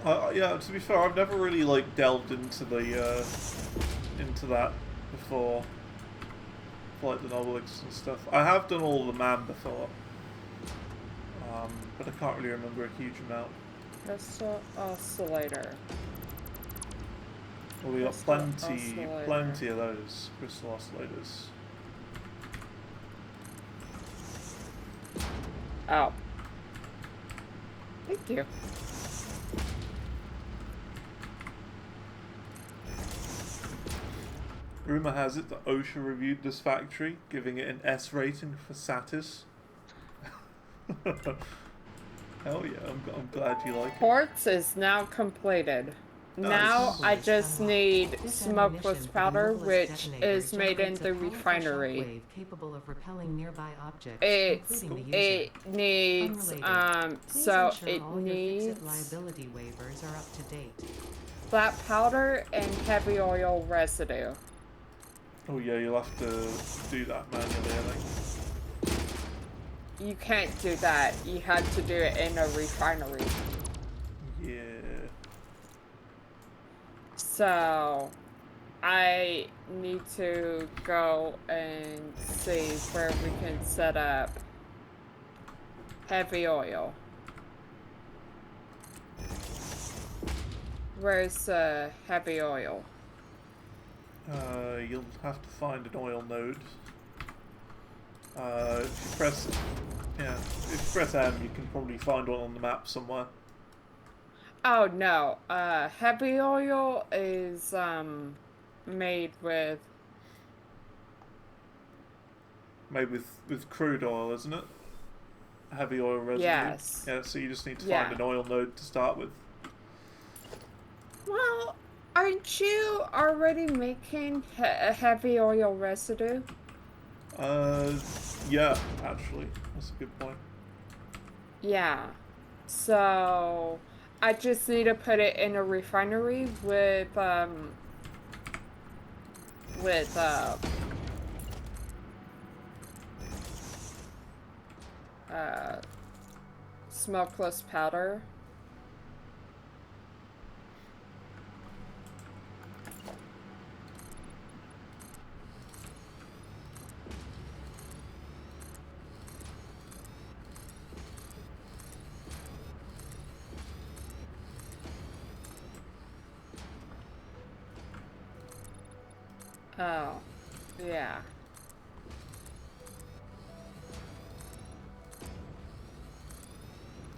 S1: Yeah, to be fair, I've never really, like, delved into the, into that before. For, like, the novelists and stuff. I have done all the man before. But I can't really remember a huge amount.
S2: Crystal oscillator.
S1: Well, we got
S2: Crystal
S1: plenty
S2: oscillator.
S1: of those crystal oscillators.
S2: Oh. Thank you.
S1: Rumor has it that OSHA reviewed this factory, giving it an S rating for Satis. Hell yeah, I'm glad you like it.
S2: Quartz is now completed. Now
S1: Nice.
S2: I just need smokeless powder, which is made in the refinery.
S3: Capable of repelling nearby objects,
S2: It needs so it needs
S3: liability waivers are up to date.
S2: flat powder and heavy oil residue.
S1: Oh yeah, you'll have to do that manually, I think.
S2: You can't do that. You had to do it in a refinery.
S1: Yeah.
S2: So, I need to go and see where we can set up heavy oil. Where's heavy oil?
S1: You'll have to find an oil node. If you press M, you can probably find one on the map somewhere.
S2: Oh no, heavy oil is made with
S1: crude oil, isn't it? Heavy oil residue.
S2: Yes.
S1: Yeah, so you just need to find an oil node to start with.
S2: Well, aren't you already making heavy oil residue?
S1: Yeah, actually, that's a good point.
S2: Yeah. So I just need to put it in a refinery with smokeless powder. Oh, yeah.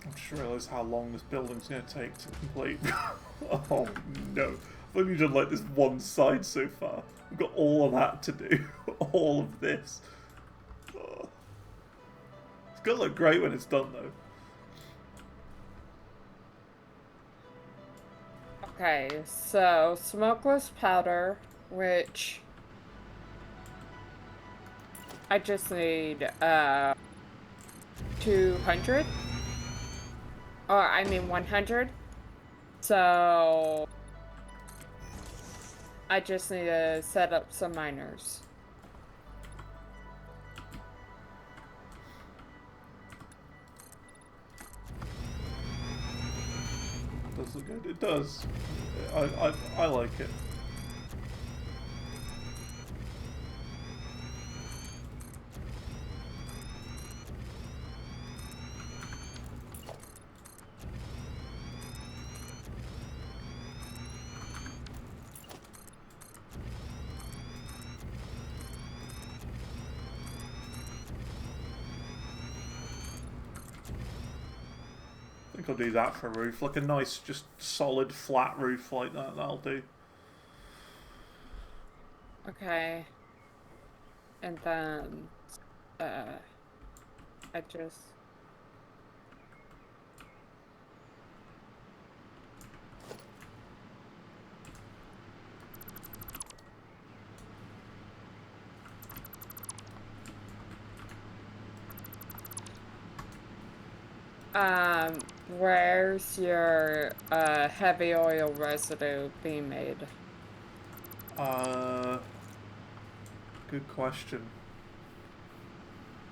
S1: I just realised how long this building's going to take to complete. Oh no. I've only done like this one side so far. We've got all of that to do. All of this. Oh. It's going to look great when it's done though.
S2: Okay, so smokeless powder, which I just need 200. Or I mean 100. So I just need to set up some miners.
S1: Does look good. It does. I like it. I think I'll do that for a roof, like a nice, just solid, flat roof like that. That'll do.
S2: Okay. And then I just where's your heavy oil residue being made?
S1: Good question.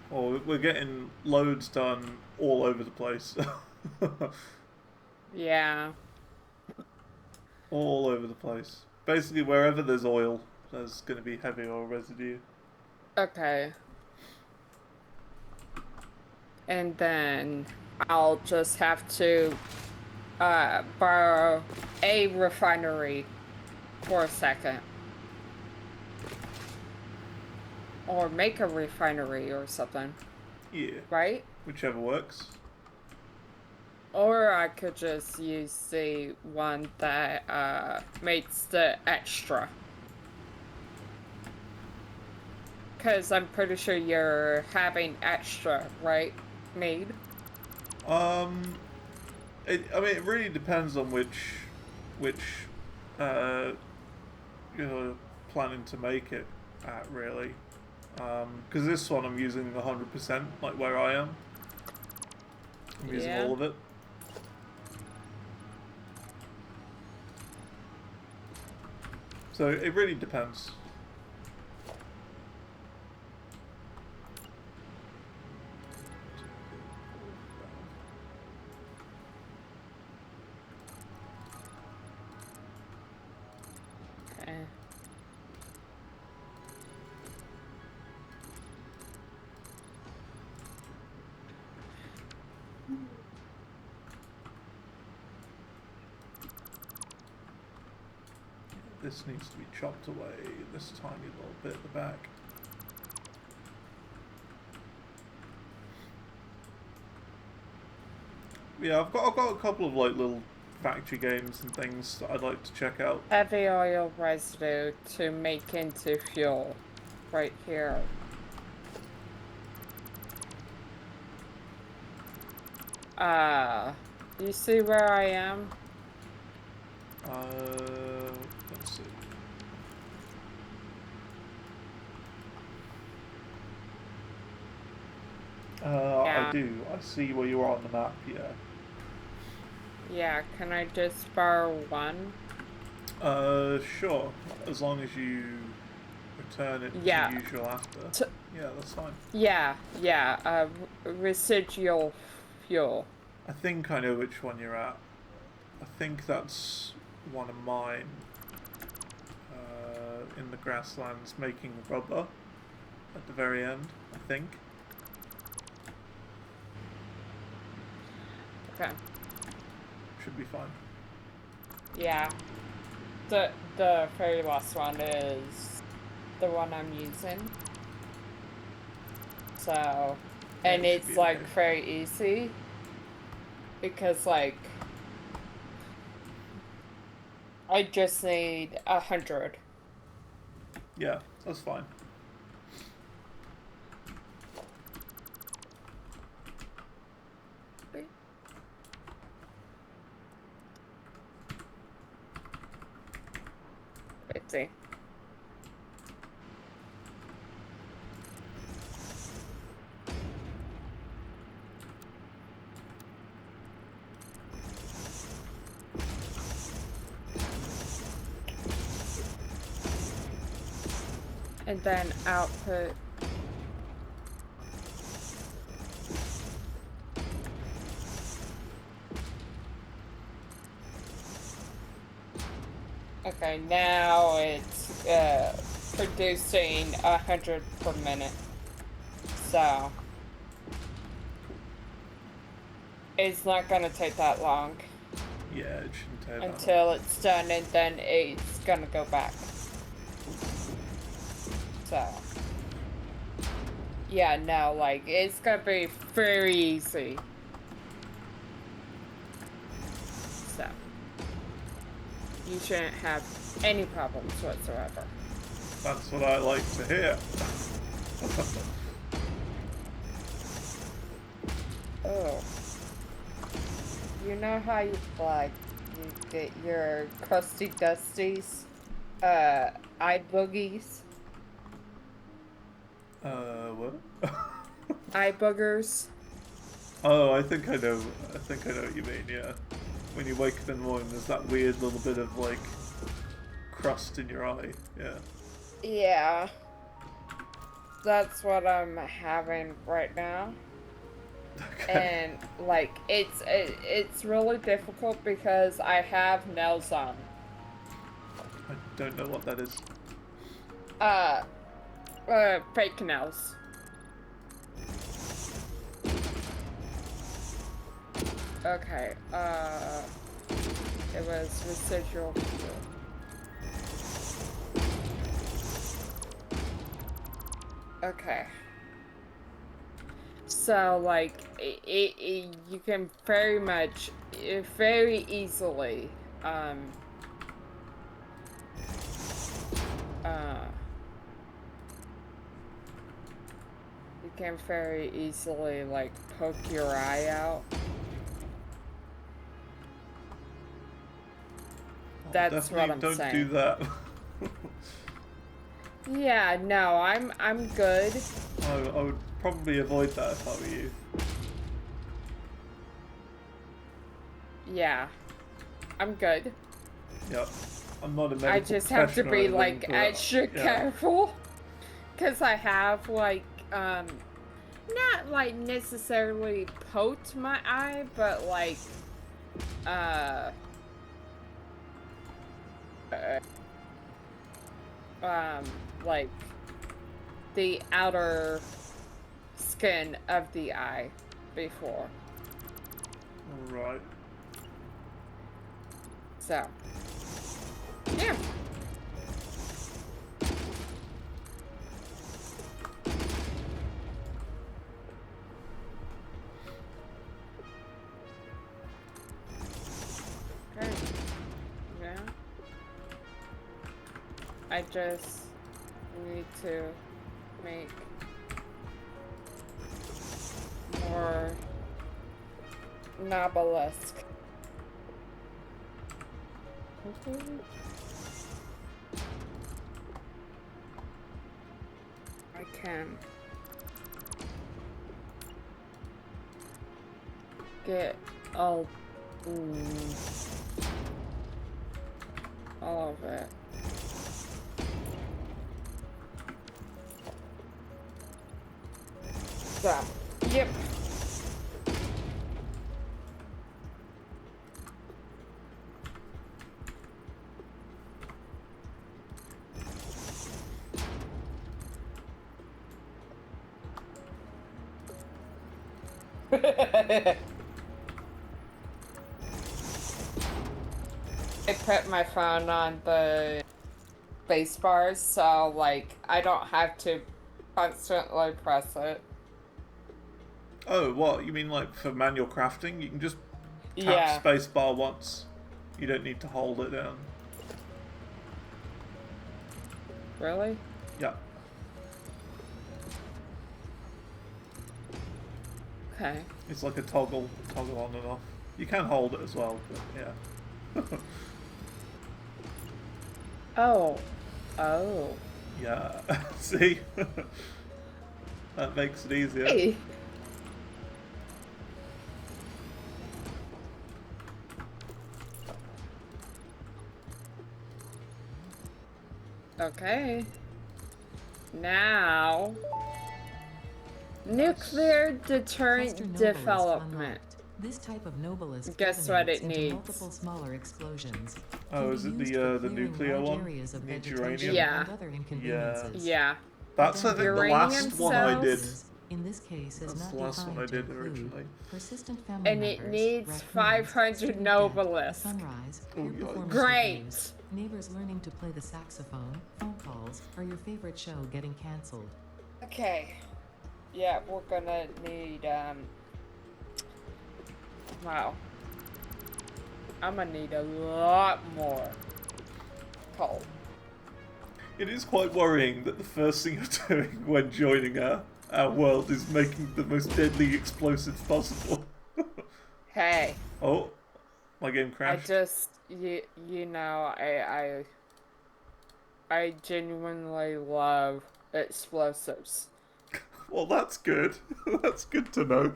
S1: Well, we're getting loads done all over the place.
S2: Yeah.
S1: All over the place. Basically, wherever there's oil, there's going to be heavy oil residue.
S2: Okay. And then I'll just have to borrow a refinery for a second. Or make a refinery or something.
S1: Yeah.
S2: Right?
S1: Whichever works.
S2: Or I could just use the one that makes the extra. Because I'm pretty sure you're having extra, right? Made?
S1: I mean, it really depends on which you're planning to make it at, really. Because this one I'm using 100%, like where I am. I'm using all of it. So it really depends. This needs to be chopped away, this tiny little bit at the back. Yeah, I've got a couple of like little factory games and things that I'd like to check out.
S2: Heavy oil residue to make into fuel. Right here. You see where I am?
S1: Let's see.
S2: Yeah.
S1: I do. I see where you are on the map, yeah.
S2: Yeah, can I just borrow one?
S1: Sure. As long as you return it
S2: Yeah.
S1: to usual after. Yeah, that's fine.
S2: Yeah, residual fuel.
S1: I think I know which one you're at. I think that's one of mine. In the grasslands, making rubber at the very end, I think.
S2: Okay.
S1: Should be fine.
S2: Yeah. The very last one is the one I'm using. So, and
S1: Yeah,
S2: it's like very easy because like I just need 100.
S1: Yeah, that's fine.
S2: Let's see. And then output. Okay, now it's producing 100 per minute. So it's not gonna take that long.
S1: Yeah, it shouldn't take that long.
S2: Until it's done, and then it's gonna go back. So yeah, no, like it's gonna be very easy. So you shouldn't have any problems whatsoever.
S1: That's what I like to hear.
S2: Oh. You know how you get your crusty dusties, eye boogies?
S1: What?
S2: Eye boogers?
S1: Oh, I think I know what you mean, yeah. When you wake up in the morning, there's that weird little bit of, like, crust in your eye, yeah.
S2: Yeah. That's what I'm having right now.
S1: Okay.
S2: And, like, it's really difficult because I have nails on.
S1: I don't know what that is.
S2: Fake nails. Okay, it was residual fuel. Okay. So, like, you can very easily, you can very easily, like, poke your eye out. That's what I'm
S1: don't
S2: saying.
S1: do that.
S2: Yeah, no, I'm good.
S1: I would probably avoid that if I were you.
S2: Yeah, I'm good.
S1: Yep. I'm not a medical
S2: I just have to be
S1: professional or anything,
S2: like
S1: but,
S2: extra careful, cause I have like not like necessarily poked my eye, but like like the outer skin of the eye before.
S1: Right.
S2: So, yeah. Okay. Yeah. I just need to make more novelesque. I can get all of it. So, yep. I put my phone on the space bars, so like I don't have to constantly press it.
S1: Oh, what? You mean like for manual crafting? You can just tap
S2: Yeah.
S1: spacebar once. You don't need to hold it down.
S2: Really?
S1: Yeah.
S2: Okay.
S1: It's like a toggle on and off. You can hold it as well, but yeah.
S2: Oh. Oh.
S1: Yeah. See? That makes it easier.
S2: Hey. Okay. Now, nuclear deterrent development.
S3: This type of Nobilis
S2: Guess what it
S3: into
S2: needs?
S3: multiple smaller explosions.
S1: Oh, is it the nuclear one?
S3: Areas of
S1: Needs
S3: vegetation
S1: uranium?
S2: Yeah.
S3: and other inconveniences.
S2: Yeah.
S1: That's I think the
S2: Uranium
S1: last one I did.
S2: cells?
S3: In this case, is
S1: That's
S3: not
S1: the last one I
S3: defined to
S1: did
S3: include
S1: originally.
S3: persistent family
S2: And it
S3: members,
S2: needs
S3: raccoons,
S2: 500
S3: student
S2: Nobilis.
S3: death, sunrise,
S1: Oh,
S3: peer
S1: yikes.
S3: performance
S2: Great.
S3: reviews, neighbors learning to play the saxophone, phone calls, or your favorite show getting cancelled.
S2: Okay. Yeah, we're gonna need, wow. I'm gonna need a lot more coal.
S1: It is quite worrying that the first thing you're doing when joining our world is making the most deadly explosives possible.
S2: Hey.
S1: Oh, my game crashed.
S2: I just, you know, I genuinely love explosives.
S1: Well, that's good. That's good to know.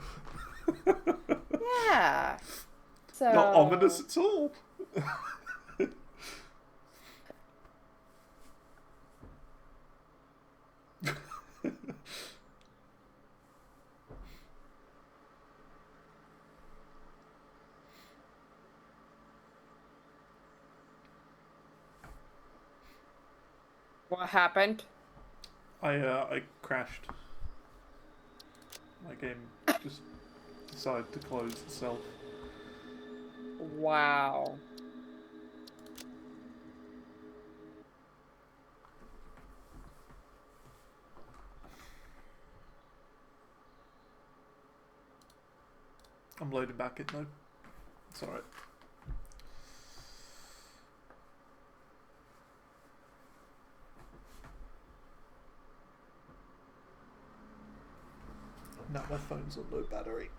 S2: Yeah. So.
S1: Not ominous at all.
S2: What happened?
S1: I crashed. My game just decided to close itself.
S2: Wow.
S1: I'm loading back in though. It's alright. Now my phone's on low battery.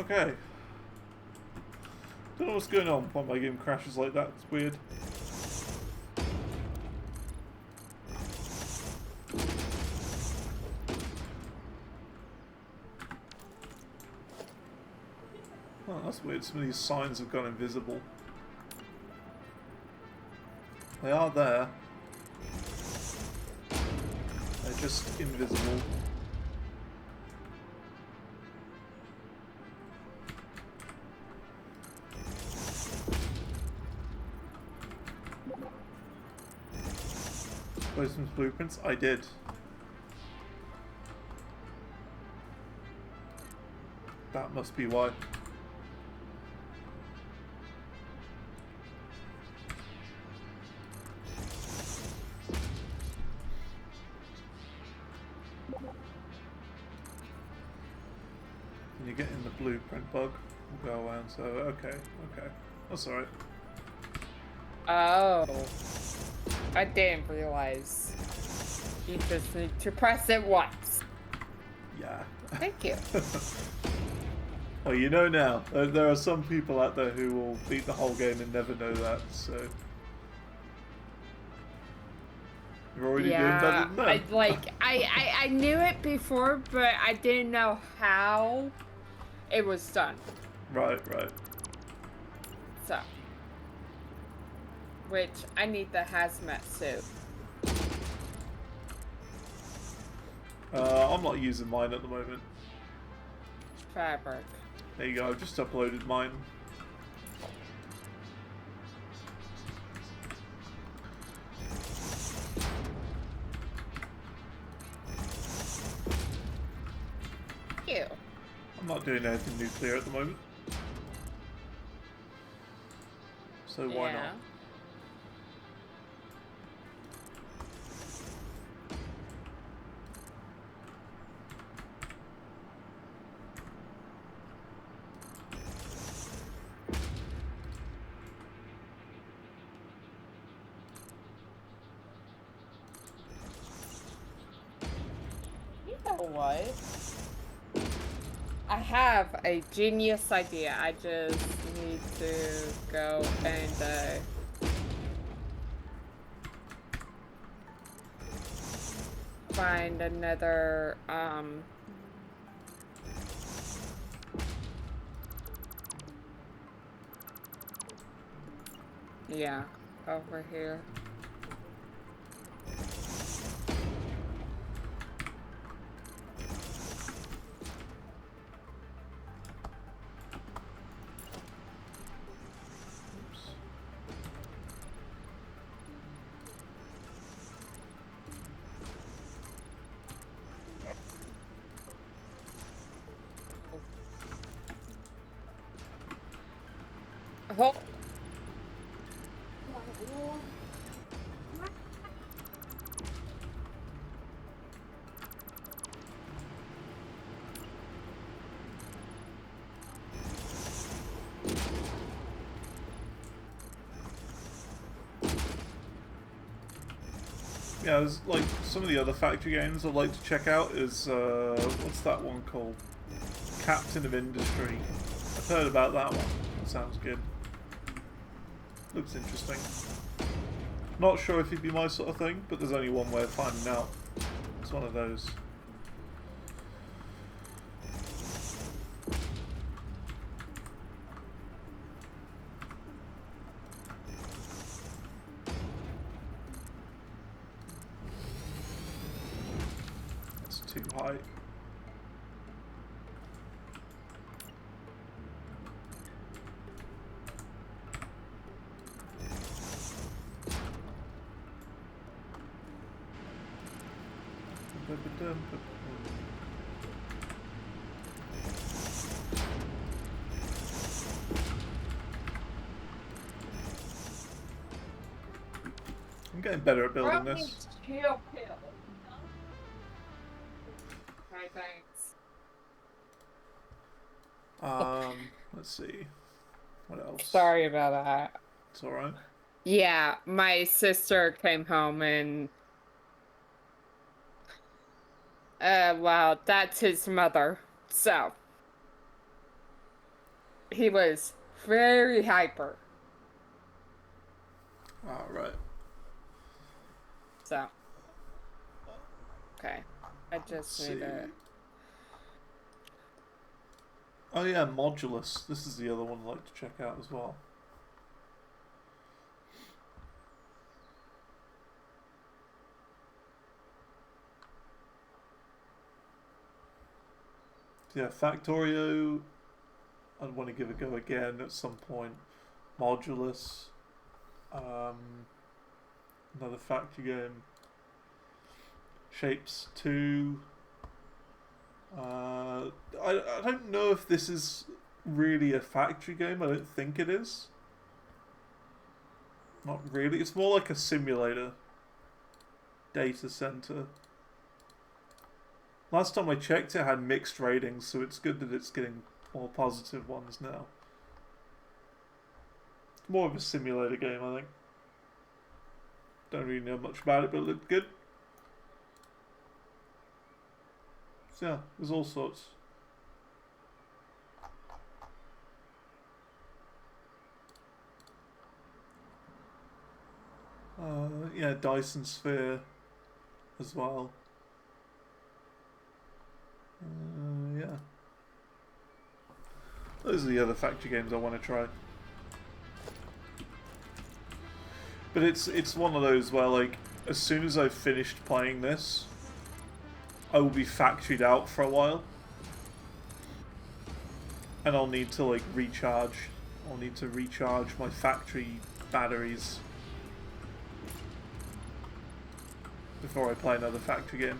S1: Okay. Don't know what's going on when my game crashes like that. It's weird. Oh, that's weird. Some of these signs have gone invisible. They are there. They're just invisible. Some blueprints? I did. That must be why. When you get in the blueprint bug, we'll go around, so okay. That's alright.
S2: Oh. I didn't realize. You just need to press it once.
S1: Yeah.
S2: Thank you.
S1: Well, you know now. There are some people out there who will beat the whole game and never know that, so... You're already doing better than them.
S2: I knew it before, but I didn't know how it was done.
S1: Right.
S2: So... Which, I need the hazmat suit.
S1: I'm not using mine at the moment.
S2: Fabric.
S1: There you go, I've just uploaded mine.
S2: Ew.
S1: I'm not doing anything nuclear at the moment. So why not?
S2: You know what? I have a genius idea. I just need to go and find another yeah, over here. Oh.
S1: Yeah, there's like some of the other factory games I'd like to check out is what's that one called? Captain of Industry. I've heard about that one. That sounds good. Looks interesting. Not sure if it'd be my sort of thing, but there's only one way of finding out. It's one of those. That's too high. I'm getting better at building this.
S2: Okay, thanks.
S1: Let's see. What else?
S2: Sorry about that.
S1: It's alright.
S2: Yeah, my sister came home and well, that's his mother. So he was very hyper.
S1: Ah, right.
S2: So. Okay. I just need to...
S1: Oh yeah, Modulus. This is the other one I'd like to check out as well. Yeah, Factorio, I'd want to give a go again at some point. Modulus, another factory game. Shapes 2. I don't know if this is really a factory game. I don't think it is. Not really. It's more like a simulator. Data center. Last time I checked, it had mixed ratings, so it's good that it's getting more positive ones now. It's more of a simulator game, I think. Don't really know much about it, but it looked good. So yeah, there's all sorts. Yeah, Dyson Sphere as well. Yeah. Those are the other factory games I want to try. But it's one of those where, like, as soon as I've finished playing this, I will be factoried out for a while. And I'll need to, like, recharge. I'll need to recharge my factory batteries before I play another factory game.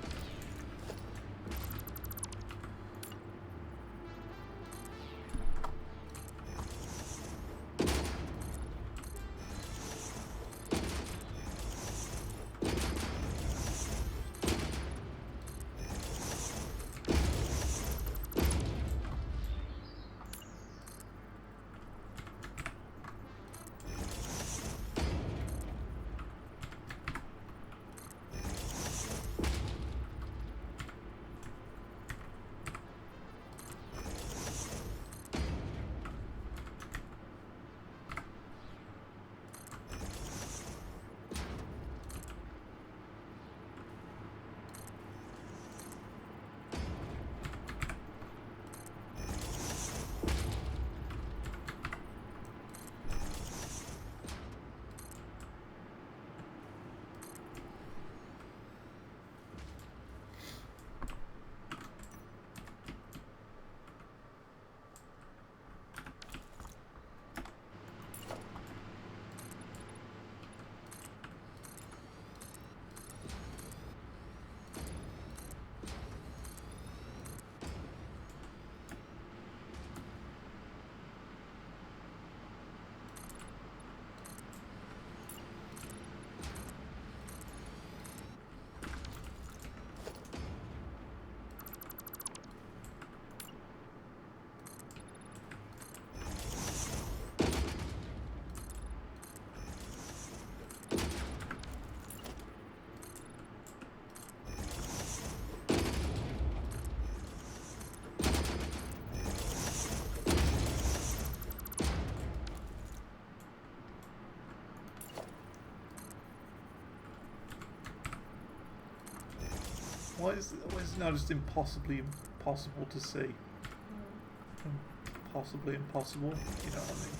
S1: Why is it now just impossibly impossible to see? Possibly impossible, you know what I mean?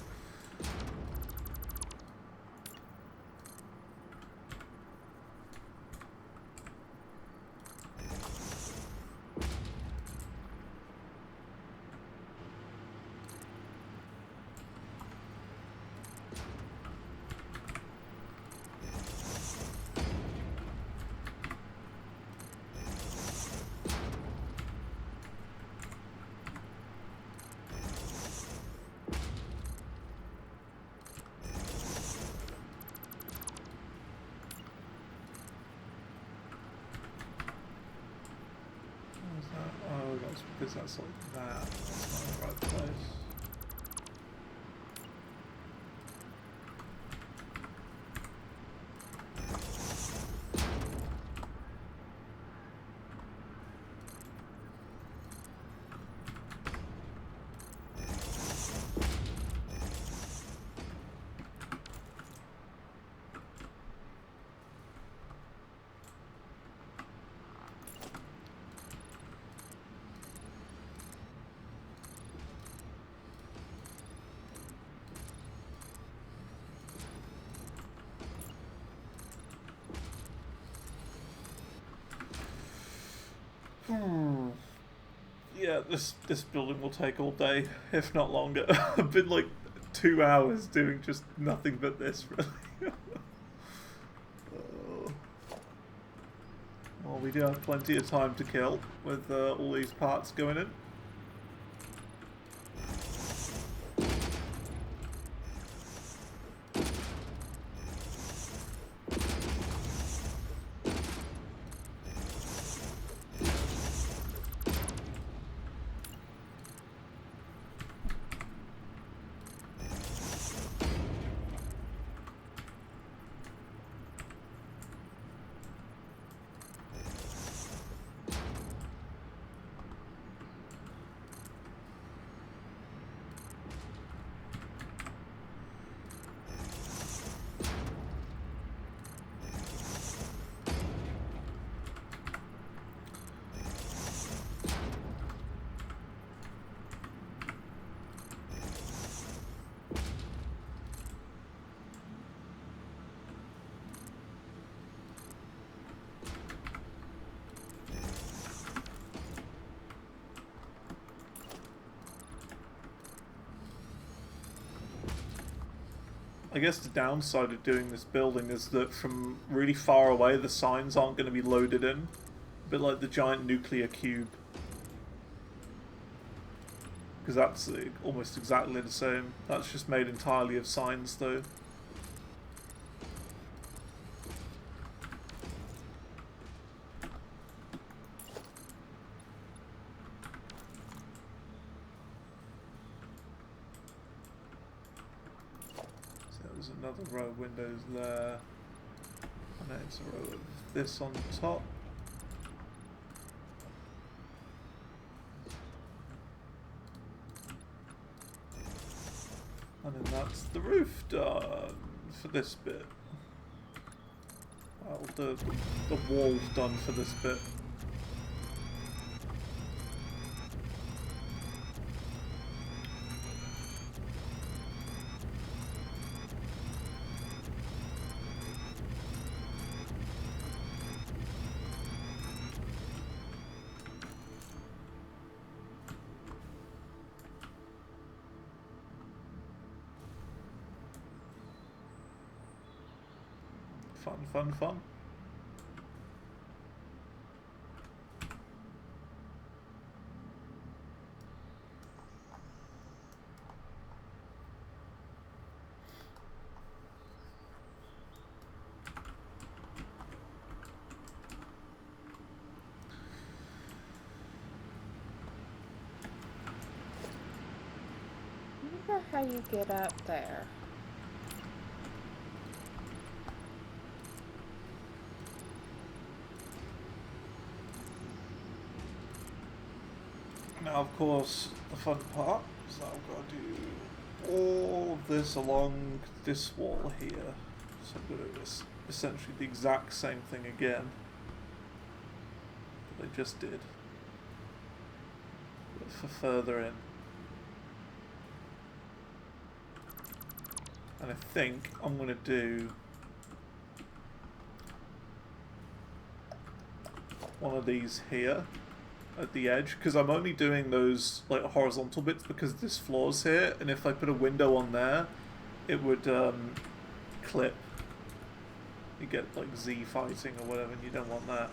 S1: Oh, that's because that's like that. That's not the right place. this building will take all day, if not longer. I've been like 2 hours doing just nothing but this, really. Well, we do have plenty of time to kill with all these parts going in. I guess the downside of doing this building is that from really far away the signs aren't going to be loaded in. A bit like the giant nuclear cube. Because that's almost exactly the same. That's just made entirely of signs though. Another row of windows there, and then it's a row of this on top. And then that's the roof done for this bit. Well, the wall's done for this bit. Fun.
S2: I wonder how you get up there.
S1: Now, of course, the fun part is that I've got to do all of this along this wall here. So I'm going to do essentially the exact same thing again that I just did, but for further in. And I think I'm going to do one of these here at the edge, because I'm only doing those like horizontal bits because this floor's here, and if I put a window on there it would clip. You get like Z fighting or whatever, and you don't want that.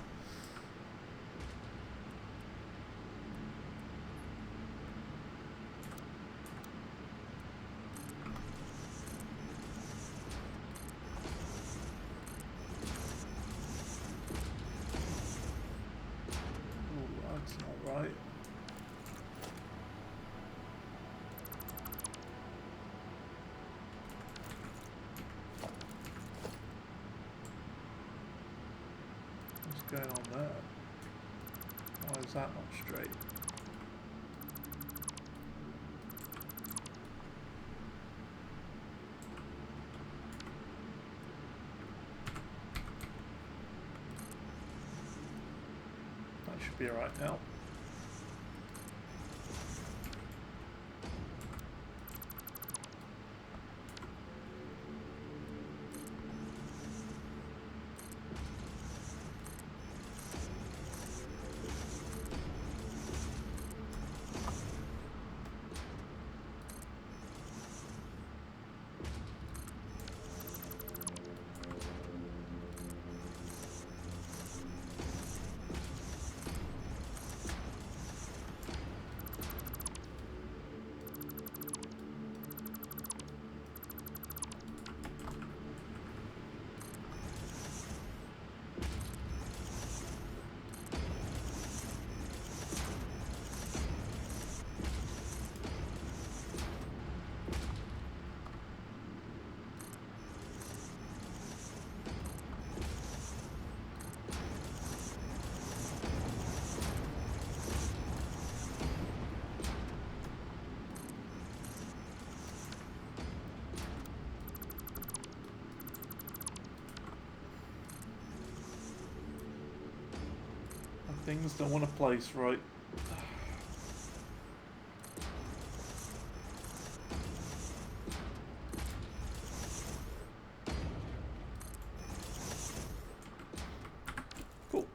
S1: Going on there? Why is that not straight? That should be alright now. Things don't want to place right. Cool.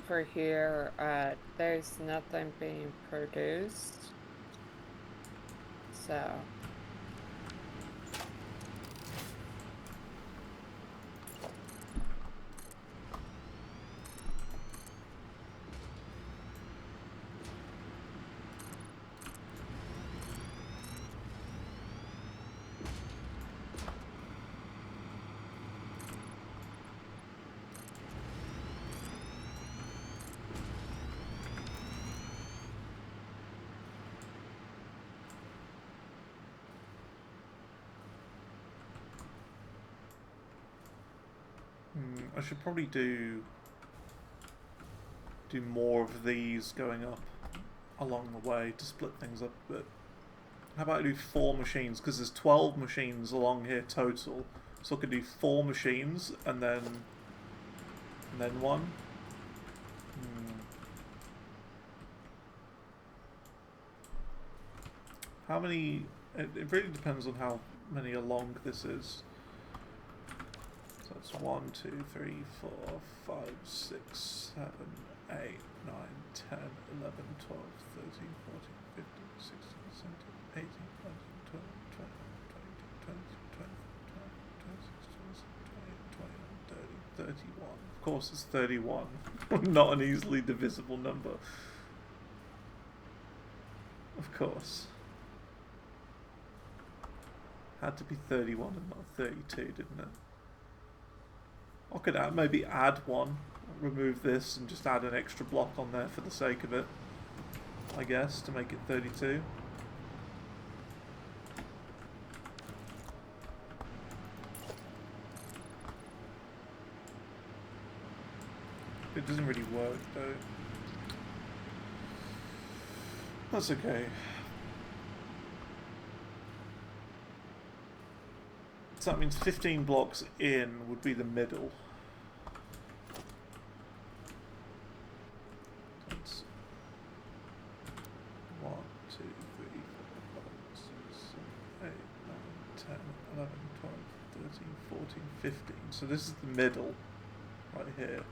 S2: For here, there's nothing being produced. So...
S1: I should probably do more of these going up along the way to split things up a bit. How about I do 4 machines, because there's 12 machines along here total, so I could do 4 machines and then one. How many? It really depends on how many along this is. So it's 1, 2, 3, 4, 5, 6, 7, 8, 9, 10, 11, 12, 13, 14, 15, 16, 17, 18, 19, 20, 21. Of course it's 31. Not an easily divisible number. Of course. Had to be 31 and not 32, didn't it? I could maybe add one, remove this and just add an extra block on there for the sake of it, I guess, to make it 32. It doesn't really work though. That's okay. So that means 15 blocks in would be the middle. That's 1, 2, 3, 4, 5, 6, 7, 8, 9, 10, 11, 12, 13, 14, 15. So this is the middle, right here.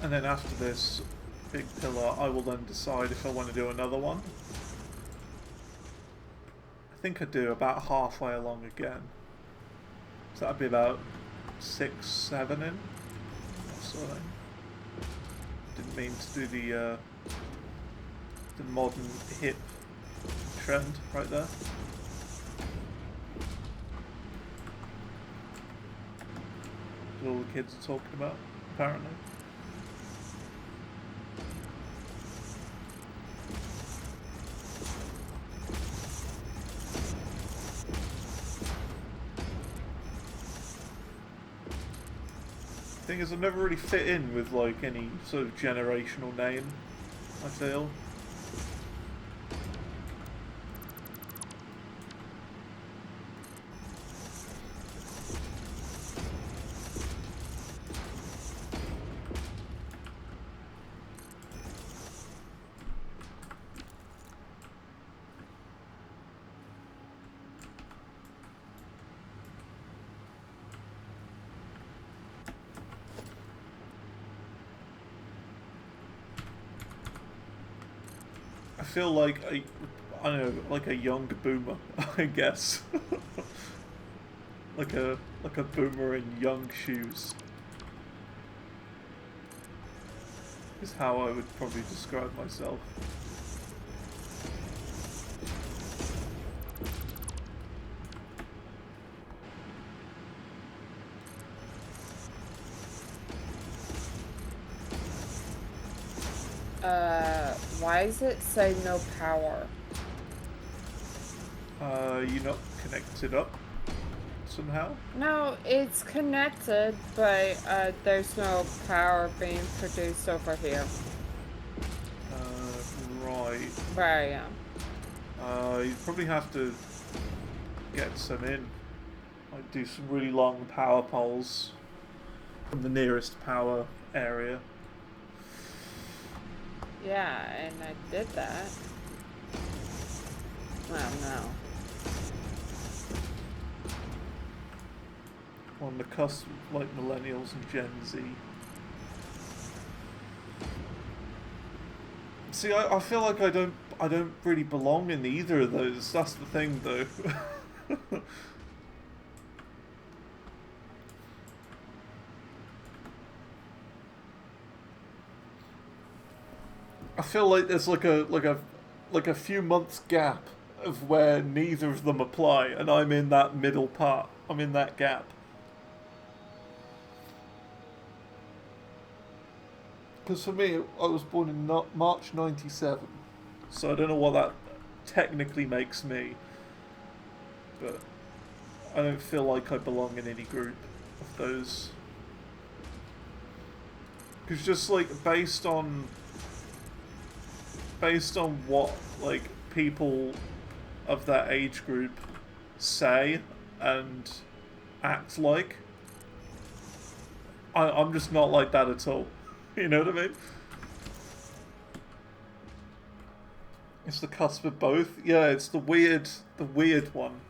S1: And then after this big pillar, I will then decide if I want to do another one. I think I'd do about halfway along again. So that'd be about 6, 7 in. That sort of thing. Didn't mean to do the modern hip trend right there. That's all the kids are talking about, apparently. Thing is, I've never really fit in with like any sort of generational name, I feel. I feel like I don't know, like a young boomer, I guess. like a boomer in young shoes is how I would probably describe myself.
S2: Why does it say no power?
S1: You not connected up somehow?
S2: No, it's connected, but there's no power being produced over here.
S1: Right.
S2: Where I am.
S1: You probably have to get some in. Like do some really long power poles from the nearest power area.
S2: Yeah, and I did that. Well, no.
S1: On the cusp of like millennials and Gen Z. See, I feel like I don't really belong in either of those. That's the thing, though. I feel like there's like a few months gap of where neither of them apply, and I'm in that middle part. I'm in that gap. Because for me, I was born in March '97, so I don't know what that technically makes me, but I don't feel like I belong in any group of those. Because just like based on what like people of that age group say and act like, I'm just not like that at all. You know what I mean? It's the cusp of both. Yeah, it's the weird one.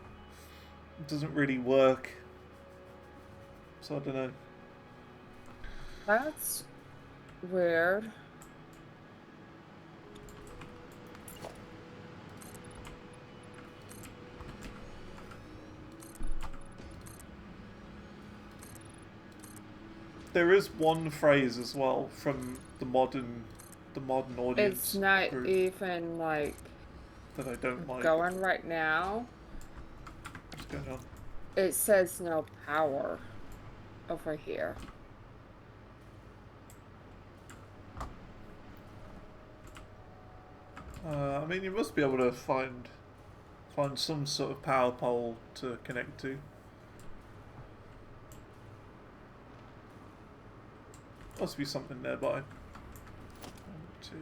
S1: It doesn't really work. So I don't know.
S2: That's weird.
S1: There is one phrase as well from the modern audience.
S2: It's not
S1: group
S2: even like
S1: that I don't like.
S2: going right now.
S1: What's going on?
S2: It says no power over here.
S1: I mean, you must be able to find some sort of power pole to connect to. Must be something nearby. 1, 2, 3,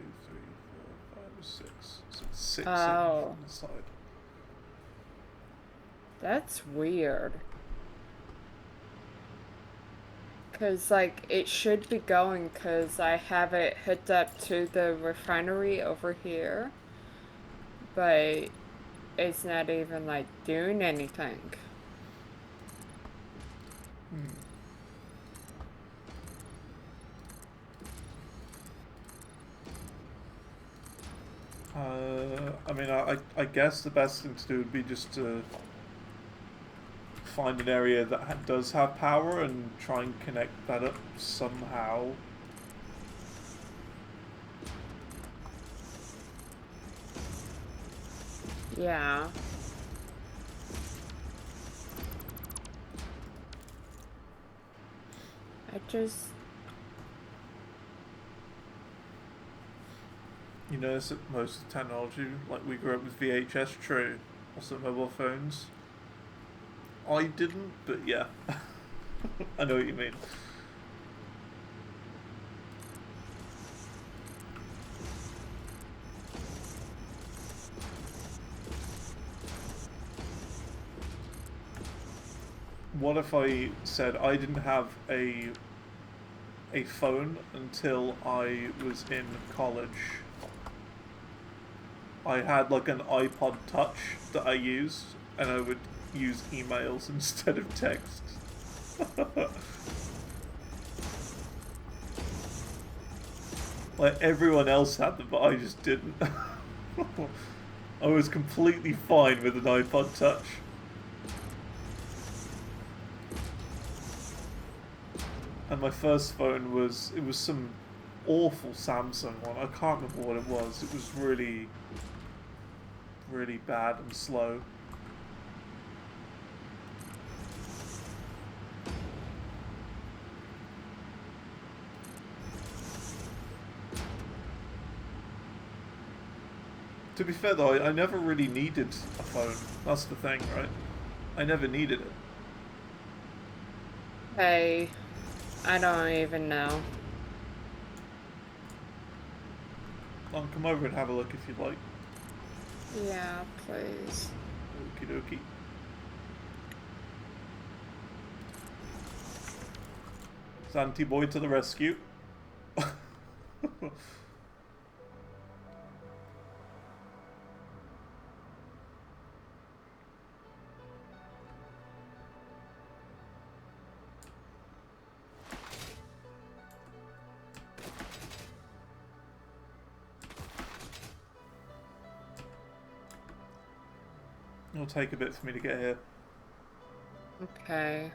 S1: 4, 5, 6. So it's 6 on the side.
S2: That's weird. Because, like, it should be going because I have it hooked up to the refinery over here. But it's not even, like, doing anything.
S1: I mean, I guess the best thing to do would be just to find an area that does have power and try and connect that up somehow.
S2: Yeah. I just...
S1: You notice that most of the technology, like we grew up with VHS, true. Also mobile phones. I didn't, but yeah. I know what you mean. What if I said I didn't have a phone until I was in college? I had like an iPod Touch that I used, and I would use emails instead of text. Like everyone else had them, but I just didn't. I was completely fine with an iPod Touch. And my first phone was some awful Samsung one. I can't remember what it was. It was really bad and slow. To be fair though, I never really needed a phone. That's the thing, right? I never needed it.
S2: Hey, I don't even know.
S1: Well, come over and have a look if you'd like.
S2: Yeah, please.
S1: Okie dokie. Zanty boy to the rescue. It'll take a bit for me to get here,
S2: Okay.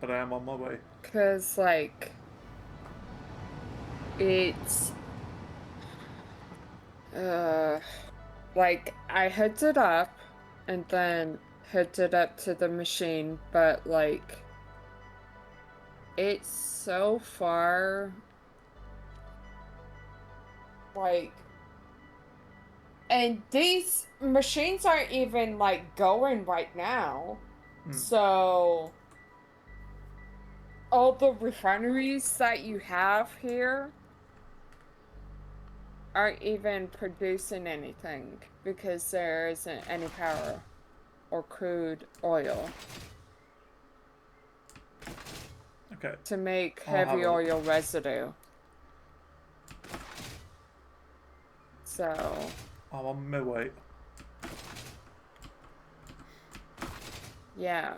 S1: but I am on my way.
S2: 'Cause, like, it's, like, I hooked it up and then hooked it up to the machine, but, like, it's so far, like, and these machines aren't even, like, going right now. So, all the refineries that you have here aren't even producing anything because there isn't any power or crude oil
S1: Okay.
S2: to make heavy oil residue. So
S1: I'm on my way.
S2: yeah,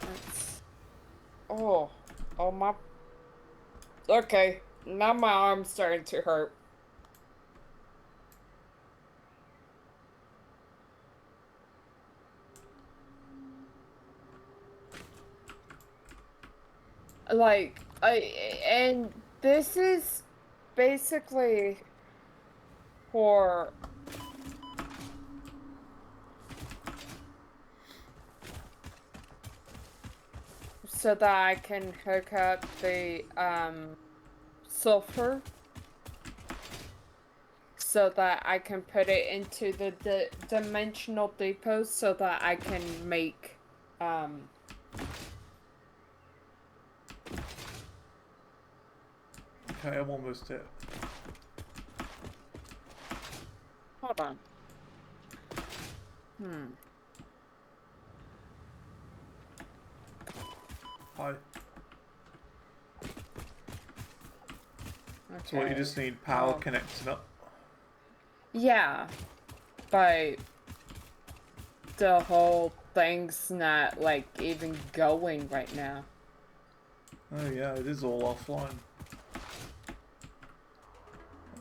S2: that's oh my. Okay, now my arm's starting to hurt. Like, and this is basically for so that I can hook up the sulfur so that I can put it into the dimensional depot so that I can make
S1: Okay, I'm almost here.
S2: hold on.
S1: Hi.
S2: Okay.
S1: So what, you just need power connected up?
S2: Yeah, but the whole thing's not, like, even going right now.
S1: Oh yeah, it is all offline.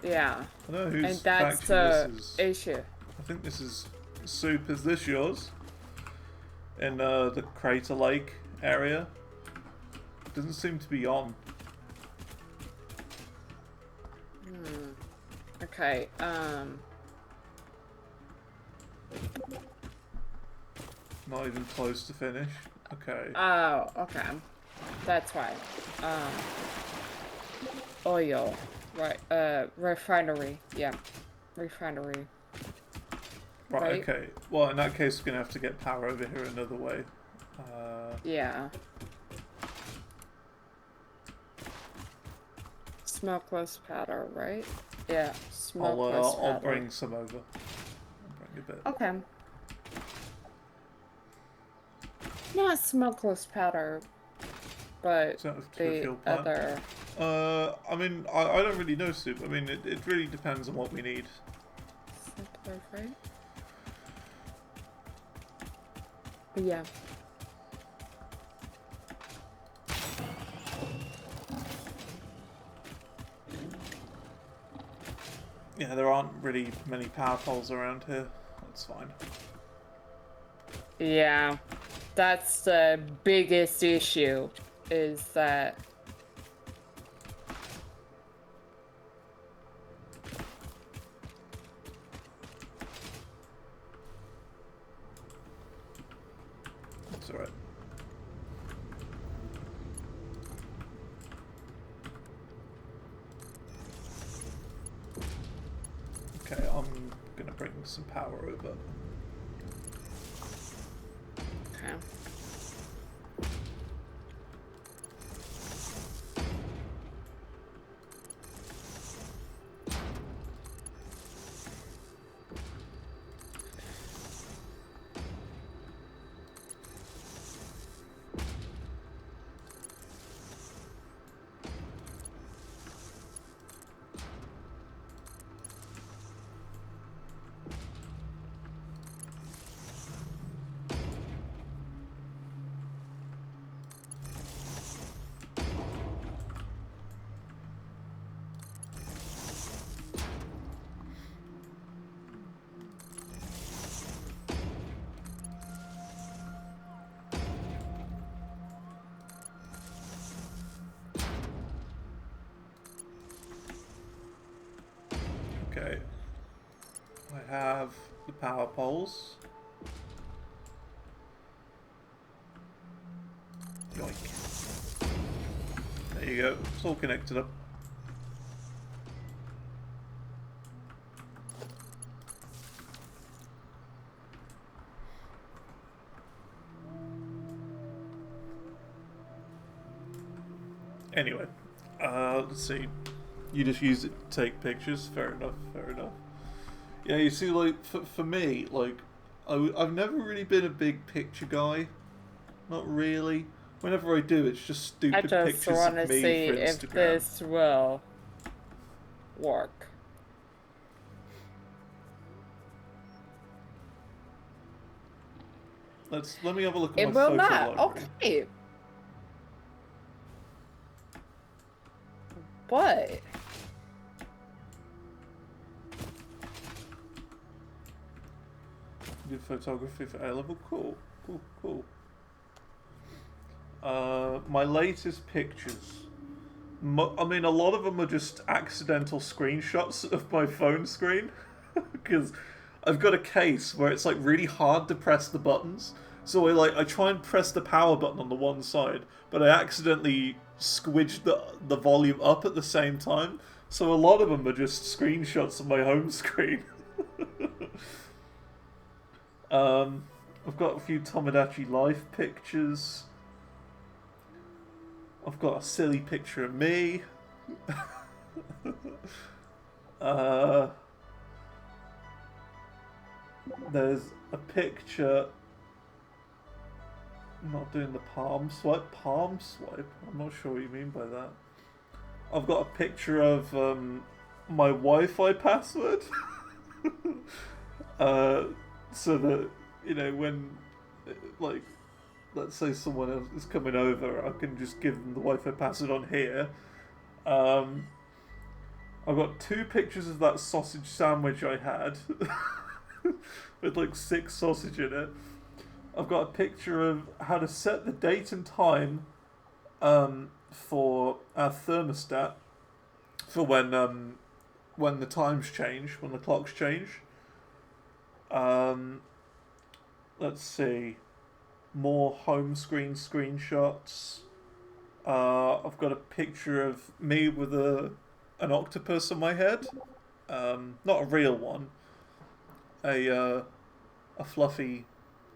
S2: Yeah.
S1: I don't know whose
S2: And that's
S1: factory
S2: the
S1: this is.
S2: issue.
S1: I think this is Soup. Is this yours? In the Crater Lake area? Doesn't seem to be on.
S2: Okay,
S1: Not even close to finish. Okay.
S2: oh, okay. That's why. Oil. Right, refinery. Yeah. Refinery.
S1: Right, okay. Well, in that case, we're going to have to get power over here another way.
S2: Yeah. Smokeless powder, right? Yeah, smokeless powder.
S1: I'll bring some over. I'll bring a bit.
S2: Okay. Not smokeless powder, but the other...
S1: I mean, I don't really know, Soup. I mean, it really depends on what we need.
S2: Simpler, right? Yeah.
S1: Yeah, there aren't really many power poles around here. That's fine.
S2: Yeah. That's the biggest issue, is that...
S1: That's alright. Okay. bring some power over.
S2: Okay.
S1: Okay. I have the power poles. Yoink. There you go. It's all connected up. Anyway, let's see. You just use it to take pictures. Fair enough. Fair enough. Yeah, you see, like for me, like I've never really been a big picture guy. Not really. Whenever I do, it's just stupid pictures of me for Instagram.
S2: I just want to see if this will work.
S1: Let me have a look at
S2: it
S1: my
S2: will
S1: photo
S2: not.
S1: library.
S2: Okay. What?
S1: Do photography for A-level. Cool. Cool. Cool. My latest pictures. I mean, a lot of them are just accidental screenshots of my phone screen. Because I've got a case where it's like really hard to press the buttons. So I try and press the power button on the one side, but I accidentally squidged the volume up at the same time. So a lot of them are just screenshots of my home screen. I've got a few Tomodachi Life pictures. I've got a silly picture of me. There's a picture. I'm not doing the palm swipe. Palm swipe? I'm not sure what you mean by that. I've got a picture of my Wi-Fi password. So that, you know, when, like, let's say someone else is coming over, I can just give them the Wi-Fi password on here. I've got 2 pictures of that sausage sandwich I had with like 6 sausage in it. I've got a picture of how to set the date and time for our thermostat for when the times change, when the clocks change. Let's see. More home screen screenshots. I've got a picture of me with an octopus on my head. Not a real one. A fluffy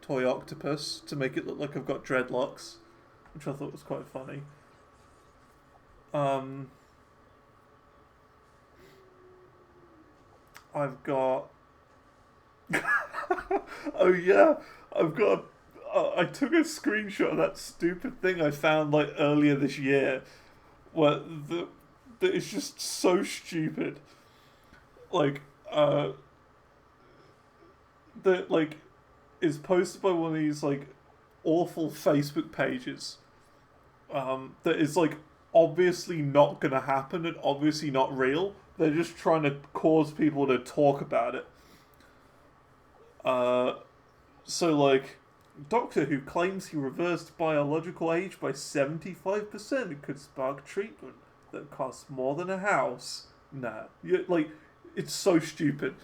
S1: toy octopus to make it look like I've got dreadlocks, which I thought was quite funny. I've got... oh yeah, I've got... I took a screenshot of that stupid thing I found like earlier this year, where that is just so stupid. Like, that like is posted by one of these like awful Facebook pages. That is like obviously not gonna happen and obviously not real. They're just trying to cause people to talk about it. So like, doctor who claims he reversed biological age by 75% could spark treatment that costs more than a house. Nah, it's so stupid.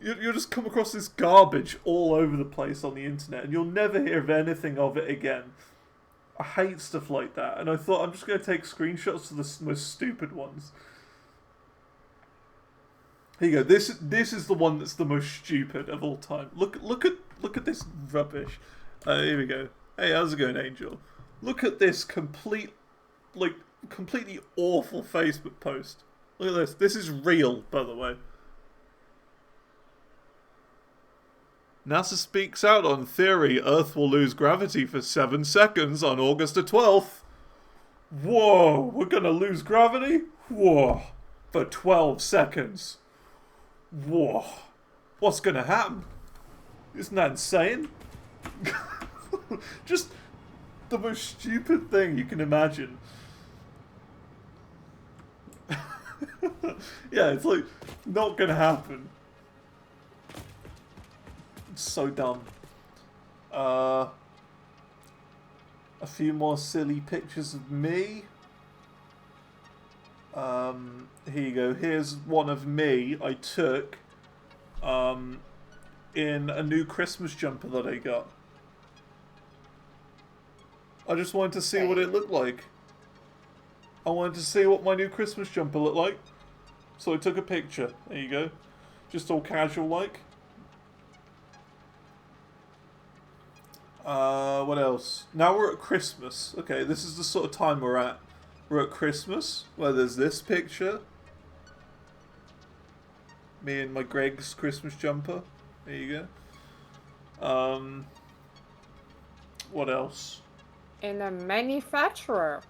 S1: You'll just come across this garbage all over the place on the internet, and you'll never hear of anything of it again. I hate stuff like that, and I thought I'm just going to take screenshots of the most stupid ones. Here you go. This is the one that's the most stupid of all time. Look at this rubbish. Here we go. Hey, how's it going, Angel? Look at this completely awful Facebook post. Look at this. This is real, by the way. NASA speaks out on theory Earth will lose gravity for 7 seconds on August the 12th. Whoa, we're gonna lose gravity? Whoa, for 12 seconds. Whoa, what's gonna happen? Isn't that insane? Just the most stupid thing you can imagine. Yeah, it's like not gonna happen. It's so dumb. A few more silly pictures of me. Here you go. Here's one of me I took in a new Christmas jumper that I got. I just wanted to see what it looked like. I wanted to see what my new Christmas jumper looked like. So I took a picture. There you go. Just all casual like. What else? Now we're at Christmas. Okay, this is the sort of time we're at. We're at Christmas, where there's this picture. Me and my Greg's Christmas jumper. There you go. What else?
S2: In a manufacturer.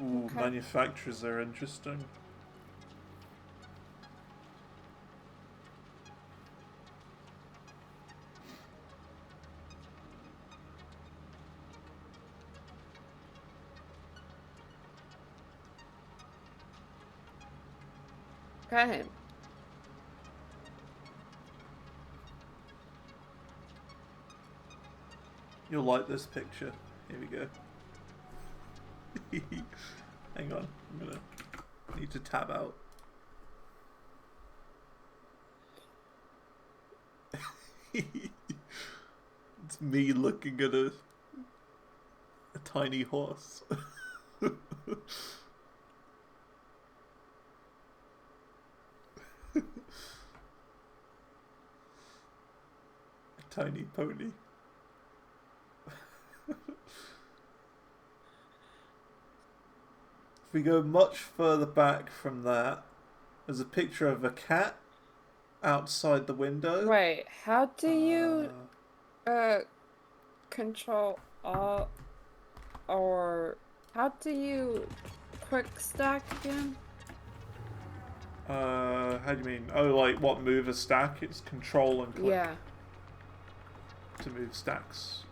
S1: Ooh, okay. Manufacturers are interesting.
S2: Go ahead.
S1: You'll like this picture. Here we go. Hang on, I need to tab out. It's me looking at a tiny horse. A tiny pony. If we go much further back from that, there's a picture of a cat outside the window.
S2: Wait, how do you control all, or how do you quick stack again?
S1: How do you mean? Oh, like what, move a stack? It's control and click.
S2: Yeah.
S1: To move stacks.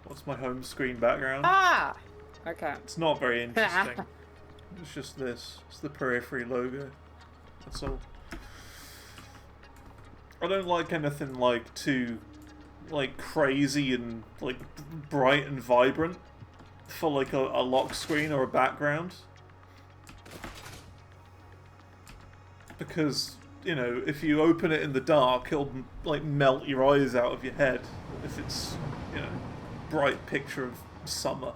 S1: What's my home screen background?
S2: Ah! Okay.
S1: It's not very interesting. It's just this. It's the Periphery logo. That's all. I don't like anything like too like crazy and like bright and vibrant for like a lock screen or a background. Because, you know, if you open it in the dark, it'll like melt your eyes out of your head if it's, you know, bright picture of summer.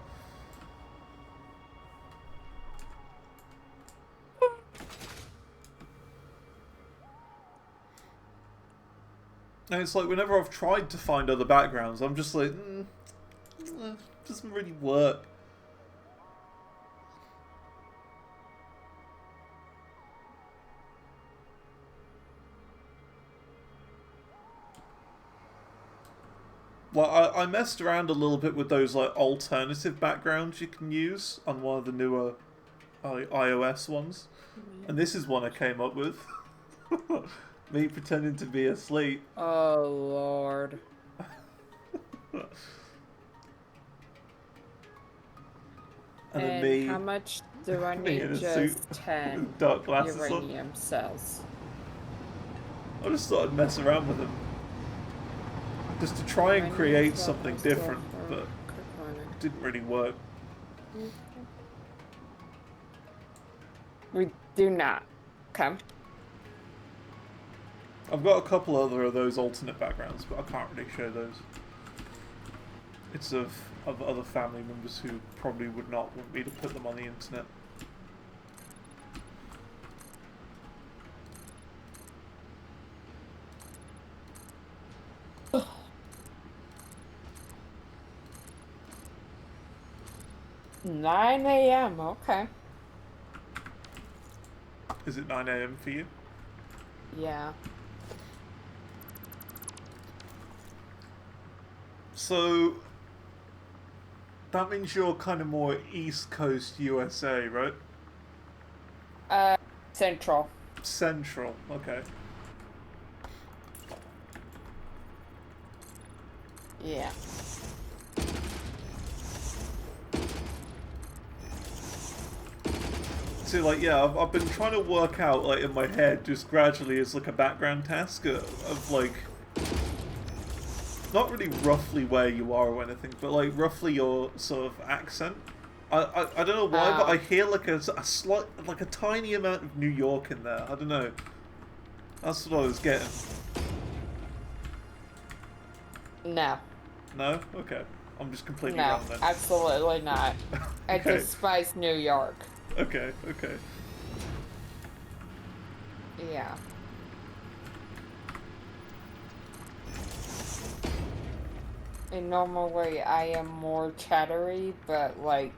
S1: And it's like, whenever I've tried to find other backgrounds, I'm just like, it doesn't really work. Like, I messed around a little bit with those, like, alternative backgrounds you can use on one of the newer iOS ones. Mm-hmm. And this is one I came up with. Me pretending to be asleep.
S2: Oh, Lord.
S1: And me,
S2: how much do I need? Just 10
S1: dark glasses
S2: uranium cells.
S1: I just thought I'd mess around with them. Just to try and create something different, but it didn't really work.
S2: We do not. Okay.
S1: I've got a couple other of those alternate backgrounds, but I can't really show those. It's of other family members who probably would not want me to put them on the internet.
S2: 9 a.m. Okay.
S1: Is it 9 a.m. for you?
S2: Yeah.
S1: So that means you're kind of more East Coast USA, right?
S2: Central.
S1: Central, okay.
S2: Yeah.
S1: So like, yeah, I've been trying to work out like in my head just gradually as like a background task of like, not really roughly where you are or anything, but like roughly your sort of accent. I don't know why, but I hear like a slight, like a tiny amount of New York in there. I don't know. That's what I was getting.
S2: No.
S1: No? Okay. I'm just completely
S2: No,
S1: wrong then.
S2: absolutely not. I
S1: Okay.
S2: despise New York.
S1: Okay, okay.
S2: Yeah. And normally I am more chattery, but like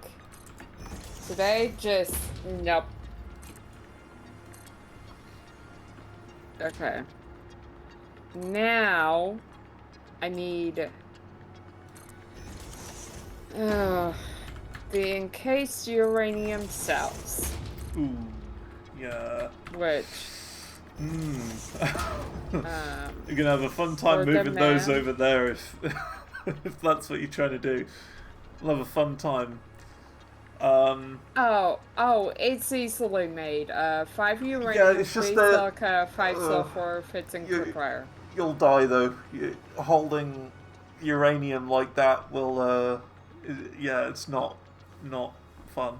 S2: today just nope. Okay. Now I need the encased uranium cells.
S1: Ooh. Yeah.
S2: Which
S1: You're gonna have a fun time moving those over there if if that's what you're trying to do. You'll have a fun time.
S2: It's easily made. 5
S1: Yeah,
S2: uranium,
S1: it's
S2: 3
S1: just that
S2: silica, 5 sulfur, fits in quick fire.
S1: you'll die though. Holding uranium like that will, yeah, it's not fun.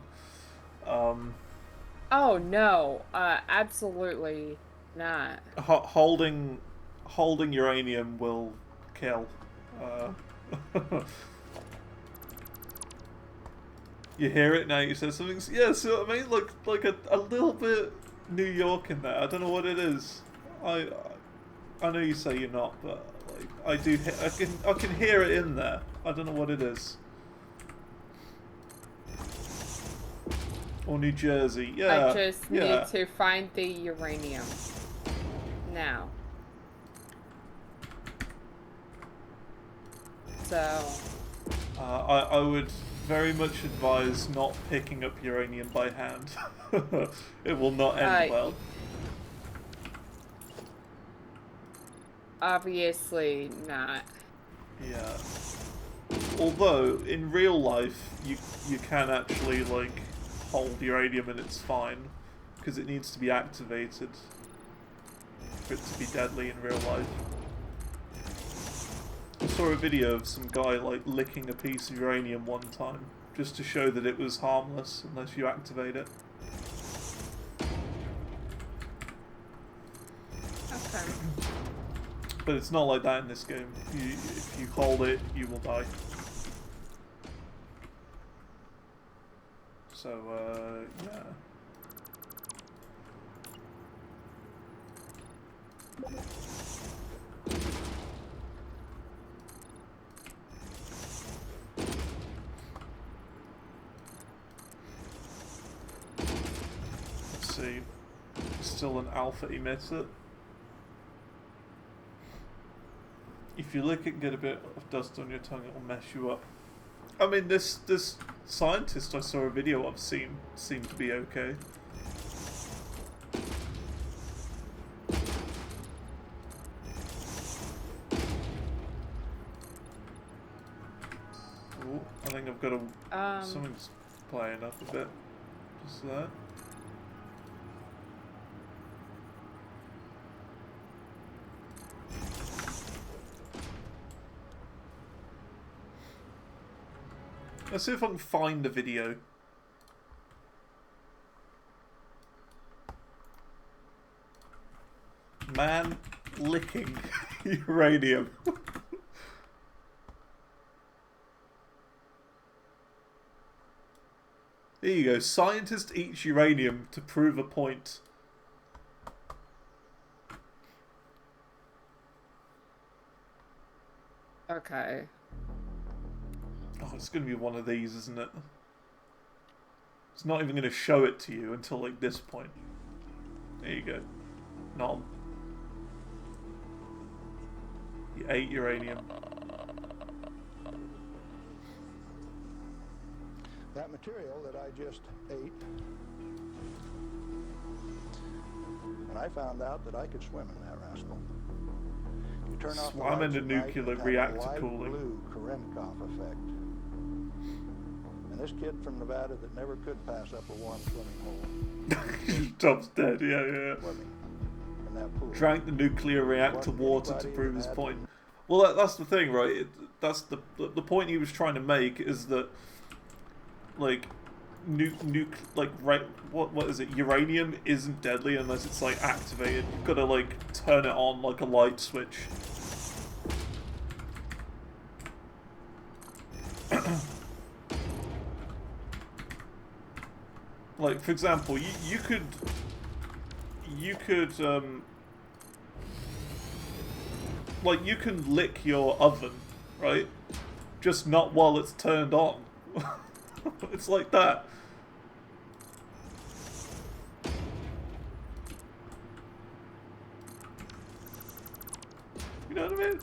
S2: Oh no, absolutely not.
S1: Holding uranium will kill. You hear it now. You said something. Yeah, so I mean, like a little bit New York in there. I don't know what it is. I know you say you're not, but like I do. I can hear it in there. I don't know what it is. Or New Jersey. Yeah.
S2: I just need to find the uranium. Now. So.
S1: I would very much advise not picking up uranium by hand. It will not end well.
S2: Obviously not.
S1: Yeah. Although in real life you can actually like hold uranium and it's fine because it needs to be activated for it to be deadly in real life. I saw a video of some guy like licking a piece of uranium one time just to show that it was harmless unless you activate it.
S2: Okay.
S1: But it's not like that in this game. If you hold it, you will die. So, yeah. Let's see. Still an alpha emitter. If you lick it and get a bit of dust on your tongue, it will mess you up. I mean, this scientist I saw a video of seemed to be okay. Ooh, I think I've got a... something's playing up a bit. Just that. Let's see if I can find the video. Man licking uranium. There you go. Scientist eats uranium to prove a point.
S2: Okay.
S1: Oh, it's going to be one of these, isn't it? It's not even going to show it to you until like this point. There you go. Nom. You ate uranium.
S4: That material that I just ate, and I found out that I could swim in that rascal. You turn off
S1: Swam
S4: the
S1: into
S4: lights
S1: nuclear
S4: at night,
S1: reactor
S4: have a light
S1: cooling.
S4: blue Cherenkov effect. And this kid from Nevada that never could pass up a warm swimming hole.
S1: He just drops dead, yeah.
S4: Swimming in that pool.
S1: Drank the nuclear reactor water to prove his point. Well, that's the thing, right? That's the point he was trying to make is that, like, what is it? Uranium isn't deadly unless it's like activated. You've got to like turn it on like a light switch. Like, for example, you could like, you can lick your oven, right? Just not while it's turned on. It's like that. You know what I mean?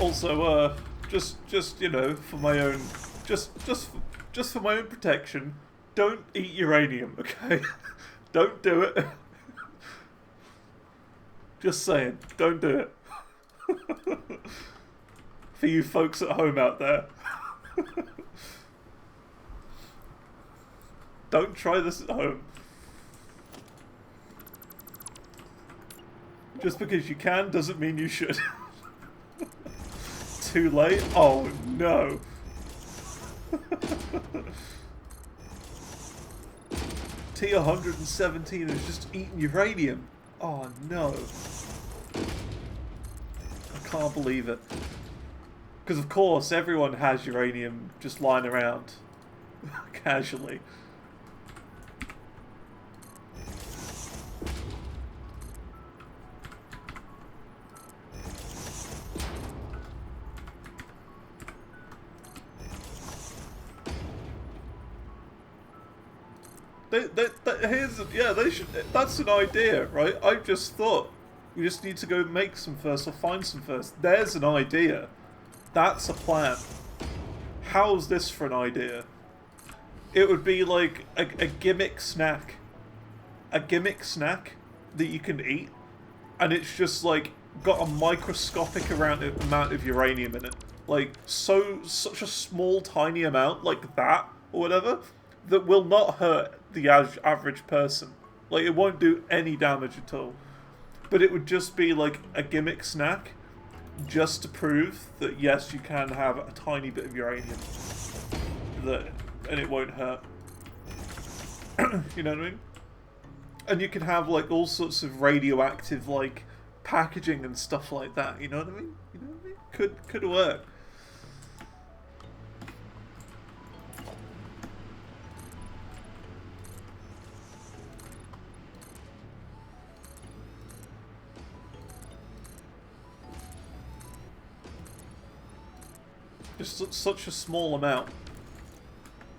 S1: Also, just you know, for my own, just for my own protection, don't eat uranium, okay? Don't do it. Just saying, don't do it. For you folks at home out there. Don't try this at home. Just because you can doesn't mean you should. Too late? Oh no. T117 is just eating uranium. Oh no. I can't believe it. Because of course everyone has uranium just lying around. Casually. That's an idea, right? I just thought we just need to go make some first or find some first. There's an idea. That's a plan. How's this for an idea? It would be like a gimmick snack. A gimmick snack that you can eat, and it's just like got a microscopic amount of uranium in it. Like such a small tiny amount like that or whatever that will not hurt the average person. Like, it won't do any damage at all. But it would just be like a gimmick snack just to prove that yes, you can have a tiny bit of uranium and it won't hurt. You know what I mean? And you can have like all sorts of radioactive like packaging and stuff like that, you know what I mean? You know what I mean? Could work. Just such a small amount.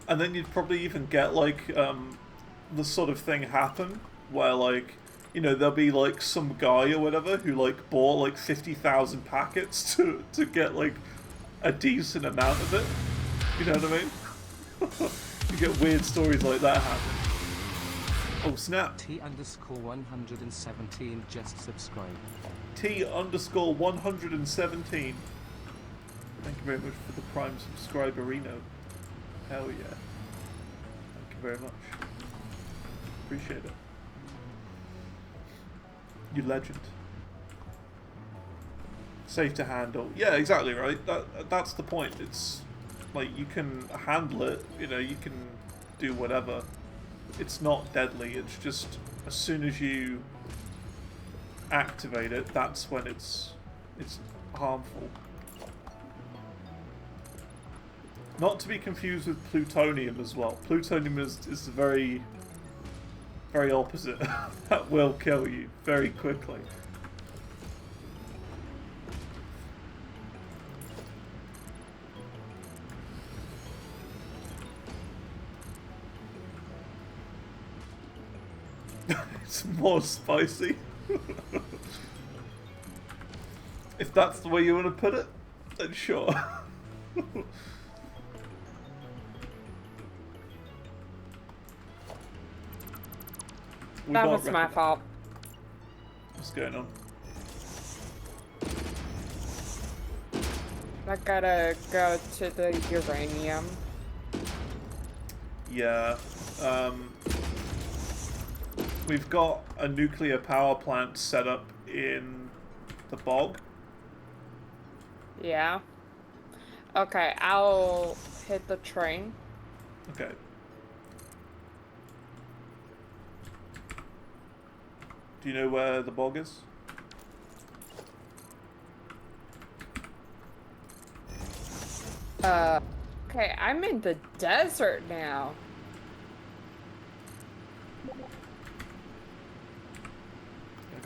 S1: And then you'd probably even get like the sort of thing happen where like, you know, there'll be like some guy or whatever who like bought like 50,000 packets to get like a decent amount of it. You know what I mean? You get weird stories like that happen. Oh snap.
S5: T_117 just subscribed.
S1: T_117. Thank you very much for the Prime subscriber, Reno. Hell yeah. Thank you very much. Appreciate it. You legend. Safe to handle. Yeah, exactly, right? That's the point. It's like you can handle it, you know, you can do whatever. It's not deadly, it's just as soon as you activate it, that's when it's harmful. Not to be confused with plutonium as well. Plutonium is the very, very opposite. That will kill you very quickly. It's more spicy. If that's the way you want to put it, then sure.
S2: That was my fault.
S1: What's going on?
S2: I gotta go to the uranium.
S1: Yeah. We've got a nuclear power plant set up in the bog.
S2: Yeah. Okay, I'll hit the train.
S1: Okay. Do you know where the bog is?
S2: Okay, I'm in the desert now.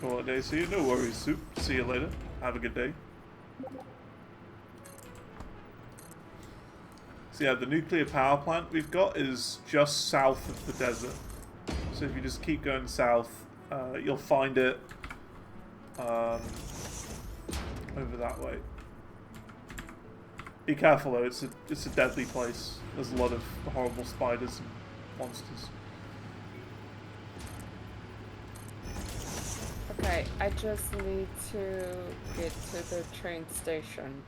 S1: Call it a day. See you. No worries, Soup. See you later. Have a good day. So yeah, the nuclear power plant we've got is just south of the desert. So if you just keep going south, you'll find it over that way. Be careful though, it's a deadly place. There's a lot of horrible spiders and monsters.
S2: Okay, I just need to get to the train station.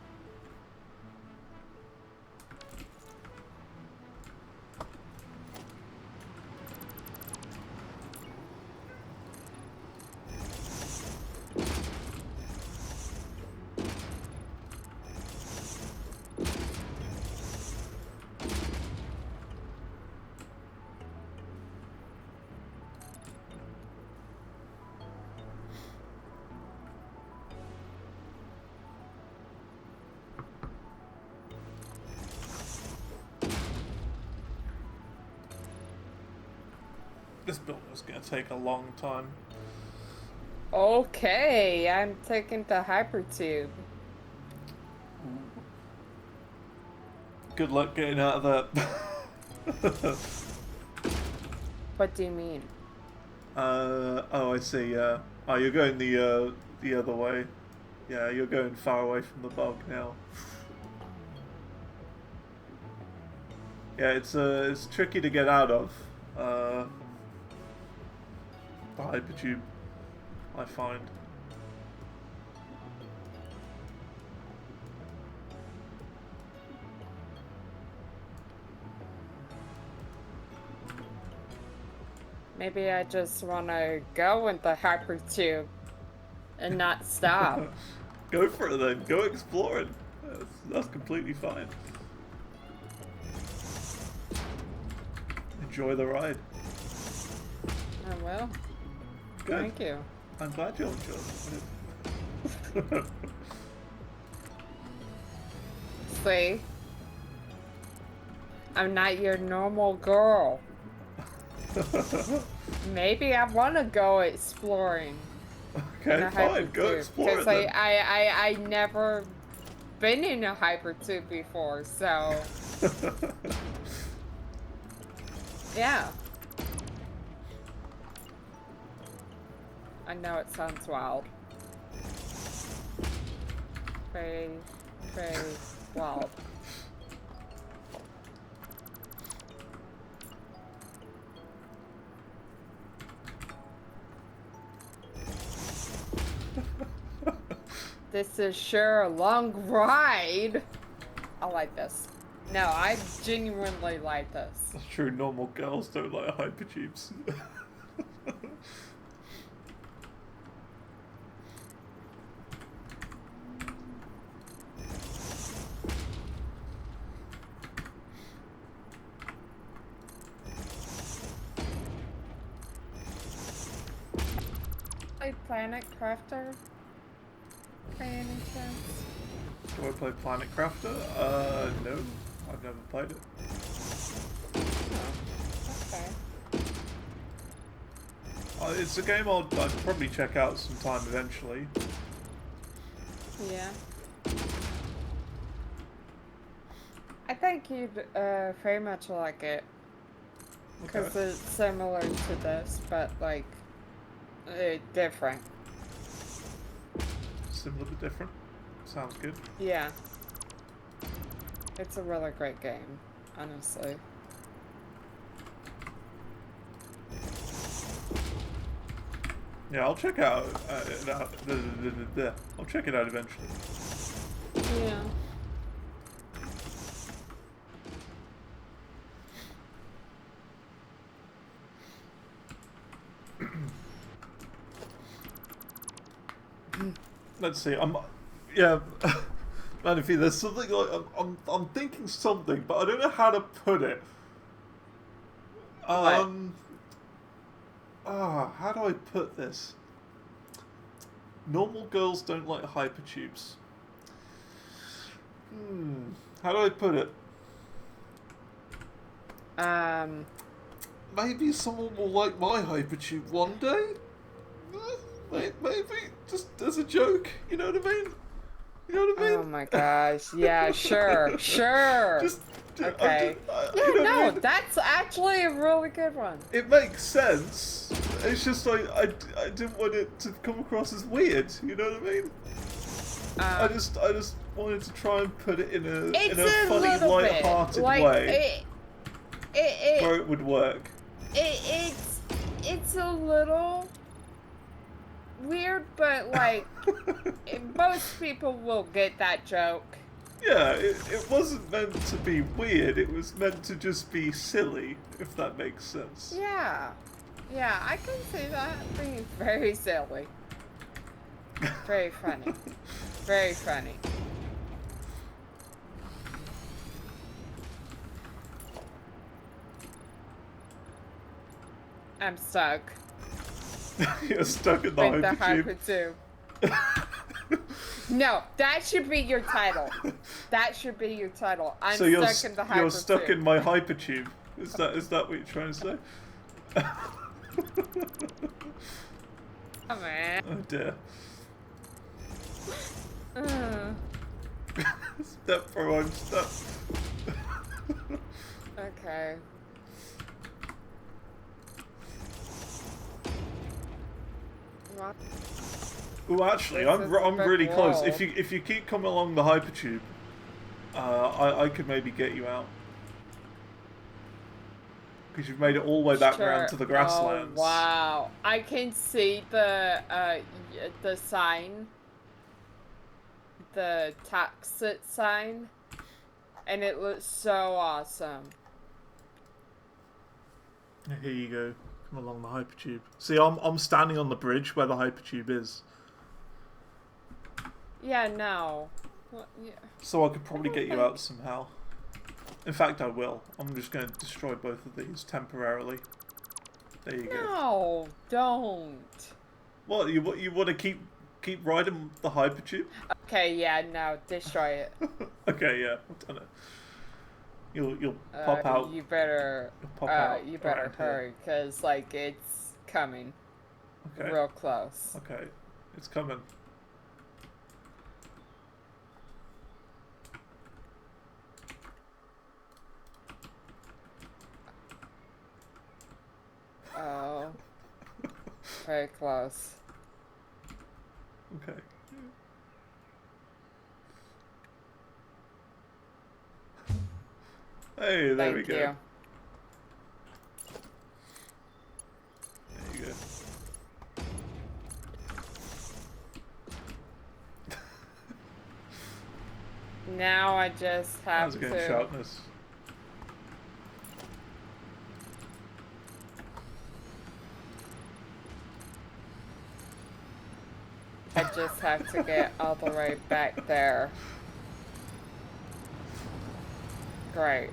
S1: This build is going to take a long time.
S2: Okay, I'm taking the hypertube.
S1: Good luck getting out of that.
S2: What do you mean?
S1: Oh, I see, yeah. Oh, you're going the other way. Yeah, you're going far away from the bug now. Yeah, it's tricky to get out of. The hypertube, I find.
S2: Maybe I just want to go with the hypertube and not stop.
S1: Go for it then. Go exploring. That's completely fine. Enjoy the ride.
S2: I will.
S1: Good.
S2: Thank you.
S1: I'm glad you'll enjoy it.
S2: See? I'm not your normal girl. Maybe I want to go exploring.
S1: Okay, fine. Go explore it then.
S2: I never been in a hypertube before, so... Yeah. I know it sounds wild. Very, very wild. This is sure a long ride. I like this. No, I genuinely like this.
S1: That's true, normal girls don't like hypertubes.
S2: Planet Crafter? By any chance?
S1: Do I play Planet Crafter? No. I've never played it.
S2: Oh, okay.
S1: It's a game I'd probably check out sometime eventually.
S2: Yeah. I think you'd very much like it. Because it's similar to this, but like Different.
S1: Similar but different. Sounds good.
S2: Yeah. It's a really great game, honestly.
S1: Yeah, I'll check out. I'll check it out eventually.
S2: Yeah.
S1: Let's see. Yeah. Manify, there's something like I'm thinking something, but I don't know how to put it. How do I put this? Normal girls don't like hypertubes. How do I put it? Maybe someone will like my hypertube one day? Maybe, just as a joke, you know what I mean? You know what I mean?
S2: Oh my gosh, yeah, sure, sure. Okay.
S1: I mean?
S2: That's actually a really good one.
S1: It makes sense. It's just like, I didn't want it to come across as weird, you know what I mean? I just wanted to try and put it in a funny, light-hearted way. Where it would work.
S2: It's a little weird, but like most people will get that joke.
S1: Yeah, it wasn't meant to be weird, it was meant to just be silly, if that makes sense.
S2: Yeah, I can see that being very silly. Very funny. Very funny. I'm stuck.
S1: You're stuck in the hypertube.
S2: No, that should be your title. That should be your title. I'm stuck in the hypertube.
S1: You're stuck in my hypertube. Is that what you're trying to say?
S2: Oh man.
S1: Oh dear. Step bro, I'm stuck.
S2: Okay. What?
S1: Oh, actually, I'm really close. If you keep coming along the hypertube, I could maybe get you out because you've made it all the way back round to the grasslands.
S2: Oh, wow! I can see the sign, the taxit sign, and it looks so awesome.
S1: Here you go. Come along the hypertube. See, I'm standing on the bridge where the hypertube is.
S2: Yeah, no. Well, yeah.
S1: So I could probably get you out somehow. In fact, I will. I'm just going to destroy both of these temporarily. There you go.
S2: No, don't.
S1: What, you want to keep riding the hypertube?
S2: Okay, yeah, no, destroy it.
S1: Okay, yeah, I've done it. You'll pop out.
S2: You better.
S1: Pop out.
S2: You better hurry, cause like it's coming.
S1: Okay.
S2: Real close.
S1: Okay, it's coming.
S2: Oh. Very close.
S1: Okay. Hey, there we go.
S2: Thank you.
S1: There you go.
S2: Now I just have
S1: How's it going,
S2: to.
S1: sharpness?
S2: I just have to get all the way back there. Great.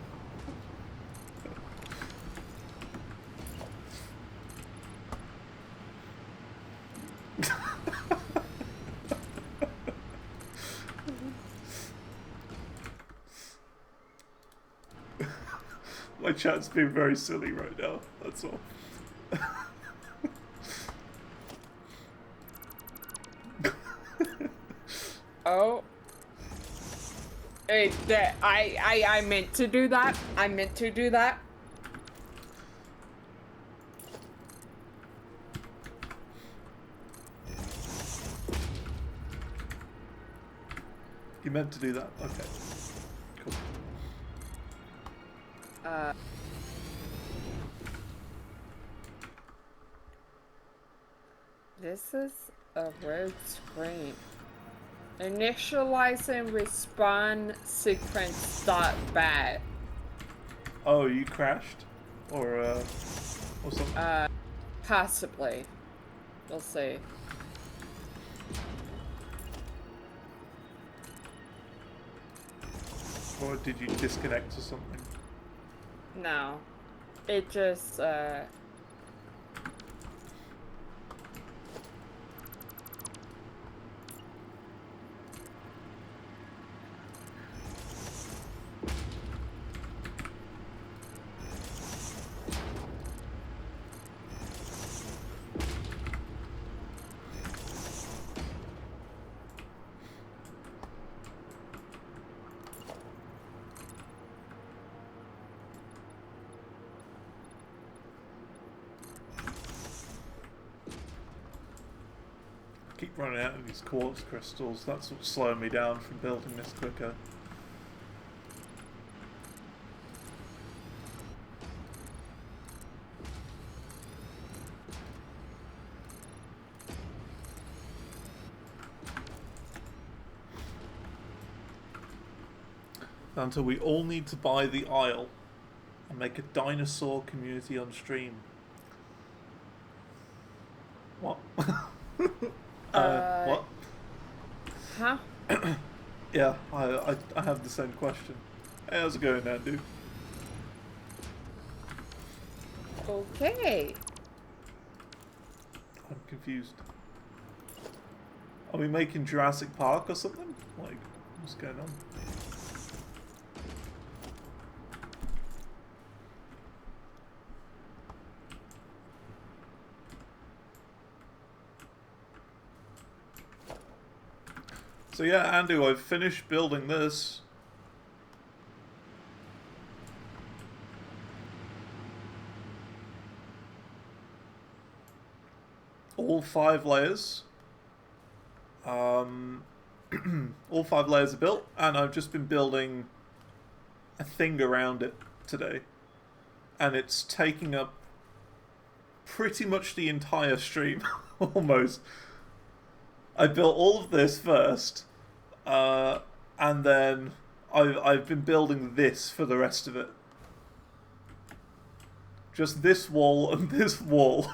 S1: My chat's being very silly right now, that's all.
S2: Oh. I meant to do that. I meant to do that.
S1: You meant to do that? Okay. Cool.
S2: This is a weird screen. Initializing respawn sequence .bat.
S1: Oh, you crashed? Or something?
S2: Possibly. We'll see.
S1: Or did you disconnect or something?
S2: No. It just,
S1: Keep running out of these quartz crystals. That's what's slowing me down from building this quicker. Until we all need to buy the Isle and make a dinosaur community on stream. What? What?
S2: huh?
S1: Yeah, I have the same question. Hey, how's it going now, dude?
S2: Okay.
S1: I'm confused. Are we making Jurassic Park or something? Like, what's going on? So yeah, Andu, I've finished building this. All 5 layers. All 5 layers are built, and I've just been building a thing around it today. And it's taking up pretty much the entire stream, almost. I built all of this first, and then I've been building this for the rest of it. Just this wall and this wall.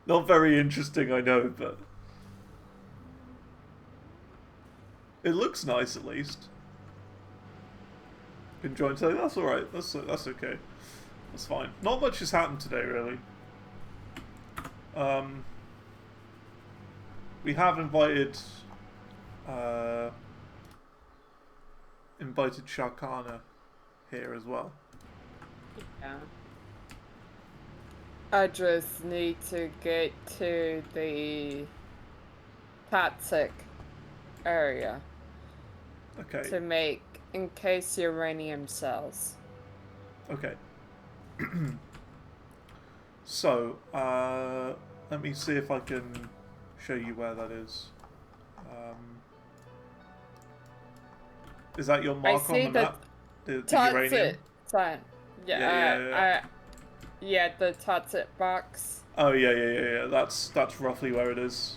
S1: Not very interesting, I know, but it looks nice at least. Enjoying today? That's alright. That's okay. That's fine. Not much has happened today, really. We have invited Sharkana here as well.
S2: Yeah. I just need to get to the toxic area.
S1: Okay.
S2: To make encased uranium cells.
S1: Okay. So, let me see if I can show you where that is. Is that your mark on the map? The uranium?
S2: Sign. Yeah, the toxic box.
S1: Oh yeah. That's roughly where it is.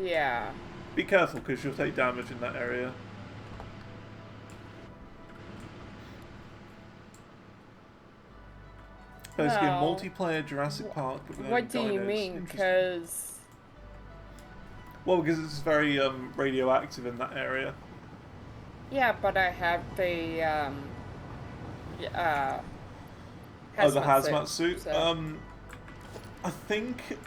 S2: Yeah.
S1: Be careful, because you'll take damage in that area. Basically, a multiplayer Jurassic Park.
S2: What do you mean? Because...
S1: Well, because it's very radioactive in that area.
S2: Yeah, but I have the
S1: hazmat suit.
S2: So.
S1: I think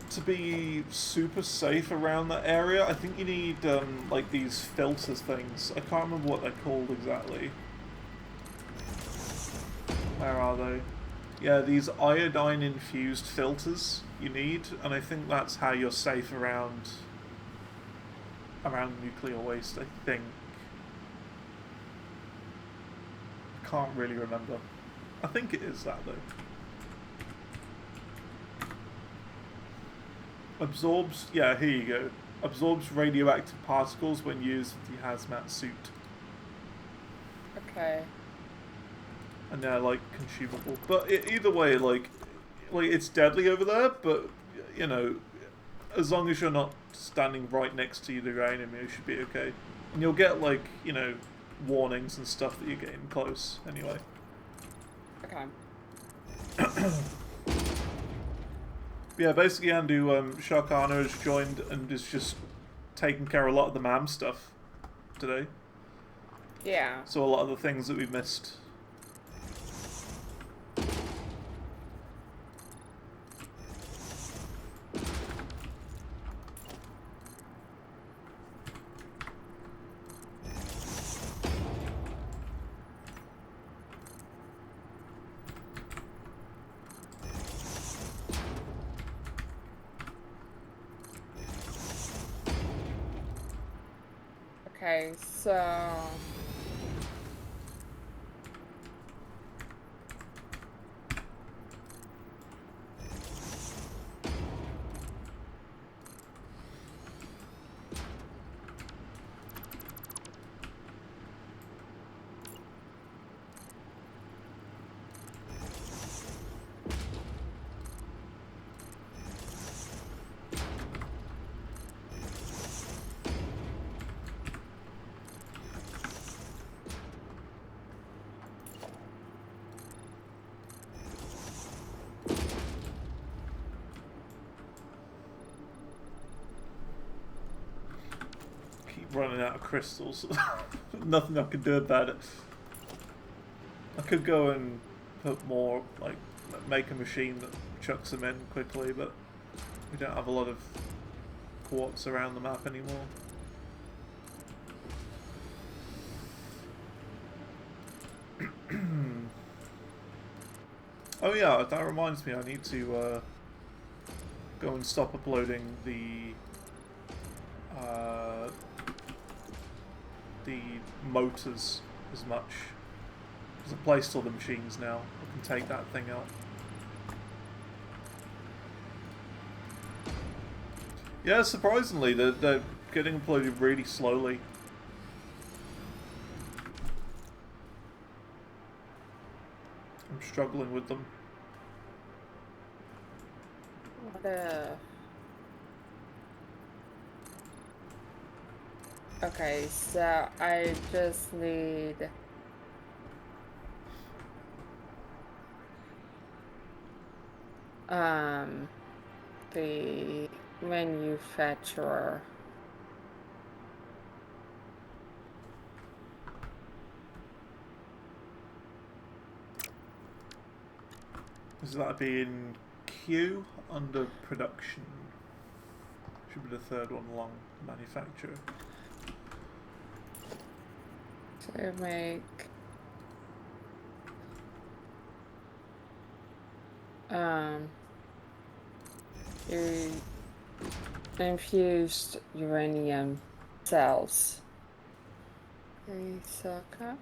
S1: to be super safe around that area, I think you need like these filters things. I can't remember what they're called exactly. Where are they? Yeah, these iodine infused filters you need, and I think that's how you're safe around nuclear waste, I think. I can't really remember. I think it is that though. Absorbs, yeah, here you go. absorbs radioactive particles when used with the hazmat suit.
S2: Okay.
S1: And they're like consumable. But either way, like it's deadly over there. But you know, as long as you're not standing right next to the enemy, you should be okay. And you'll get like warnings and stuff that you're getting close. Anyway.
S2: Okay.
S1: Yeah, basically, Andu, Sharkana has joined and is just taking care of a lot of the MAM stuff today.
S2: Yeah.
S1: So a lot of the things that we missed.
S2: Okay, so...
S1: Running out of crystals. Nothing I can do about it. I could go and put more, like, make a machine that chucks them in quickly, but we don't have a lot of quartz around the map anymore. Oh yeah, that reminds me, I need to go and stop uploading the motors as much. There's a place for the machines now. I can take that thing out. Yeah, surprisingly, they're getting uploaded really slowly. I'm struggling with them.
S2: Okay, so I just need... the manufacturer.
S1: Is that being Q under production? Should be the third one along, manufacturer.
S2: To make infused uranium cells. Saka.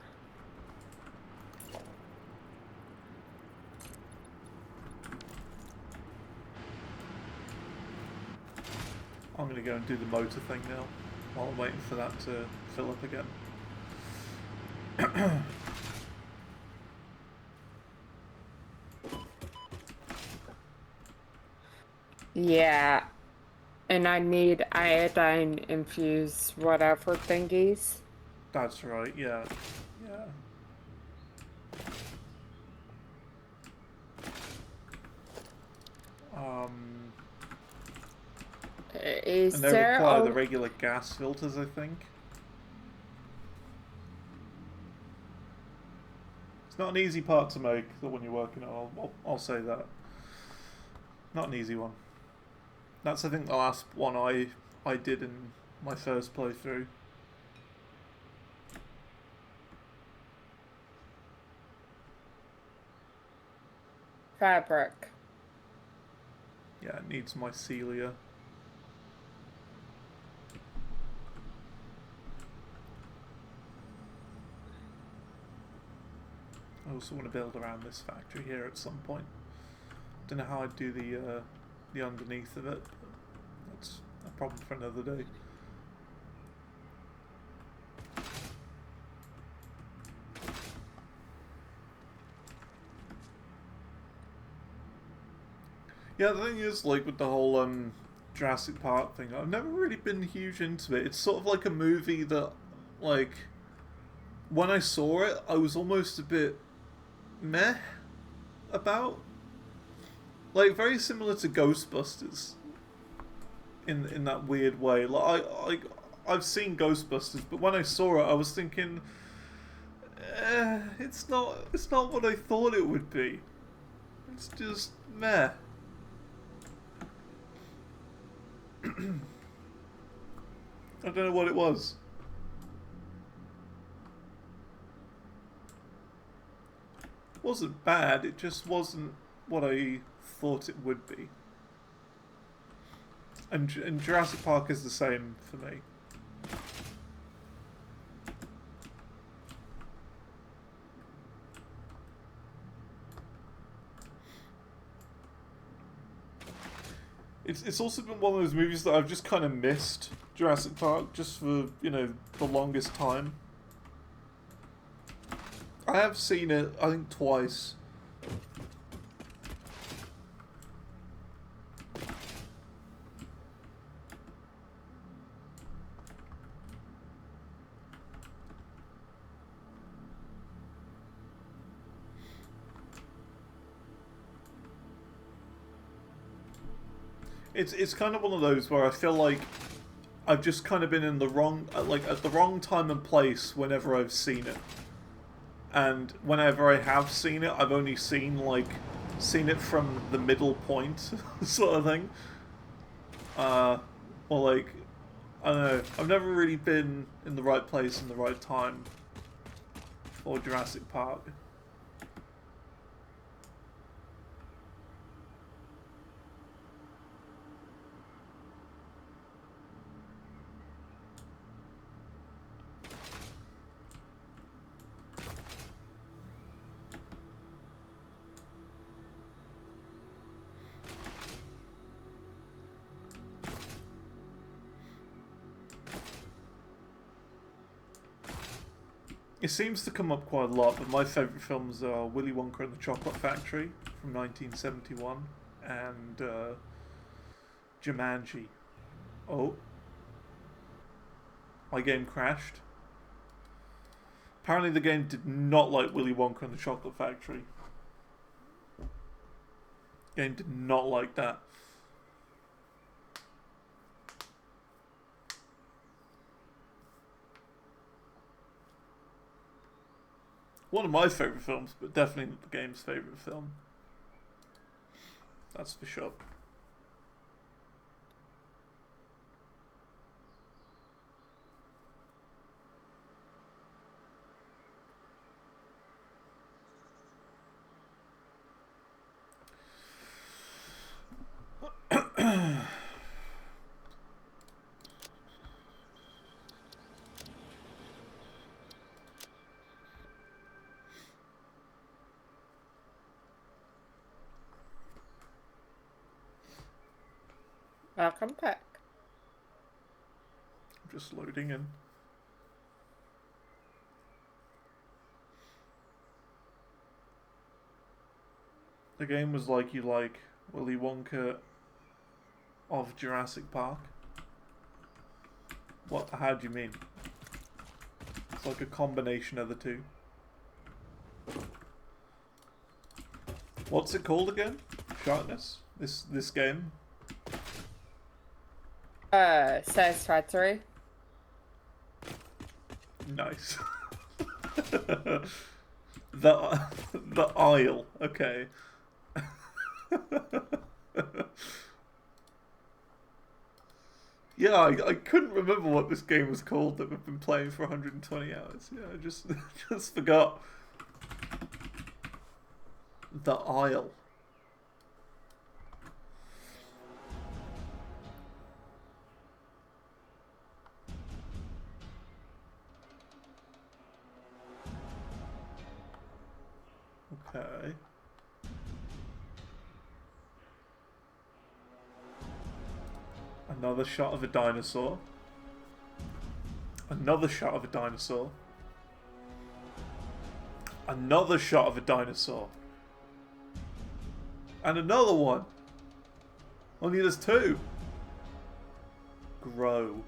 S1: I'm going to go and do the motor thing now, while I'm waiting for that to fill up again.
S2: Yeah, and I need iodine infused whatever thingies.
S1: That's right, yeah. Yeah.
S2: Is
S1: and they
S2: there
S1: require the regular gas filters, I think. It's not an easy part to make, the one you're working on, I'll say that. Not an easy one. That's, I think, the last one I did in my first playthrough.
S2: fabric?
S1: Yeah, it needs mycelia. I also want to build around this factory here at some point. Don't know how I'd do the underneath of it, but a problem for another day. Yeah, the thing is, like, with the whole Jurassic Park thing, I've never really been huge into it. It's sort of like a movie that, like, when I saw it, I was almost a bit meh about. Like, very similar to Ghostbusters in that weird way. Like, I've seen Ghostbusters, but when I saw it, I was thinking, it's not what I thought it would be. It's just meh. I don't know what it was. It wasn't bad, it just wasn't what I thought it would be. And Jurassic Park is the same for me. It's also been one of those movies that I've just kind of missed Jurassic Park just for, you know, the longest time. I have seen it, I think, twice. It's kind of one of those where I feel like I've just kind of been in the wrong, like, at the wrong time and place whenever I've seen it. And whenever I have seen it, I've only seen it from the middle point, sort of thing. Or like, I don't know, I've never really been in the right place in the right time for Jurassic Park. It seems to come up quite a lot, but my favourite films are Willy Wonka and the Chocolate Factory from 1971 and Jumanji. Oh. My game crashed. Apparently the game did not like Willy Wonka and the Chocolate Factory. Game did not like that. One of my favourite films, but definitely not the game's favourite film. That's for sure.
S2: Welcome back.
S1: Just loading in. The game was like you like Willy Wonka of Jurassic Park. What? How do you mean? It's like a combination of the two. What's it called again? Sharkness? This game?
S2: Satisfactory.
S1: Nice. the Isle. Okay. Yeah, I couldn't remember what this game was called that we've been playing for 120 hours. Yeah, I just forgot. The Isle. Okay. Another shot of a dinosaur. Another shot of a dinosaur. Another shot of a dinosaur. And another one. Only there's two. Grow.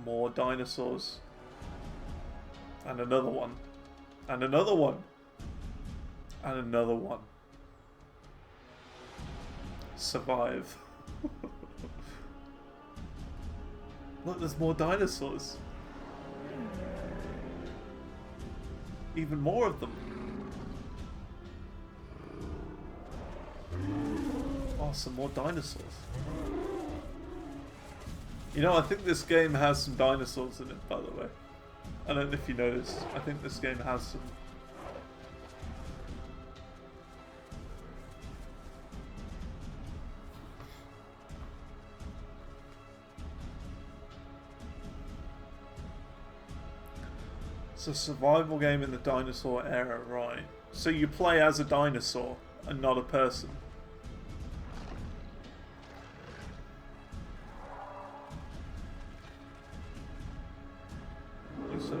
S1: More dinosaurs. And another one. And another one. And another one. Survive. Look, there's more dinosaurs. Even more of them. Oh, some more dinosaurs. You know, I think this game has some dinosaurs in it, by the way. I don't know if you noticed. I think this game has some. It's a survival game in the dinosaur era, right? So you play as a dinosaur and not a person. So.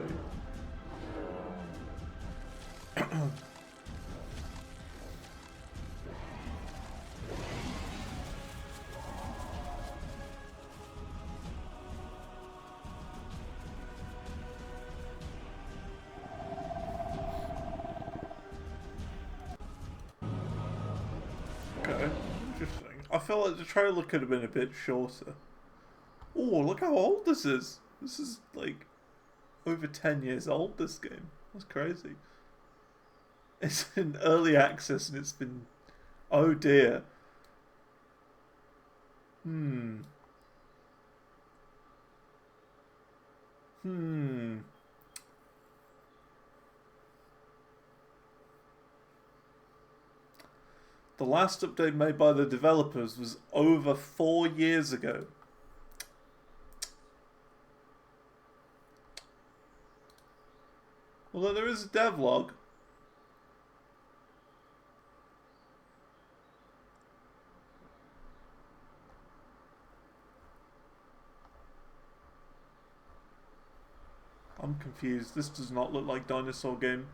S1: Okay, interesting. I feel like the trailer could have been a bit shorter. Oh, look how old this is. This is like over 10 years old, this game. That's crazy. It's in early access and it's been... Oh dear. The last update made by the developers was over 4 years ago. Although there is a devlog. I'm confused. This does not look like Dinosaur Game.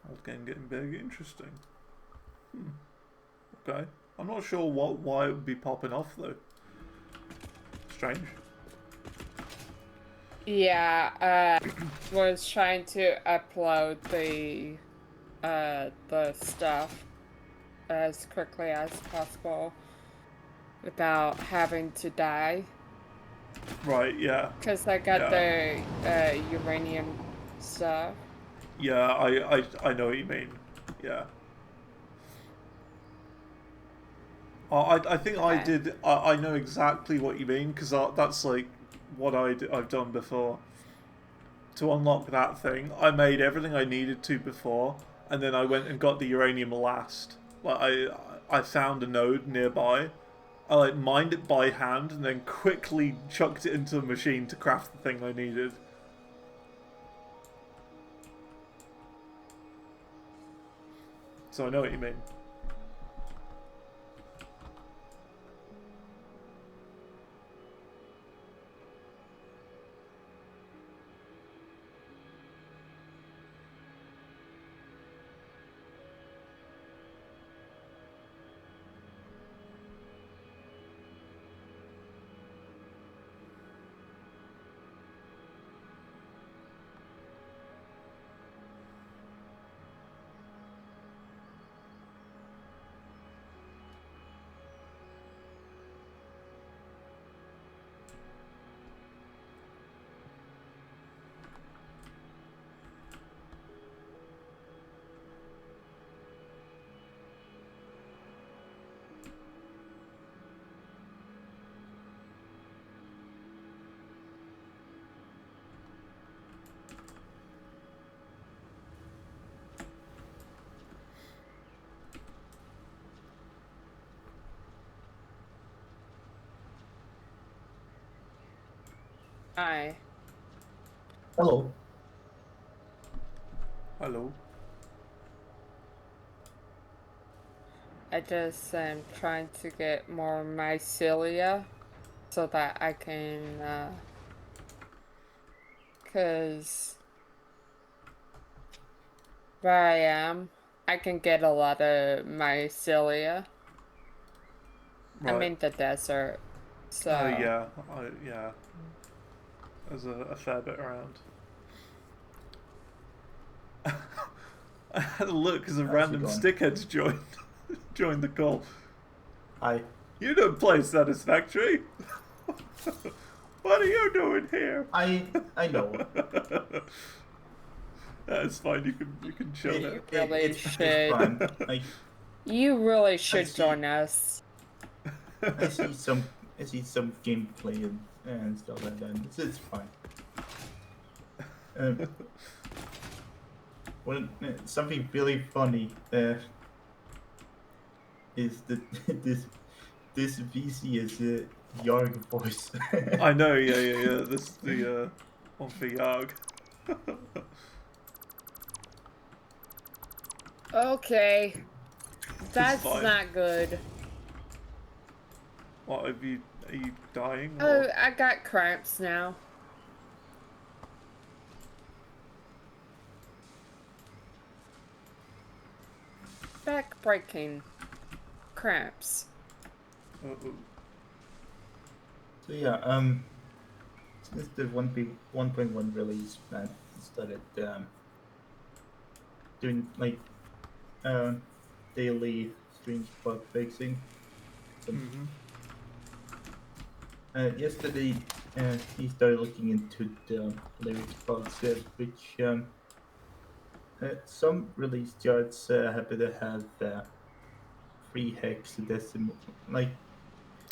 S1: Old game getting big. Interesting. Okay. I'm not sure why it would be popping off though. Strange.
S2: Yeah, was trying to upload the stuff as quickly as possible without having to die.
S1: Right, yeah.
S2: Because I got the uranium stuff.
S1: Yeah, I know what you mean. Yeah. I think I did. I know exactly what you mean because that's like what I've done before. To unlock that thing, I made everything I needed to before, and then I went and got the uranium last. Like I found a node nearby. I like mined it by hand and then quickly chucked it into the machine to craft the thing I needed. So I know what you mean.
S2: Hi.
S5: Hello.
S1: Hello.
S2: I just am trying to get more mycelia so that I can, cause where I am, I can get a lot of mycelia.
S1: Right.
S2: I'm in the desert, so.
S1: Oh yeah, yeah. There's a fair bit around. I had a look because a random stickhead's joined the call.
S5: Hi.
S1: You don't play Satisfactory. What are you doing here?
S5: I know.
S1: That's fine. You can show that.
S5: It's fine.
S2: You really should join us.
S5: I see some gameplay and stuff like that. It's fine. When something really funny is that this VC is a Yarg voice.
S1: I know. Yeah. This is the one for Yarg.
S2: Okay. That's not good.
S1: What, are you dying?
S2: Oh, I got cramps now. Back breaking. Cramps.
S1: Uh-oh.
S5: So yeah, since the 1.1 release, I started doing like daily streams bug fixing. Yesterday, he started looking into the lyrics bugs, which some release charts happen to have 3 hexadecimal, like.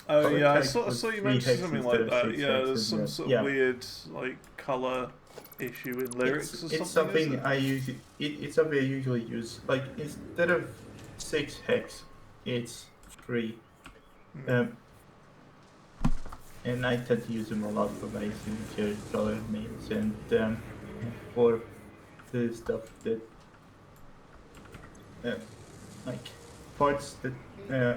S1: Oh yeah, I saw you mention
S5: 3
S1: something like that. Yeah, there's some sort of
S5: yeah.
S1: weird like color issue in lyrics or something.
S5: It's something I usually it's something I usually use. Like instead of 6 hex, it's 3. And I tend to use them a lot for my signature color names and for the stuff that like parts that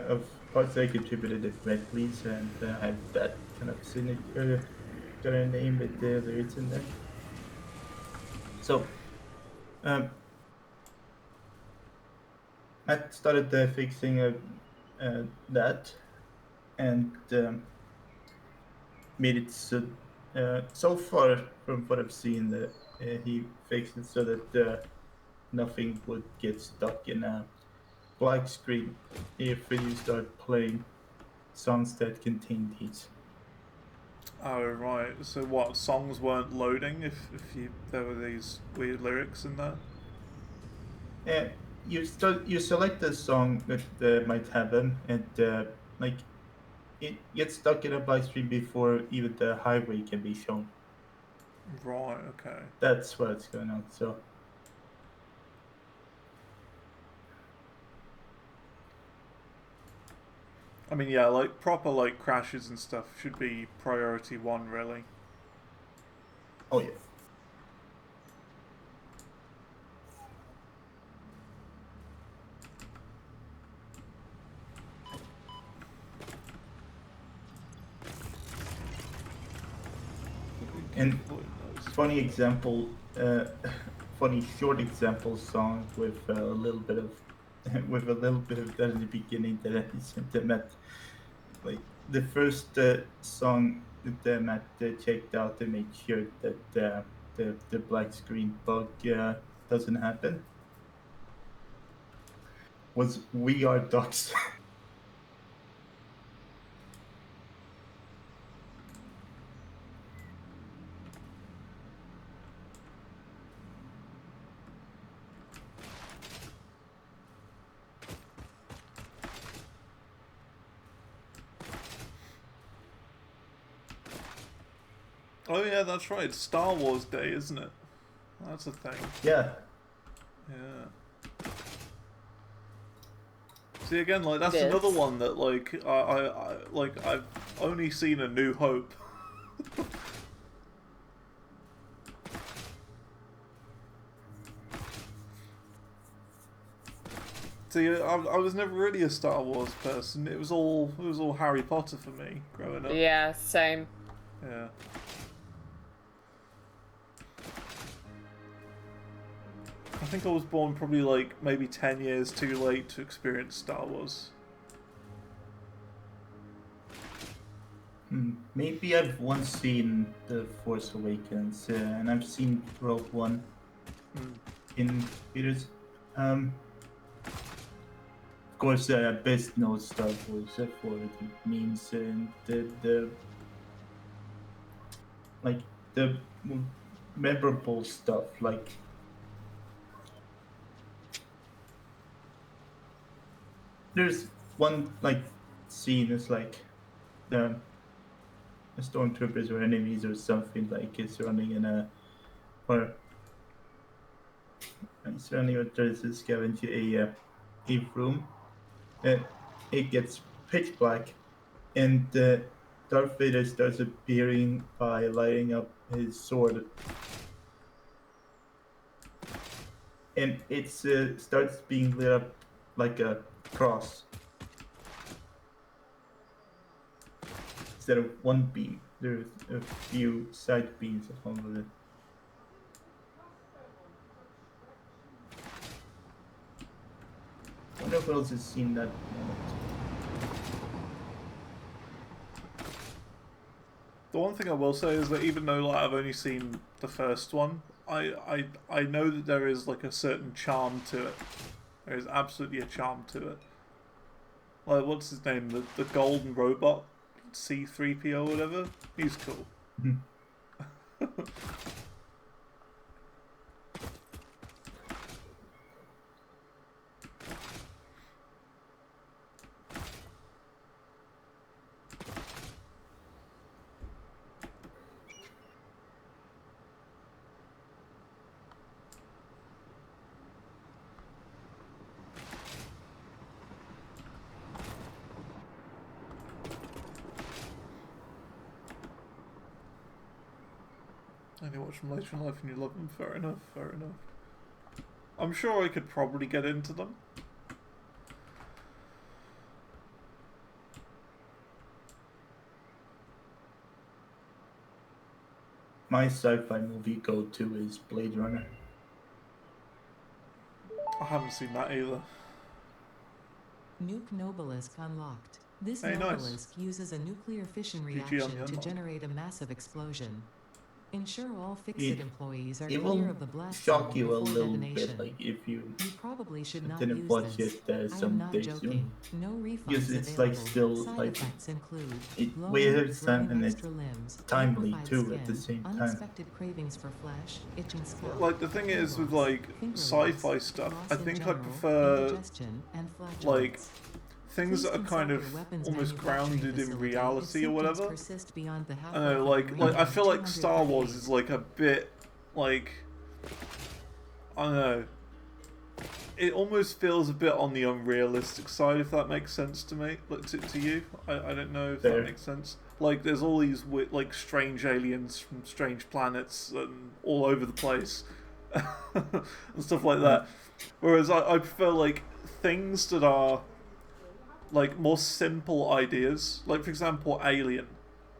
S5: of parts that I contributed directly, and I have that kind of signature color name with the lyrics in there. So I started fixing that and made it so far from what I've seen he fixed it so that nothing would get stuck in a black screen if you start playing songs that contain these.
S1: Oh right. So what, songs weren't loading if there were these weird lyrics in there?
S5: You select the song that might have them, and like it gets stuck in a black screen before even the highway can be shown.
S1: Right. Okay.
S5: That's what's going on. So.
S1: I mean, yeah, like proper like crashes and stuff should be priority 1, really.
S5: Oh yeah. And funny example, funny short example song with a little bit of that in the beginning that I sent to Matt. Like the first song that Matt checked out to make sure that the black screen bug doesn't happen was "We Are Ducks."
S1: Oh yeah, that's right. It's Star Wars Day, isn't it? That's a thing.
S5: Yeah.
S1: Yeah. See again, like that's another one that like I've only seen A New Hope. See, I was never really a Star Wars person. It was all Harry Potter for me growing up.
S2: Yeah, same.
S1: Yeah. I think I was born probably like maybe 10 years too late to experience Star Wars.
S5: Maybe I've once seen The Force Awakens, and I've seen Rogue One in theaters. Of course, best known Star Wars for the memes and the like the memorable stuff. Like there's one like scene is like the stormtroopers or enemies or something like is running in a or it's running or tries to scavenge a room. It gets pitch black, and Darth Vader starts appearing by lighting up his sword, and it starts being lit up like a cross instead of one beam. There's a few side beams along it. I wonder who else has seen that moment.
S1: The one thing I will say is that even though like, I've only seen the first one, I know that there is like a certain charm to it. There is absolutely a charm to it. Like, what's his name? The golden robot? C-3PO or whatever? He's cool. And you watch them later in life and you love them. Fair enough, fair enough. I'm sure I could probably get into them.
S5: My sci-fi movie go-to is Blade Runner.
S1: I haven't seen that either.
S3: Nuke Nobelisk unlocked. This
S1: Hey, nice.
S3: Nobelisk uses a nuclear fission
S1: GG on
S3: reaction
S1: the
S3: to
S1: unlock.
S3: generate a massive explosion. Ensure all
S5: It-
S3: fixed employees are
S5: It
S3: clear
S5: will
S3: of the blast
S5: shock
S3: zone
S5: you a
S3: before
S5: little
S3: detonation.
S5: bit, like if you
S3: You probably should not
S5: didn't
S3: use
S5: watch
S3: this.
S5: it
S3: I am
S5: someday
S3: not joking.
S5: soon.
S3: No refunds
S5: Because it's
S3: available.
S5: like still
S3: Side
S5: like
S3: effects include
S5: it
S3: low
S5: wears
S3: growing
S5: and it's
S3: extra limbs,
S5: timely
S3: liquefied
S5: too
S3: skin,
S5: at the same time.
S3: unexpected cravings for flesh, itching scalp.
S1: Like, the thing
S3: hair
S1: is with,
S3: loss,
S1: like,
S3: finger
S1: sci-fi
S3: loss,
S1: stuff,
S3: loss
S1: I
S3: in
S1: think I
S3: general,
S1: prefer,
S3: indigestion, and
S1: like,
S3: flatulence.
S1: things that
S3: Please
S1: are kind
S3: consult
S1: of
S3: your weapons
S1: almost
S3: manufacturing
S1: grounded in
S3: facility if
S1: reality or
S3: symptoms
S1: whatever.
S3: persist beyond the
S1: I
S3: halfway
S1: know,
S3: point
S1: like
S3: range
S1: I
S3: of
S1: feel like
S3: 238
S1: Star Wars
S3: days.
S1: is like a bit like I don't know. It almost feels a bit on the unrealistic side, if that makes sense to me. Like to you, I don't know if
S5: Fair.
S1: that makes sense. Like there's all these like strange aliens from strange planets and all over the place and stuff like that. Whereas I prefer like things that are like more simple ideas. Like for example, Alien.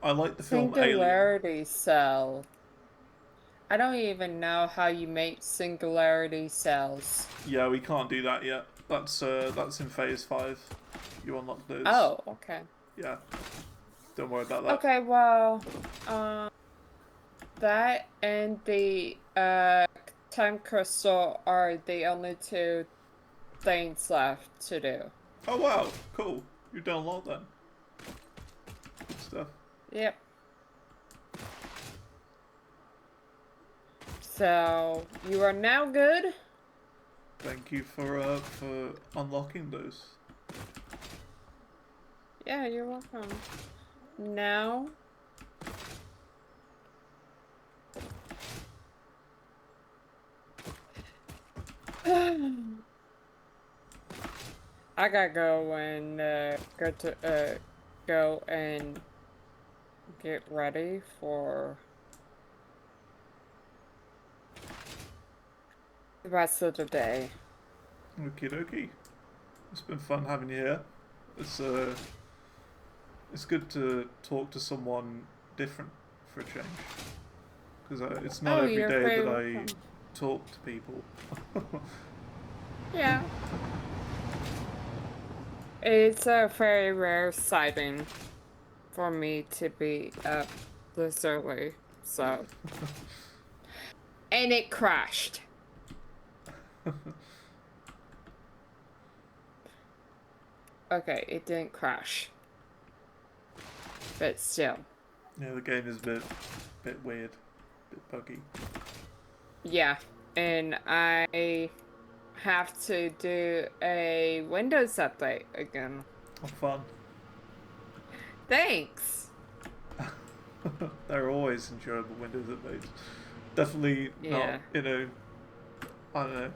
S1: I like the film Alien.
S2: Singularity cell. I don't even know how you make singularity cells.
S1: Yeah, we can't do that yet. That's in phase 5. You unlock those.
S2: Oh, okay.
S1: Yeah. Don't worry about that.
S2: Okay, well, that and the time crystal are the only two things left to do.
S1: Oh wow, cool. You've done a lot then. Good stuff.
S2: Yep. So you are now good.
S1: Thank you for unlocking those.
S2: Yeah, you're welcome. Now I gotta go and go and get ready for the rest of the day.
S1: Okie dokie. It's been fun having you here. It's good to talk to someone different for a change. Because it's not every day that I talk to people.
S2: Yeah. It's a very rare sighting for me to be up this early, so. And it crashed. Okay, it didn't crash. But still.
S1: Yeah, the game is a bit weird, a bit buggy.
S2: Yeah, and I have to do a Windows update again.
S1: Oh, fun.
S2: Thanks.
S1: They're always enjoyable Windows updates. Definitely not, I don't know.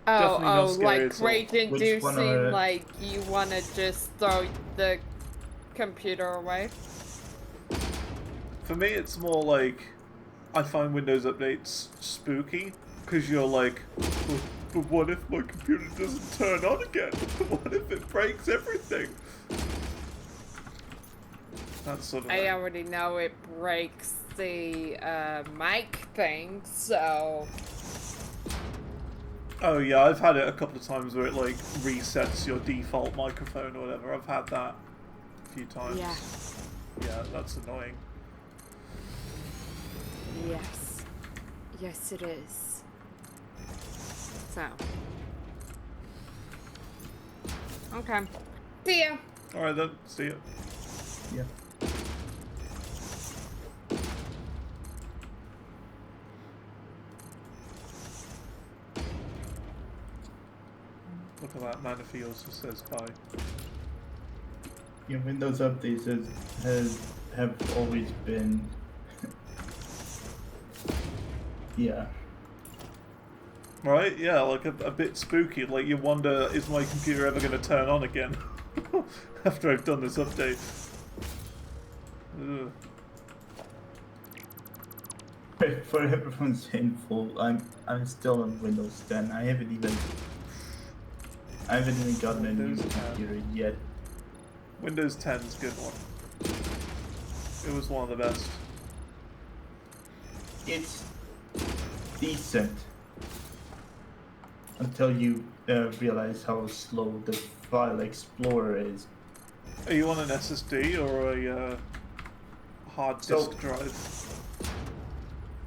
S2: Oh, like rage-inducing, like you want to just throw the computer away?
S1: For me, it's more like I find Windows updates spooky because you're like, but what if my computer doesn't turn on again? What if it breaks everything? That's sort of.
S2: I already know it breaks the mic thing, so.
S1: Oh yeah, I've had it a couple of times where it like resets your default microphone or whatever. I've had that a few times.
S2: Yeah.
S1: Yeah, that's annoying.
S2: Yes. Yes, it is. So. Okay. See ya.
S1: Alright then, see ya.
S5: Yeah.
S1: Look at that, Manaphy also says bye.
S5: Yeah, Windows updates have always been yeah.
S1: Right? Yeah, like a bit spooky. Like you wonder, is my computer ever going to turn on again after I've done this update? Ugh.
S5: For everyone's info, I'm still on Windows 10. I haven't even gotten a new computer yet.
S1: Windows 10's a good one. It was one of the best.
S5: It's decent until you realize how slow the file explorer is.
S1: Are you on an SSD or a hard disk drive?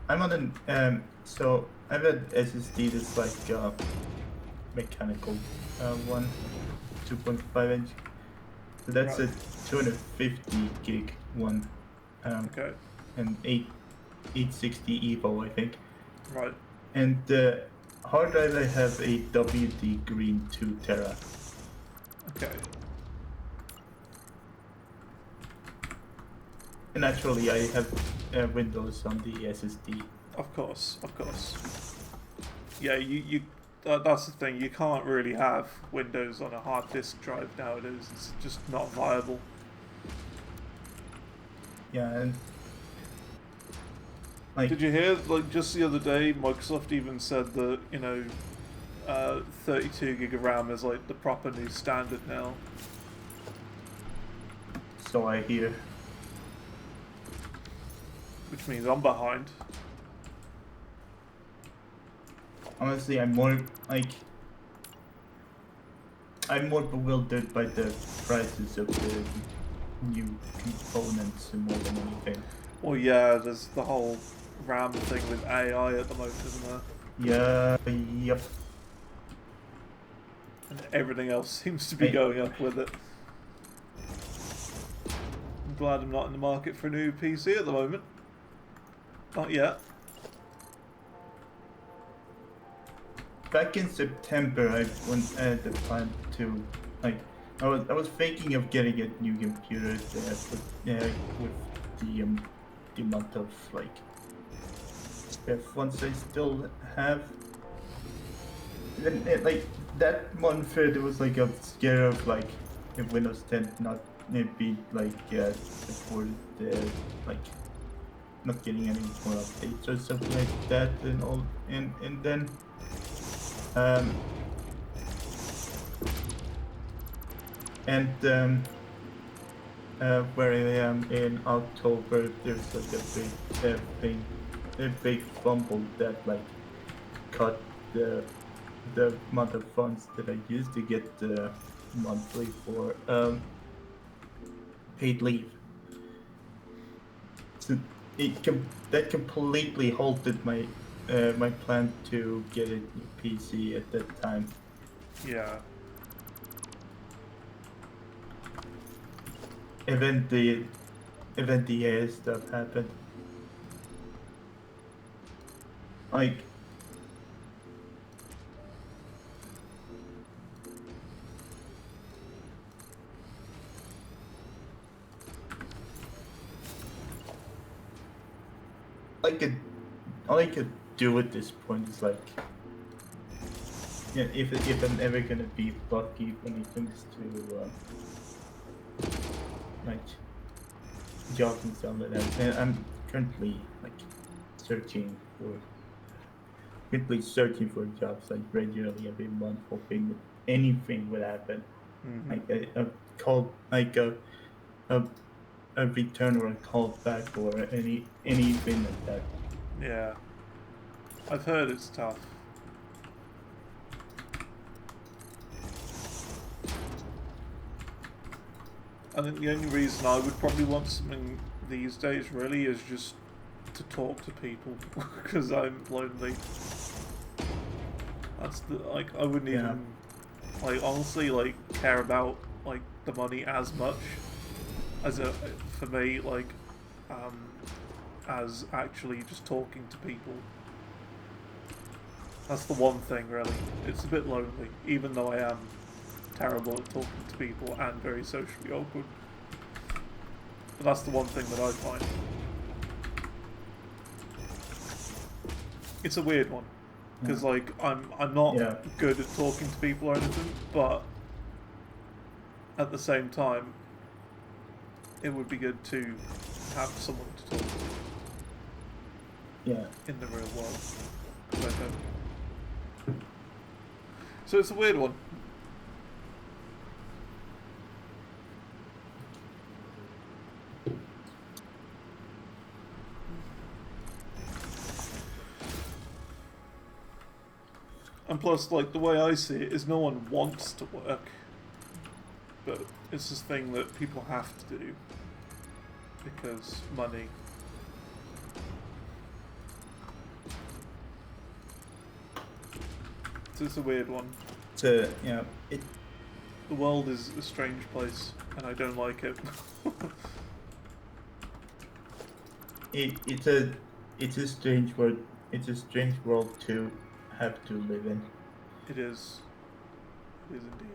S5: I'm on an so I have an SSD that's like mechanical one, 2.5 inch. So that's
S1: right.
S5: A 250 gig one.
S1: Okay.
S5: And 860 Evo, I think.
S1: Right.
S5: And the hard drive I have a WD Green 2 Tera.
S1: Okay.
S5: And actually, I have Windows on the SSD.
S1: Of course. Yeah, you that's the thing. You can't really have Windows on a hard disk drive nowadays. It's just not viable.
S5: Yeah, and like,
S1: did you hear? Like just the other day, Microsoft even said that 32 gig of RAM is like the proper new standard now.
S5: So I hear.
S1: Which means I'm behind.
S5: Honestly, I'm more bewildered by the prices of the new components more than anything.
S1: Well, yeah, there's the whole RAM thing with AI at the moment, isn't there?
S5: Yeah, yep.
S1: And everything else seems to be going up with it. I'm glad I'm not in the market for a new PC at the moment. Not yet.
S5: Back in September, I had the plan to I was thinking of getting a new computer with the amount of spare funds I still have. And that month there was a scare of if Windows 10 not be supported not getting any more updates or something like that and then And where I am in October, there's like a big fumble that like cut the amount of funds that I used to get monthly for paid leave. So that completely halted my plan to get a new PC at that time.
S1: Yeah.
S5: Even the AI stuff happened. Like all I could do at this point is like, yeah, if I'm ever gonna be lucky when it comes to like jobs and stuff like that, and I'm currently like searching for jobs like regularly every month, hoping that anything would happen,
S1: Mm-hmm.
S5: like a call, like a return or a call back or anything like that.
S1: Yeah. I've heard it's tough. I think the only reason I would probably want something these days really is just to talk to people because I'm lonely. That's the I wouldn't even honestly care about the money as much as for me as actually just talking to people. That's the one thing really. It's a bit lonely, even though I am terrible at talking to people and very socially awkward. But that's the one thing that I find. It's a weird one because I'm not good at talking to people or anything, but at the same time, it would be good to have someone to talk to.
S5: Yeah.
S1: In the real world. So it's a weird one. And plus, the way I see it is no one wants to work, but it's this thing that people have to do because money. So it's a weird one.
S5: The
S1: world is a strange place, and I don't like it.
S5: It's a strange world. It's a strange world to have to live in.
S1: It is. It is indeed.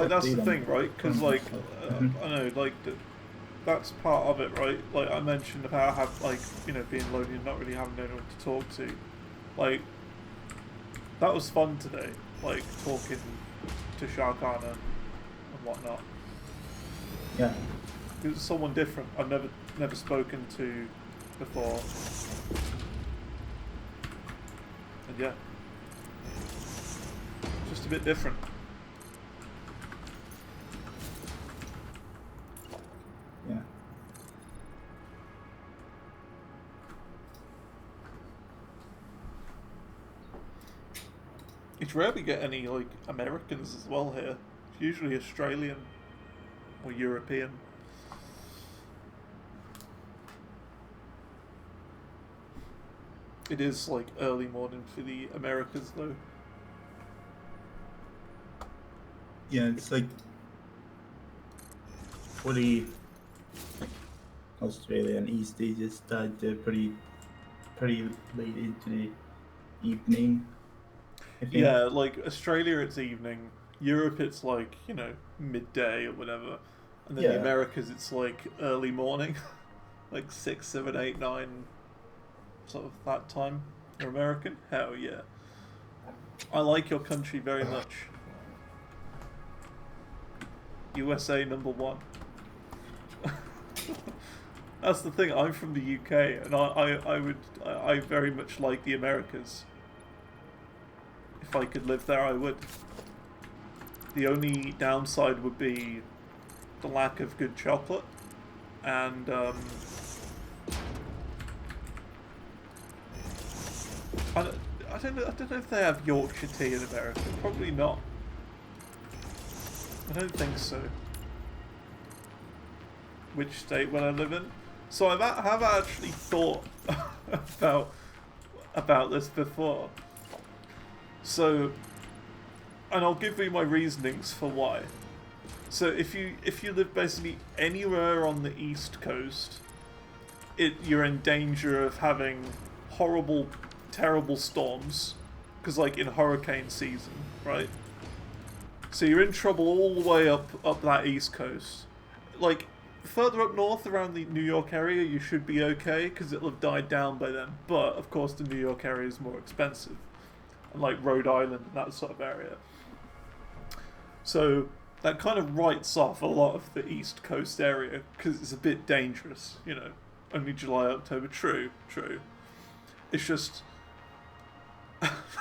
S1: That's the thing, right? Because I know, that's part of it, right? I mentioned about being lonely and not really having anyone to talk to. That was fun today. Talking to Sharkana and whatnot.
S5: Yeah.
S1: It was someone different I've never spoken to before. And yeah, just a bit different.
S5: Yeah.
S1: It's rare we get any Americans as well here. It's usually Australian or European. It is early morning for the Americas though.
S5: Yeah, it's for the Australian East, they just start pretty late into the evening.
S1: Yeah, Australia it's evening. Europe it's midday or whatever. And then the Americas it's early morning. 6, 7, 8, 9 sort of that time. You're American? Hell yeah. I like your country very much. USA #1. That's the thing. I'm from the UK, and I very much like the Americas. If I could live there, I would. The only downside would be the lack of good chocolate, and I don't know if they have Yorkshire tea in America. Probably not. I don't think so. Which state will I live in? So I have actually thought about this before. So, and I'll give you my reasonings for why. So if you live basically anywhere on the East Coast, you're in danger of having horrible, terrible storms, because like in hurricane season, right? So you're in trouble all the way up that East Coast. Like further up north around the New York area, you should be okay because it'll have died down by then. But of course, the New York area is more expensive, and like Rhode Island and that sort of area. So that kind of writes off a lot of the East Coast area because it's a bit dangerous, you know. Only July, October. True. It's just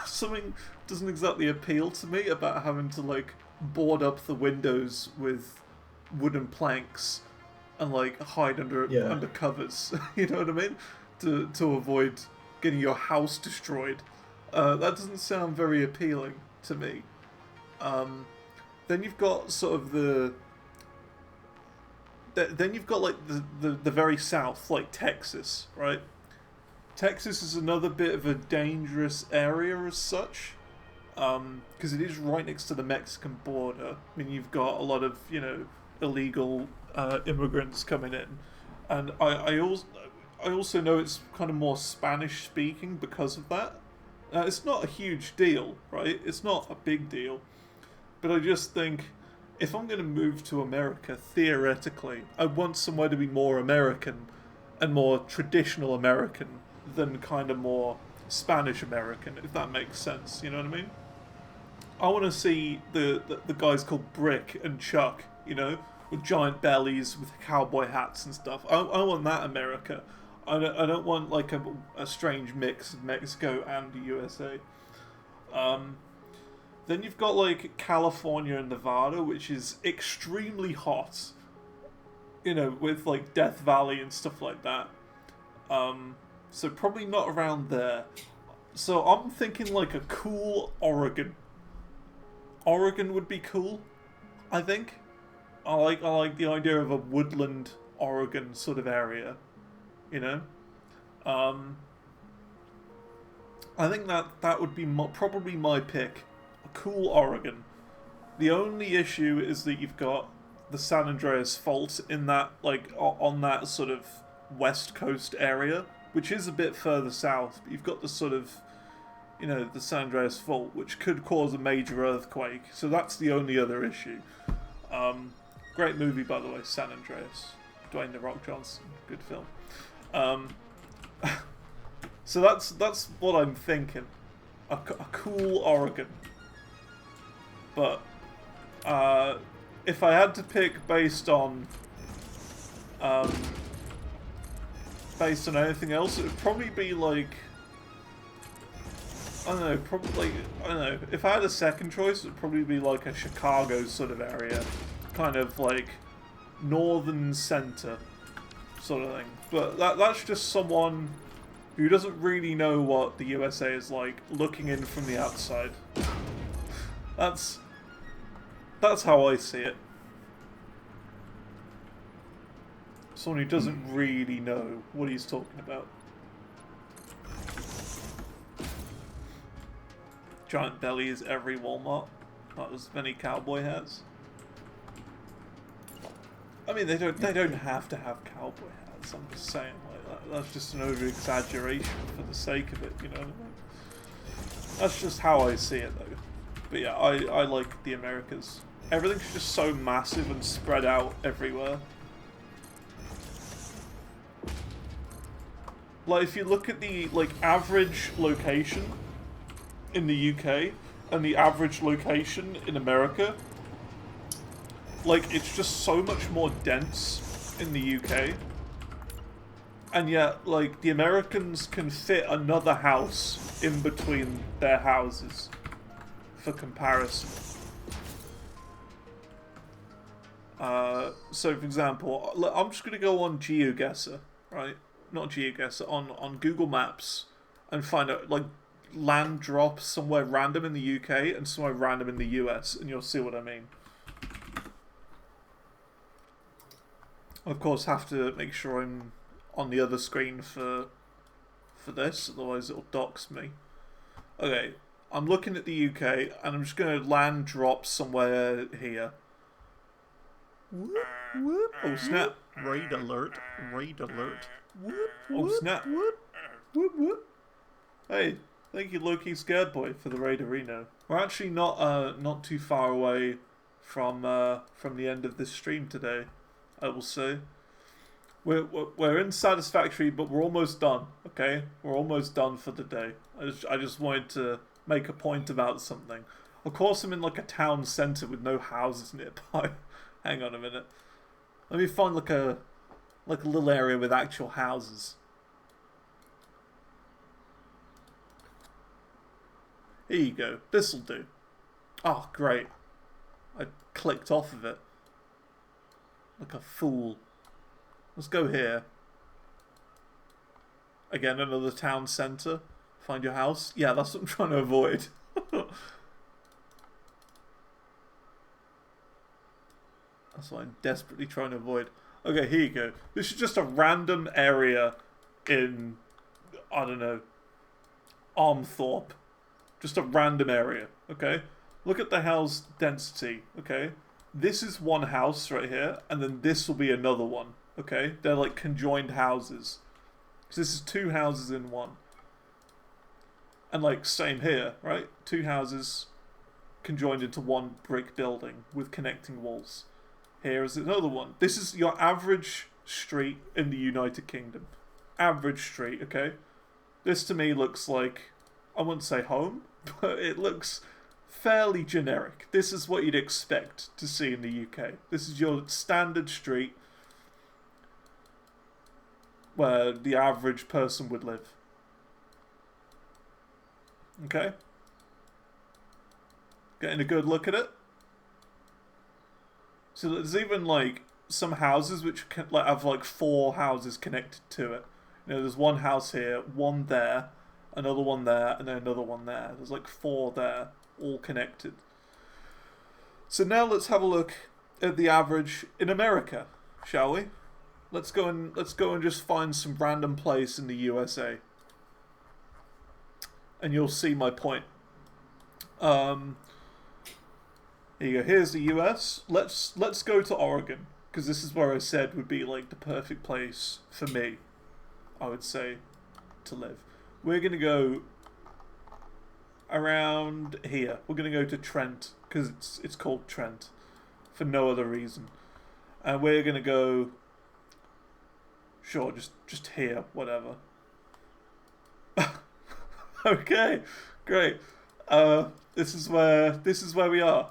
S1: something doesn't exactly appeal to me about having to like board up the windows with wooden planks and like hide under covers. You know what I mean? To avoid getting your house destroyed. That doesn't sound very appealing to me. Then you've got sort of then you've got like the very south, like Texas, right? Texas is another bit of a dangerous area as such, because it is right next to the Mexican border. I mean, you've got a lot of, you know, illegal immigrants coming in, and I also know it's kind of more Spanish speaking because of that. It's not a huge deal, right? It's not a big deal, but I just think if I'm going to move to America, theoretically, I want somewhere to be more American and more traditional American than kind of more Spanish American, if that makes sense. You know what I mean? I want to see the guys called Brick and Chuck, you know, with giant bellies, with cowboy hats and stuff. I want that America. I don't want like a strange mix of Mexico and the USA. Then you've got like California and Nevada, which is extremely hot. You know, with like Death Valley and stuff like that. So probably not around there. So I'm thinking like a cool Oregon. Oregon would be cool, I think. I like the idea of a woodland Oregon sort of area, you know. I think that would be probably my pick. A cool Oregon. The only issue is that you've got the San Andreas Fault in that, like, on that sort of west coast area, which is a bit further south, but you've got the sort of, you know, the San Andreas Fault, which could cause a major earthquake. So that's the only other issue. Great movie, by the way, San Andreas. Dwayne "The Rock" Johnson. Good film. So that's what I'm thinking. A cool Oregon. But if I had to pick based on anything else, it would probably be like, I don't know, if I had a second choice, it would probably be like a Chicago sort of area, kind of like northern center sort of thing. But that's just someone who doesn't really know what the USA is like, looking in from the outside. That's how I see it. Someone who doesn't really know what he's talking about. Giant belly is every Walmart. Not as many cowboy hats. I mean, they don't have to have cowboy hats. I'm just saying, like that's just an over exaggeration for the sake of it. You know what I mean? That's just how I see it, though. But yeah, I like the Americas. Everything's just so massive and spread out everywhere. Like, if you look at the, like, average location in the UK and the average location in America, like, it's just so much more dense in the UK. And yet, like, the Americans can fit another house in between their houses for comparison. So, for example, I'm just going to go on GeoGuessr, right? Not GeoGuessr, on Google Maps and find out, like, land drops somewhere random in the UK and somewhere random in the US, and you'll see what I mean. Of course, have to make sure I'm on the other screen for this, otherwise it'll dox me. Okay, I'm looking at the UK, and I'm just going to land drop somewhere here. Whoop, whoop. Oh snap! Raid alert! Raid alert! Whoop, oh snap! Whoop, whoop, whoop. Hey, thank you, Loki Scared Boy, for the raid arena. We're actually not too far away from the end of this stream today, I will say. We're in Satisfactory, but we're almost done. Okay, we're almost done for the day. I just wanted to make a point about something. Of course, I'm in like a town centre with no houses nearby. Hang on a minute. Let me find like a little area with actual houses. Here you go. This'll do. Oh, great. I clicked off of it. Like a fool. Let's go here. Again, another town centre. Find your house. Yeah, that's what I'm trying to avoid. That's what I'm desperately trying to avoid. Okay, here you go. This is just a random area in, I don't know, Armthorpe. Just a random area, okay? Look at the house density, okay? This is one house right here, and then this will be another one. Okay, they're like conjoined houses. So this is two houses in one. And like same here, right? Two houses conjoined into one brick building with connecting walls. Here is another one. This is your average street in the United Kingdom. Average street, okay? This to me looks like, I wouldn't say home, but it looks fairly generic. This is what you'd expect to see in the UK. This is your standard street where the average person would live. Okay? Getting a good look at it. So there's even like some houses which can, like, have like 4 houses connected to it. You know, there's one house here, one there, another one there, and then another one there. There's like 4 there, all connected. So now let's have a look at the average in America, shall we? Let's go and just find some random place in the USA, and you'll see my point. Here you go. Here's the US. Let's go to Oregon, because this is where I said would be like the perfect place for me, I would say, to live. We're gonna go around here. We're gonna go to Trent, because it's called Trent for no other reason, and we're gonna go. Sure, just here, whatever. Okay, great. This is where we are.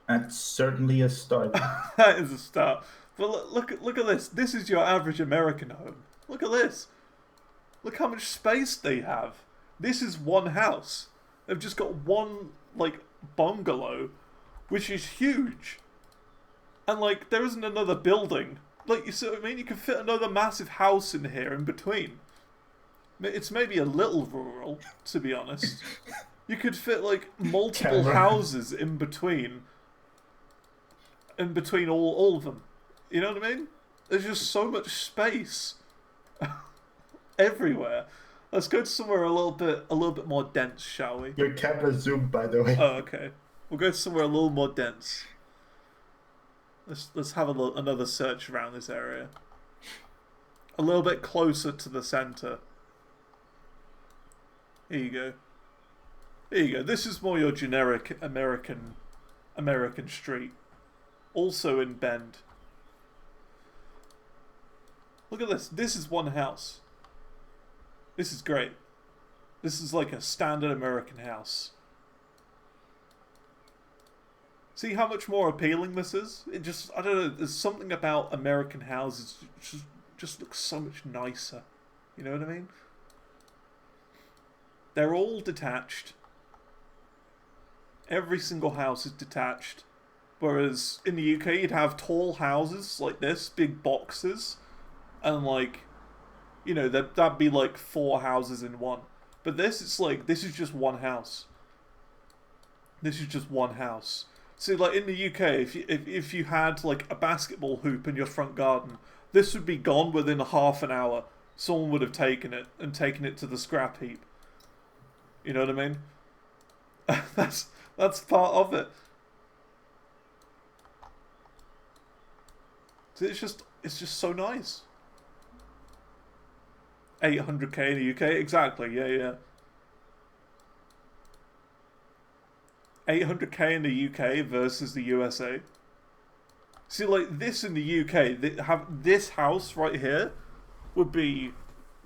S5: That's certainly a start.
S1: That is a start. But look at this. This is your average American home. Look at this. Look how much space they have. This is one house. They've just got one like bungalow, which is huge. And like there isn't another building. Like, you see what I mean? You can fit another massive house in here in between. It's maybe a little rural, to be honest. You could fit like multiple houses in between all of them. You know what I mean? There's just so much space everywhere. Let's go to somewhere a little bit more dense, shall we?
S5: Your camera zoomed, by the way.
S1: Oh, okay. We'll go somewhere a little more dense. Let's have another search around this area. A little bit closer to the center. Here you go. Here you go. This is more your generic American street. Also in Bend. Look at this. This is one house. This is great. This is like a standard American house. See how much more appealing this is? It just, I don't know, there's something about American houses just looks so much nicer. You know what I mean? They're all detached. Every single house is detached. Whereas in the UK, you'd have tall houses like this, big boxes, and like, you know, that'd be like 4 houses in one. But this, it's like, this is just one house. This is just one house. See, like in the UK, if you had like a basketball hoop in your front garden, this would be gone within a half an hour. Someone would have taken it and taken it to the scrap heap. You know what I mean? That's part of it. So it's just so nice. 800k in the UK, exactly. Yeah. 800k in the UK versus the USA. See, like this in the UK, this house right here would be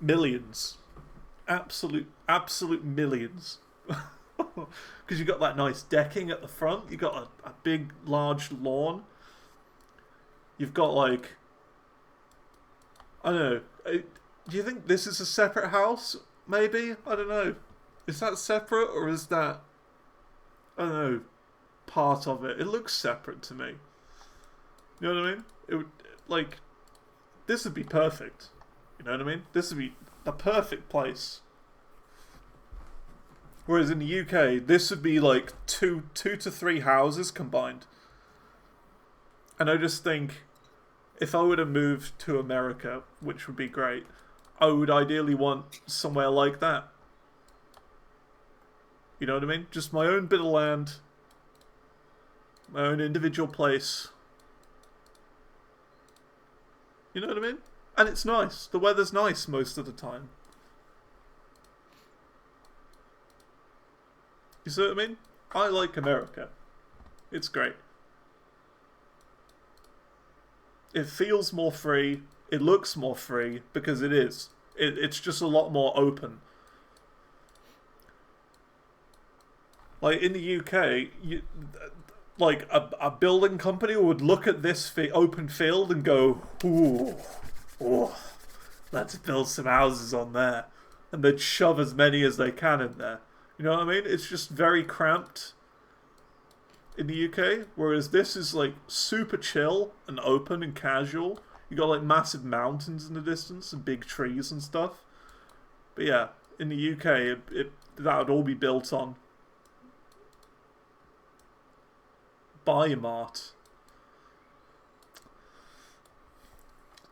S1: millions, absolute millions, because you got that nice decking at the front. You got a big, large lawn. You've got like, I don't know. Do you think this is a separate house? Maybe, I don't know. Is that separate or is that, I don't know, part of it? It looks separate to me. You know what I mean? It would, like, this would be perfect. You know what I mean? This would be the perfect place. Whereas in the UK, this would be like two to 3 houses combined. And I just think, if I were to move to America, which would be great, I would ideally want somewhere like that. You know what I mean? Just my own bit of land, my own individual place. You know what I mean? And it's nice. The weather's nice most of the time. You see what I mean? I like America. It's great. It feels more free. It looks more free because it is. It's just a lot more open. Like in the UK, like a building company would look at this open field and go, ooh, let's build some houses on there. And they'd shove as many as they can in there. You know what I mean? It's just very cramped in the UK. Whereas this is like super chill and open and casual. You got like massive mountains in the distance and big trees and stuff. But yeah, in the UK, that would all be built on Biomart.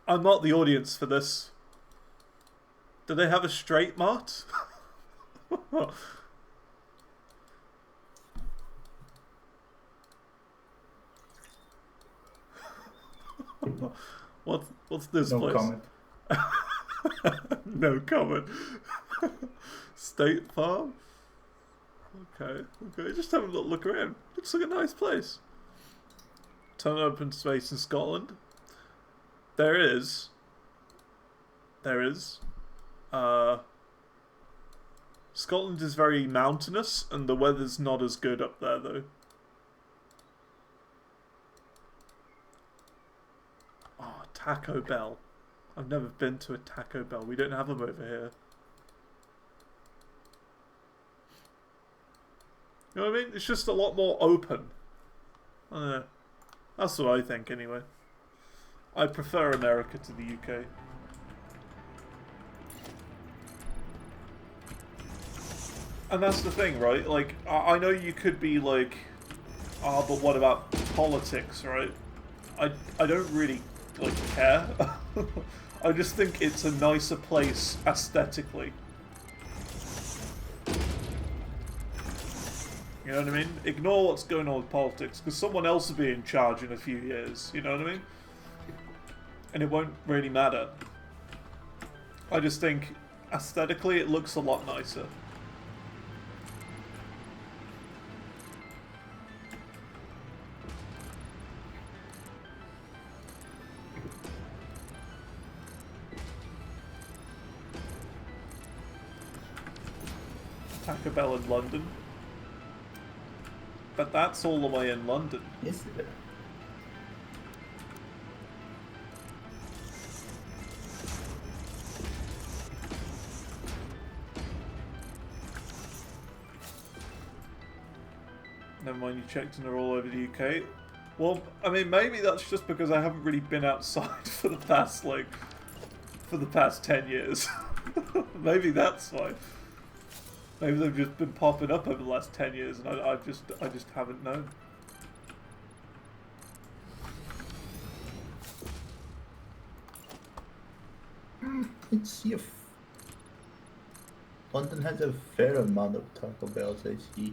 S1: I'm not the audience for this. Do they have a straight mart? What's this
S5: no
S1: place?
S5: Comment.
S1: No comment. State Farm? Okay. Just have a little look around. Looks like a nice place. Ton of open space in Scotland. There is. Scotland is very mountainous, and the weather's not as good up there, though. Oh, Taco Bell. I've never been to a Taco Bell. We don't have them over here. You know what I mean? It's just a lot more open. I don't know. That's what I think, anyway. I prefer America to the UK. And that's the thing, right? Like, I know you could be like, oh, but what about politics, right? I don't really, like, care. I just think it's a nicer place aesthetically. You know what I mean? Ignore what's going on with politics, because someone else will be in charge in a few years, you know what I mean? And it won't really matter. I just think, aesthetically, it looks a lot nicer. Taco Bell in London. But that's all the way in London.
S5: Is it?
S1: Never mind, you checked and they're all over the UK. Well, I mean, maybe that's just because I haven't really been outside for the past, like, for the past 10 years. Maybe that's why. Maybe they've just been popping up over the last 10 years and I just haven't known.
S5: Let's see if London has a fair amount of Taco Bells, I see.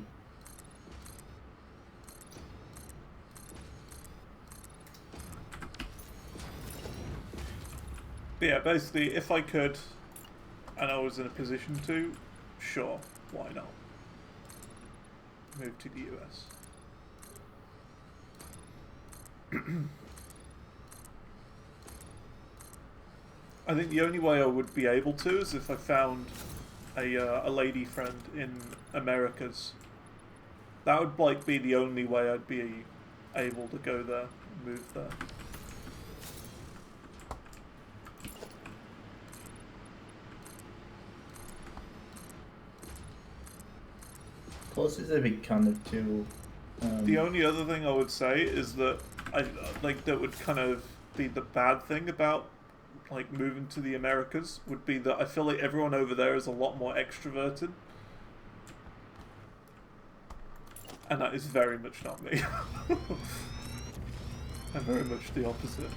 S1: But yeah, basically, if I could, and I was in a position to, sure, why not? Move to the US. I think the only way I would be able to is if I found a lady friend in Americas. That would like be the only way I'd be able to go there, move there.
S5: Plus, it's a bit kind of too.
S1: The only other thing I would say is that I like that would kind of be the bad thing about like moving to the Americas would be that I feel like everyone over there is a lot more extroverted, and that is very much not me. I'm very much the opposite.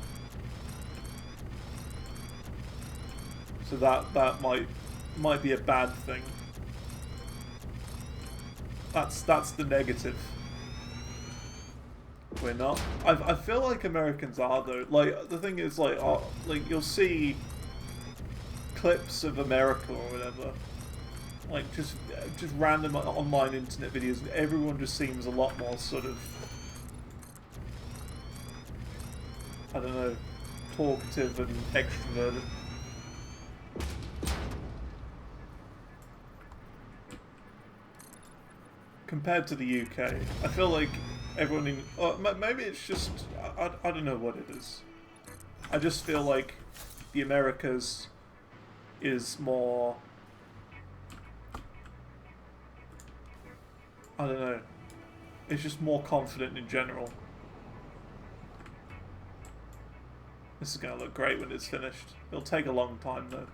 S1: So that might be a bad thing. That's the negative. We're not. I feel like Americans are though. Like the thing is, like you'll see clips of America or whatever, like just random online internet videos, and everyone just seems a lot more sort of, I don't know, talkative and extroverted. Compared to the UK, I feel like everyone in... maybe it's just... I don't know what it is. I just feel like the Americas is more... I don't know. It's just more confident in general. This is going to look great when it's finished. It'll take a long time though.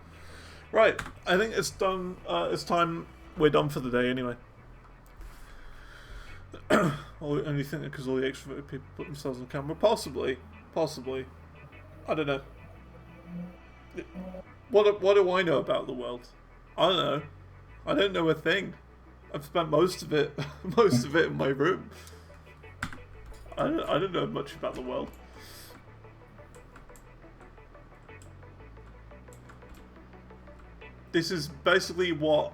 S1: Right, I think it's done. It's time we're done for the day anyway. Only think that because all the extroverted people put themselves on camera? Possibly. I don't know. What do I know about the world? I don't know. I don't know a thing. I've spent most of it in my room. I don't know much about the world. This is basically what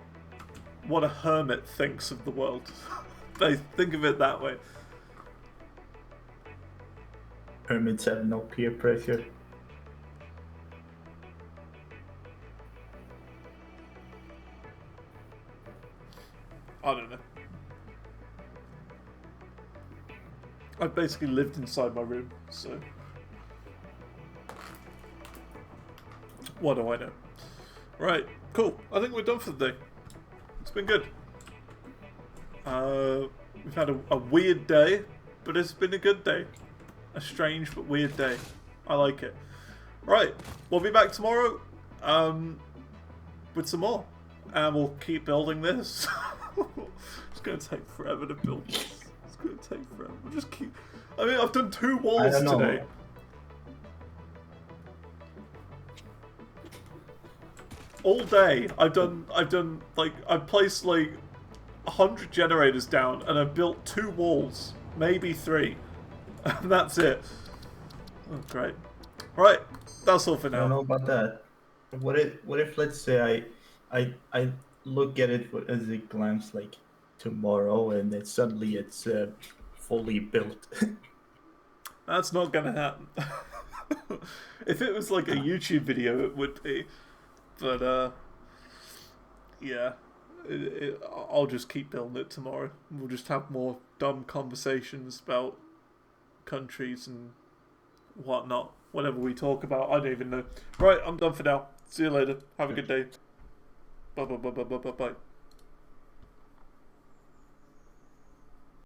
S1: a hermit thinks of the world. They think of it that way.
S5: Hermits have no peer pressure.
S1: I don't know. I've basically lived inside my room, so... What do I know? Right, cool. I think we're done for the day. It's been good. We've had a weird day, but it's been a good day. A strange but weird day. I like it. Right, we'll be back tomorrow with some more. And we'll keep building this. It's going to take forever to build this. It's going to take forever. We'll just keep... I mean, I've done 2 walls today. All day, I've placed like 100 generators down, and I've built 2 walls, maybe 3, and that's it. Oh, great! Right, that's all for now.
S5: I don't know about that. What if let's say I look at it as a glance like tomorrow, and then suddenly it's fully built.
S1: That's not gonna happen. If it was like a YouTube video, it would be. But, yeah. I'll just keep building it tomorrow. We'll just have more dumb conversations about countries and whatnot. Whatever we talk about, I don't even know. Right, I'm done for now. See you later. Have a good day. Bye.